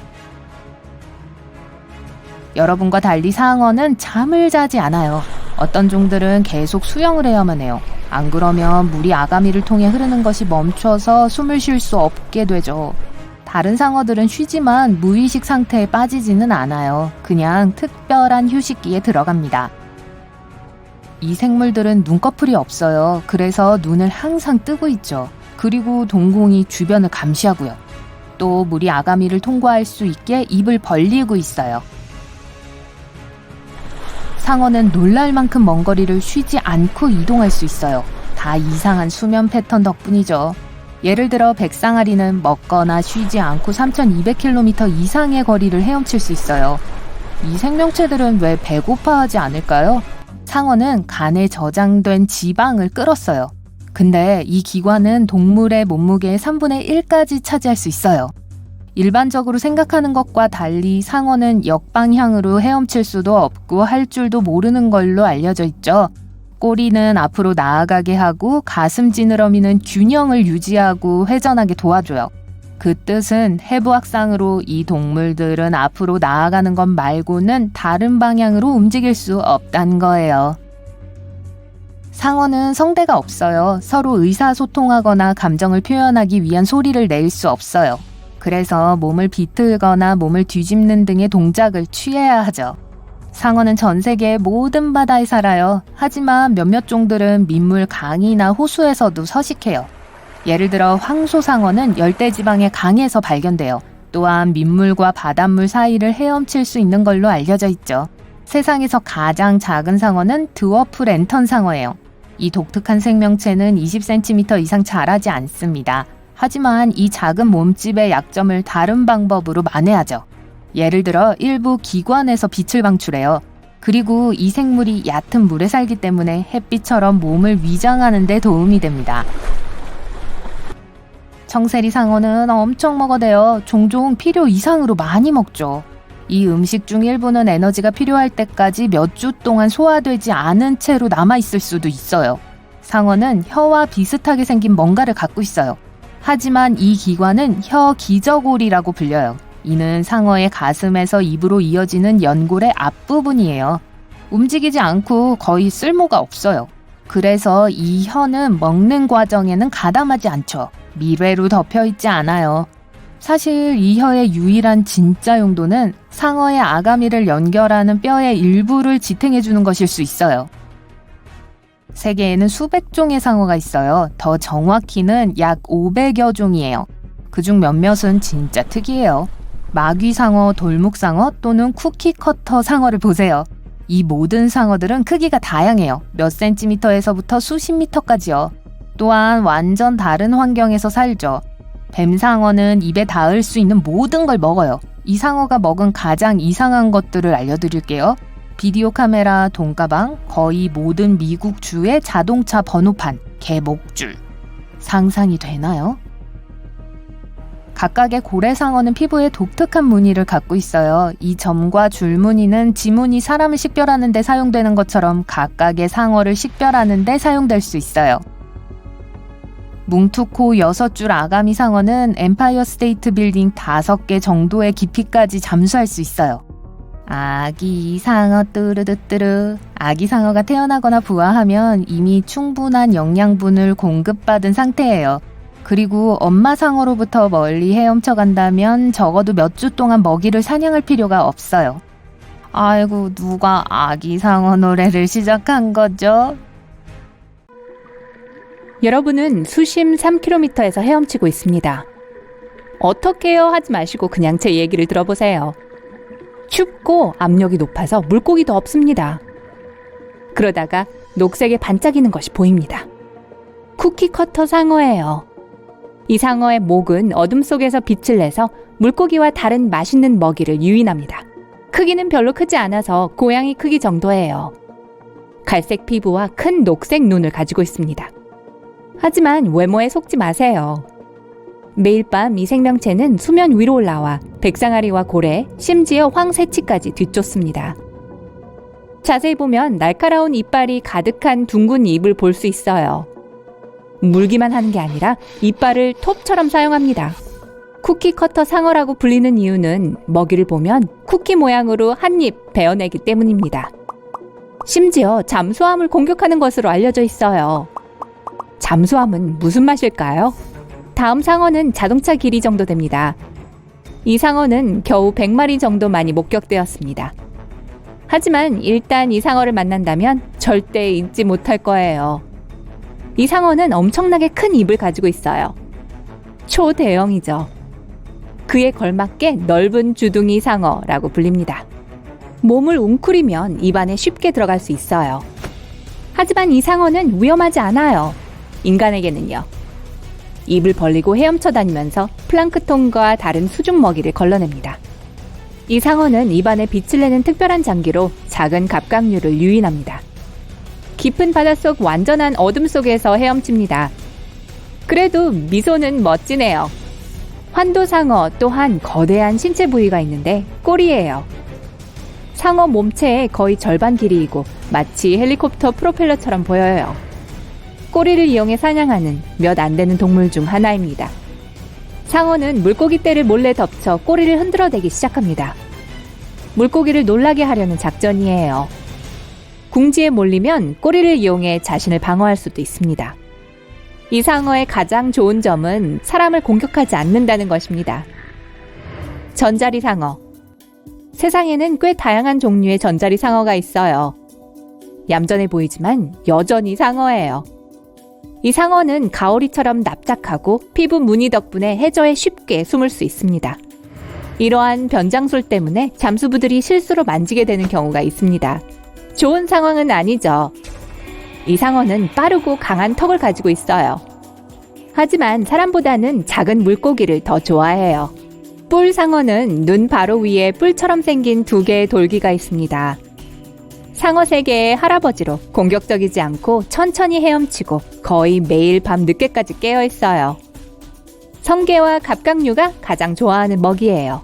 S5: 여러분과 달리 상어는 잠을 자지 않아요. 어떤 종들은 계속 수영을 해야만 해요. 안 그러면 물이 아가미를 통해 흐르는 것이 멈춰서 숨을 쉴 수 없게 되죠.
S2: 다른 상어들은 쉬지만 무의식 상태에 빠지지는 않아요. 그냥 특별한 휴식기에 들어갑니다. 이 생물들은 눈꺼풀이 없어요. 그래서 눈을 항상 뜨고 있죠. 그리고 동공이 주변을 감시하고요. 또 물이 아가미를 통과할 수 있게 입을 벌리고 있어요. 상어는 놀랄 만큼 먼 거리를 쉬지 않고 이동할 수 있어요. 다 이상한 수면 패턴 덕분이죠. 예를 들어 백상아리는 먹거나 쉬지 않고 3,200km 이상의 거리를 헤엄칠 수 있어요. 이 생명체들은 왜 배고파하지 않을까요? 상어는 간에 저장된 지방을 끌었어요. 근데 이 기관은 동물의 몸무게의 3분의 1까지 차지할 수 있어요. 일반적으로 생각하는 것과 달리 상어는 역방향으로 헤엄칠 수도 없고 할 줄도 모르는 걸로 알려져 있죠. 꼬리는 앞으로 나아가게 하고 가슴 지느러미는 균형을 유지하고 회전하게 도와줘요. 그 뜻은 해부학상으로 이 동물들은 앞으로 나아가는 것 말고는 다른 방향으로 움직일 수 없다는 거예요. 상어는 성대가 없어요. 서로 의사소통하거나 감정을 표현하기 위한 소리를 낼 수 없어요. 그래서 몸을 비틀거나 몸을 뒤집는 등의 동작을 취해야 하죠. 상어는 전 세계의 모든 바다에 살아요. 하지만 몇몇 종들은 민물 강이나 호수에서도 서식해요. 예를 들어 황소상어는 열대지방의 강에서 발견돼요. 또한 민물과 바닷물 사이를 헤엄칠 수 있는 걸로 알려져 있죠. 세상에서 가장 작은 상어는 드워프 랜턴 상어예요. 이 독특한 생명체는 20cm 이상 자라지 않습니다. 하지만 이 작은 몸집의 약점을 다른 방법으로 만회하죠. 예를 들어 일부 기관에서 빛을 방출해요. 그리고 이 생물이 얕은 물에 살기 때문에 햇빛처럼 몸을 위장하는 데 도움이 됩니다. 청세리 상어는 엄청 먹어대요. 종종 필요 이상으로 많이 먹죠. 이 음식 중 일부는 에너지가 필요할 때까지 몇 주 동안 소화되지 않은 채로 남아있을 수도 있어요. 상어는 혀와 비슷하게 생긴 뭔가를 갖고 있어요. 하지만 이 기관은 혀 기저골이라고 불려요. 이는 상어의 가슴에서 입으로 이어지는 연골의 앞부분이에요. 움직이지 않고 거의 쓸모가 없어요. 그래서 이 혀는 먹는 과정에는 가담하지 않죠. 밀회로 덮여있지 않아요. 사실 이 혀의 유일한 진짜 용도는 상어의 아가미를 연결하는 뼈의 일부를 지탱해주는 것일 수 있어요. 세계에는 수백 종의 상어가 있어요. 더 정확히는 약 500여 종이에요. 그중 몇몇은 진짜 특이해요. 마귀상어, 돌묵상어 또는 쿠키커터 상어를 보세요. 이 모든 상어들은 크기가 다양해요. 몇 센티미터에서부터 수십 미터까지요. 또한 완전 다른 환경에서 살죠. 뱀상어는 입에 닿을 수 있는 모든 걸 먹어요. 이 상어가 먹은 가장 이상한 것들을 알려드릴게요. 비디오 카메라, 돈가방, 거의 모든 미국 주의 자동차 번호판, 개 목줄. 상상이 되나요? 각각의 고래상어는 피부에 독특한 무늬를 갖고 있어요. 이 점과 줄무늬는 지문이 사람을 식별하는 데 사용되는 것처럼 각각의 상어를 식별하는 데 사용될 수 있어요. 뭉툭코 6줄 아가미 상어는 엠파이어 스테이트 빌딩 5개 정도의 깊이까지 잠수할 수 있어요. 아기 상어 뚜르르뚜르. 아기 상어가 태어나거나 부화하면 이미 충분한 영양분을 공급받은 상태예요. 그리고 엄마 상어로부터 멀리 헤엄쳐 간다면 적어도 몇 주 동안 먹이를 사냥할 필요가 없어요. 아이고, 누가 아기 상어 노래를 시작한 거죠?
S5: 여러분은 수심 3km에서 헤엄치고 있습니다. 어떻게요? 하지 마시고 그냥 제 얘기를 들어보세요. 춥고 압력이 높아서 물고기도 없습니다. 그러다가 녹색에 반짝이는 것이 보입니다. 쿠키커터 상어예요. 이 상어의 목은 어둠 속에서 빛을 내서 물고기와 다른 맛있는 먹이를 유인합니다. 크기는 별로 크지 않아서 고양이 크기 정도예요. 갈색 피부와 큰 녹색 눈을 가지고 있습니다. 하지만 외모에 속지 마세요. 매일 밤 이 생명체는 수면 위로 올라와 백상아리와 고래, 심지어 황새치까지 뒤쫓습니다. 자세히 보면 날카로운 이빨이 가득한 둥근 입을 볼 수 있어요. 물기만 하는 게 아니라 이빨을 톱처럼 사용합니다. 쿠키커터 상어라고 불리는 이유는 먹이를 보면 쿠키 모양으로 한 입 베어내기 때문입니다. 심지어 잠수함을 공격하는 것으로 알려져 있어요. 잠수함은 무슨 맛일까요? 다음 상어는 자동차 길이 정도 됩니다. 이 상어는 겨우 100마리 정도만이 목격되었습니다. 하지만 일단 이 상어를 만난다면 절대 잊지 못할 거예요. 이 상어는 엄청나게 큰 입을 가지고 있어요. 초대형이죠. 그에 걸맞게 넓은 주둥이 상어라고 불립니다. 몸을 웅크리면 입 안에 쉽게 들어갈 수 있어요. 하지만 이 상어는 위험하지 않아요. 인간에게는요. 입을 벌리고 헤엄쳐 다니면서 플랑크톤과 다른 수중 먹이를 걸러냅니다. 이 상어는 입안에 빛을 내는 특별한 장기로 작은 갑각류를 유인합니다. 깊은 바닷속 완전한 어둠 속에서 헤엄칩니다. 그래도 미소는 멋지네요. 환도상어 또한 거대한 신체 부위가 있는데 꼬리예요. 상어 몸체의 거의 절반 길이이고 마치 헬리콥터 프로펠러처럼 보여요. 꼬리를 이용해 사냥하는 몇 안 되는 동물 중 하나입니다. 상어는 물고기 떼를 몰래 덮쳐 꼬리를 흔들어대기 시작합니다. 물고기를 놀라게 하려는 작전이에요. 궁지에 몰리면 꼬리를 이용해 자신을 방어할 수도 있습니다. 이 상어의 가장 좋은 점은 사람을 공격하지 않는다는 것입니다. 전자리 상어. 세상에는 꽤 다양한 종류의 전자리 상어가 있어요. 얌전해 보이지만 여전히 상어예요. 이 상어는 가오리처럼 납작하고 피부 무늬 덕분에 해저에 쉽게 숨을 수 있습니다. 이러한 변장술 때문에 잠수부들이 실수로 만지게 되는 경우가 있습니다. 좋은 상황은 아니죠. 이 상어는 빠르고 강한 턱을 가지고 있어요. 하지만 사람보다는 작은 물고기를 더 좋아해요. 뿔 상어는 눈 바로 위에 뿔처럼 생긴 2개의 돌기가 있습니다. 상어 세계의 할아버지로 공격적이지 않고 천천히 헤엄치고 거의 매일 밤 늦게까지 깨어 있어요. 성게와 갑각류가 가장 좋아하는 먹이예요.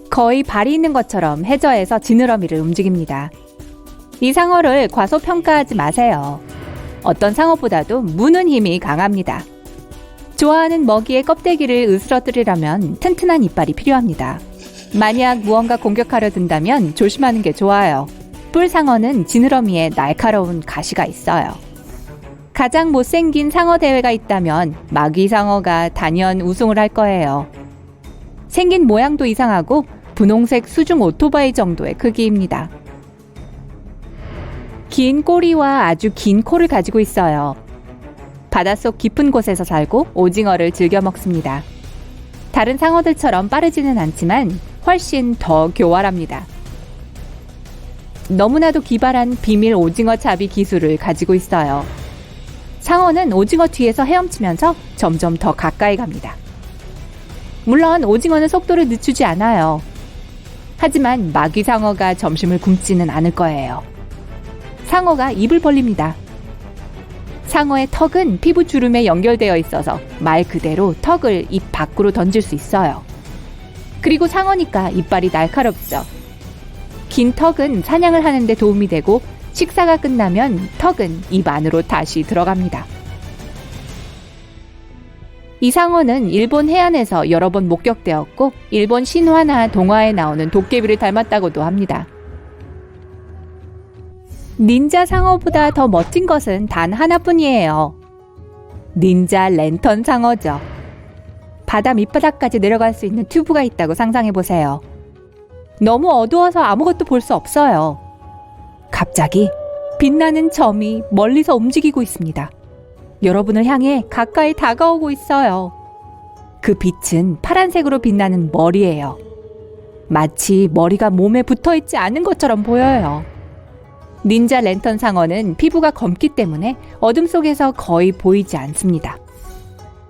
S5: 거의 발이 있는 것처럼 해저에서 지느러미를 움직입니다. 이 상어를 과소평가하지 마세요. 어떤 상어보다도 무는 힘이 강합니다. 좋아하는 먹이의 껍데기를 으스러뜨리려면 튼튼한 이빨이 필요합니다. 만약 무언가 공격하려 든다면 조심하는 게 좋아요. 뿔상어는 지느러미에 날카로운 가시가 있어요. 가장 못생긴 상어 대회가 있다면 마귀상어가 단연 우승을 할 거예요. 생긴 모양도 이상하고 분홍색 수중 오토바이 정도의 크기입니다. 긴 꼬리와 아주 긴 코를 가지고 있어요. 바닷속 깊은 곳에서 살고 오징어를 즐겨 먹습니다. 다른 상어들처럼 빠르지는 않지만 훨씬 더 교활합니다. 너무나도 기발한 비밀 오징어 잡이 기술을 가지고 있어요. 상어는 오징어 뒤에서 헤엄치면서 점점 더 가까이 갑니다. 물론 오징어는 속도를 늦추지 않아요. 하지만 마귀상어가 점심을 굶지는 않을 거예요. 상어가 입을 벌립니다. 상어의 턱은 피부 주름에 연결되어 있어서 말 그대로 턱을 입 밖으로 던질 수 있어요. 그리고 상어니까 이빨이 날카롭죠. 긴 턱은 사냥을 하는 데 도움이 되고 식사가 끝나면 턱은 입 안으로 다시 들어갑니다. 이 상어는 일본 해안에서 여러 번 목격되었고 일본 신화나 동화에 나오는 도깨비를 닮았다고도 합니다. 닌자 상어보다 더 멋진 것은 단 하나뿐이에요. 닌자 랜턴 상어죠. 바다 밑바닥까지 내려갈 수 있는 튜브가 있다고 상상해보세요. 너무 어두워서 아무것도 볼 수 없어요. 갑자기 빛나는 점이 멀리서 움직이고 있습니다. 여러분을 향해 가까이 다가오고 있어요. 그 빛은 파란색으로 빛나는 머리예요. 마치 머리가 몸에 붙어있지 않은 것처럼 보여요. 닌자 랜턴 상어는 피부가 검기 때문에 어둠 속에서 거의 보이지 않습니다.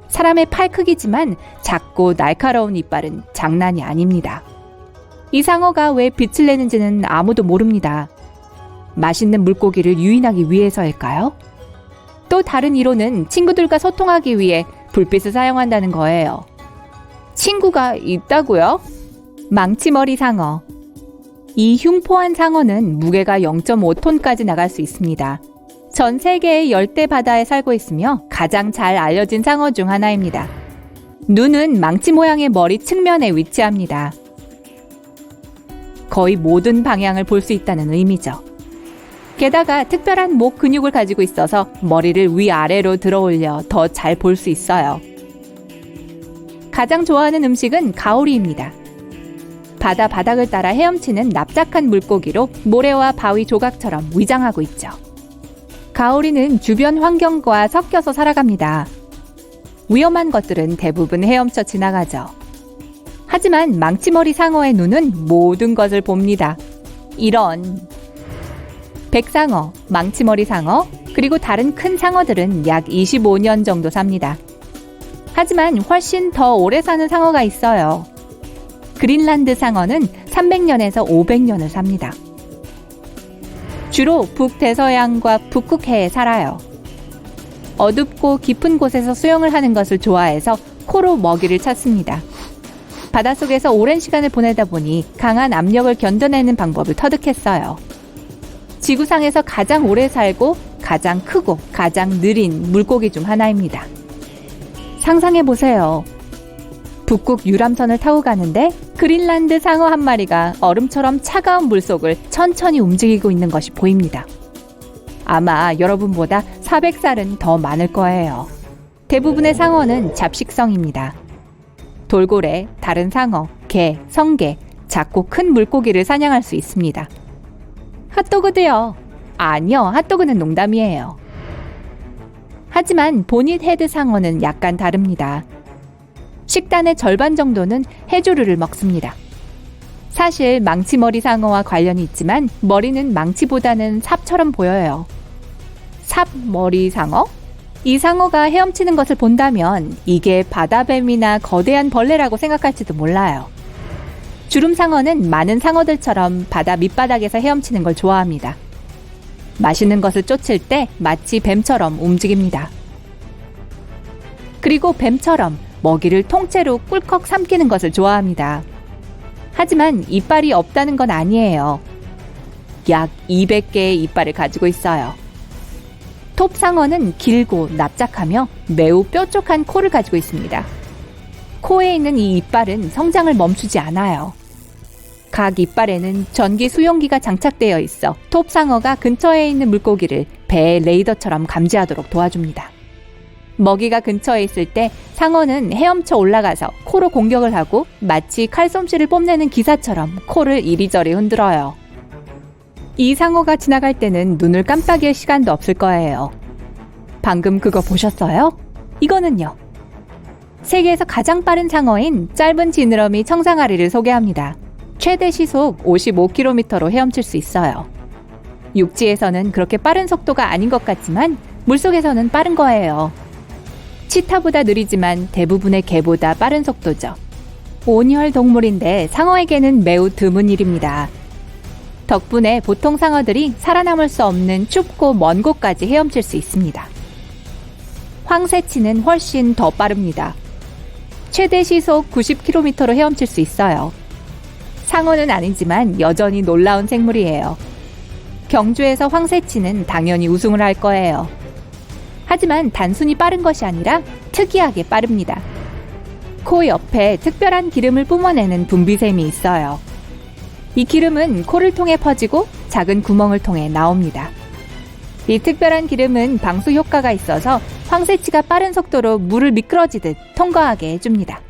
S5: 사람의 팔 크기지만 작고 날카로운 이빨은 장난이 아닙니다. 이 상어가 왜 빛을 내는지는 아무도 모릅니다. 맛있는 물고기를 유인하기 위해서일까요? 또 다른 이론은 친구들과 소통하기 위해 불빛을 사용한다는 거예요. 친구가 있다고요? 망치머리 상어. 이 흉포한 상어는 무게가 0.5톤까지 나갈 수 있습니다. 전 세계의 열대 바다에 살고 있으며 가장 잘 알려진 상어 중 하나입니다. 눈은 망치 모양의 머리 측면에 위치합니다. 거의 모든 방향을 볼 수 있다는 의미죠. 게다가 특별한 목 근육을 가지고 있어서 머리를 위아래로 들어 올려 더 잘 볼 수 있어요.
S6: 가장 좋아하는 음식은 가오리입니다. 바다 바닥을 따라 헤엄치는 납작한 물고기로 모래와 바위 조각처럼 위장하고 있죠. 가오리는 주변 환경과 섞여서 살아갑니다. 위험한 것들은 대부분 헤엄쳐 지나가죠. 하지만 망치머리 상어의 눈은 모든 것을 봅니다. 이런 백상어, 망치머리 상어, 그리고 다른 큰 상어들은 약 25년 정도 삽니다. 하지만 훨씬 더 오래 사는 상어가 있어요. 그린란드 상어는 300년에서 500년을 삽니다. 주로 북대서양과 북극해에 살아요. 어둡고 깊은 곳에서 수영을 하는 것을 좋아해서 코로 먹이를 찾습니다. 바닷속에서 오랜 시간을 보내다 보니 강한 압력을 견뎌내는 방법을 터득했어요. 지구상에서 가장 오래 살고 가장 크고 가장 느린 물고기 중 하나입니다. 상상해보세요. 북극 유람선을 타고 가는데 그린란드 상어 한 마리가 얼음처럼 차가운 물속을 천천히 움직이고 있는 것이 보입니다. 아마 여러분보다 400살은 더 많을 거예요. 대부분의 상어는 잡식성입니다. 돌고래, 다른 상어, 개, 성게, 작고 큰 물고기를 사냥할 수 있습니다. 핫도그도요. 아니요, 핫도그는 농담이에요. 하지만 보닛 헤드 상어는 약간 다릅니다. 식단의 절반 정도는 해조류를 먹습니다. 사실 망치머리 상어와 관련이 있지만 머리는 망치보다는 삽처럼 보여요. 삽머리 상어? 이 상어가 헤엄치는 것을 본다면 이게 바다뱀이나 거대한 벌레라고 생각할지도 몰라요. 주름상어는 많은 상어들처럼 바다 밑바닥에서 헤엄치는 걸 좋아합니다. 맛있는 것을 쫓을 때 마치 뱀처럼 움직입니다. 그리고 뱀처럼 먹이를 통째로 꿀꺽 삼키는 것을 좋아합니다. 하지만 이빨이 없다는 건 아니에요. 약 200개의 이빨을 가지고 있어요. 톱상어는 길고 납작하며 매우 뾰족한 코를 가지고 있습니다. 코에 있는 이 이빨은 성장을 멈추지 않아요. 각 이빨에는 전기 수용기가 장착되어 있어 톱상어가 근처에 있는 물고기를 배의 레이더처럼 감지하도록 도와줍니다. 먹이가 근처에 있을 때 상어는 헤엄쳐 올라가서 코로 공격을 하고 마치 칼솜씨를 뽐내는 기사처럼 코를 이리저리 흔들어요. 이 상어가 지나갈 때는 눈을 깜빡일 시간도 없을 거예요. 방금 그거 보셨어요? 이거는요. 세계에서 가장 빠른 상어인 짧은 지느러미 청상아리를 소개합니다. 최대 시속 55km로 헤엄칠 수 있어요. 육지에서는 그렇게 빠른 속도가 아닌 것 같지만 물속에서는 빠른 거예요. 치타보다 느리지만 대부분의 개보다 빠른 속도죠. 온혈 동물인데 상어에게는 매우 드문 일입니다. 덕분에 보통 상어들이 살아남을 수 없는 춥고 먼 곳까지 헤엄칠 수 있습니다. 황새치는 훨씬 더 빠릅니다. 최대 시속 90km로 헤엄칠 수 있어요. 상어는 아니지만 여전히 놀라운 생물이에요. 경주에서 황새치는 당연히 우승을 할 거예요. 하지만 단순히 빠른 것이 아니라 특이하게 빠릅니다. 코 옆에 특별한 기름을 뿜어내는 분비샘이 있어요. 이 기름은 코를 통해 퍼지고 작은 구멍을 통해 나옵니다. 이 특별한 기름은 방수 효과가 있어서 황새치가 빠른 속도로 물을 미끄러지듯 통과하게 해줍니다.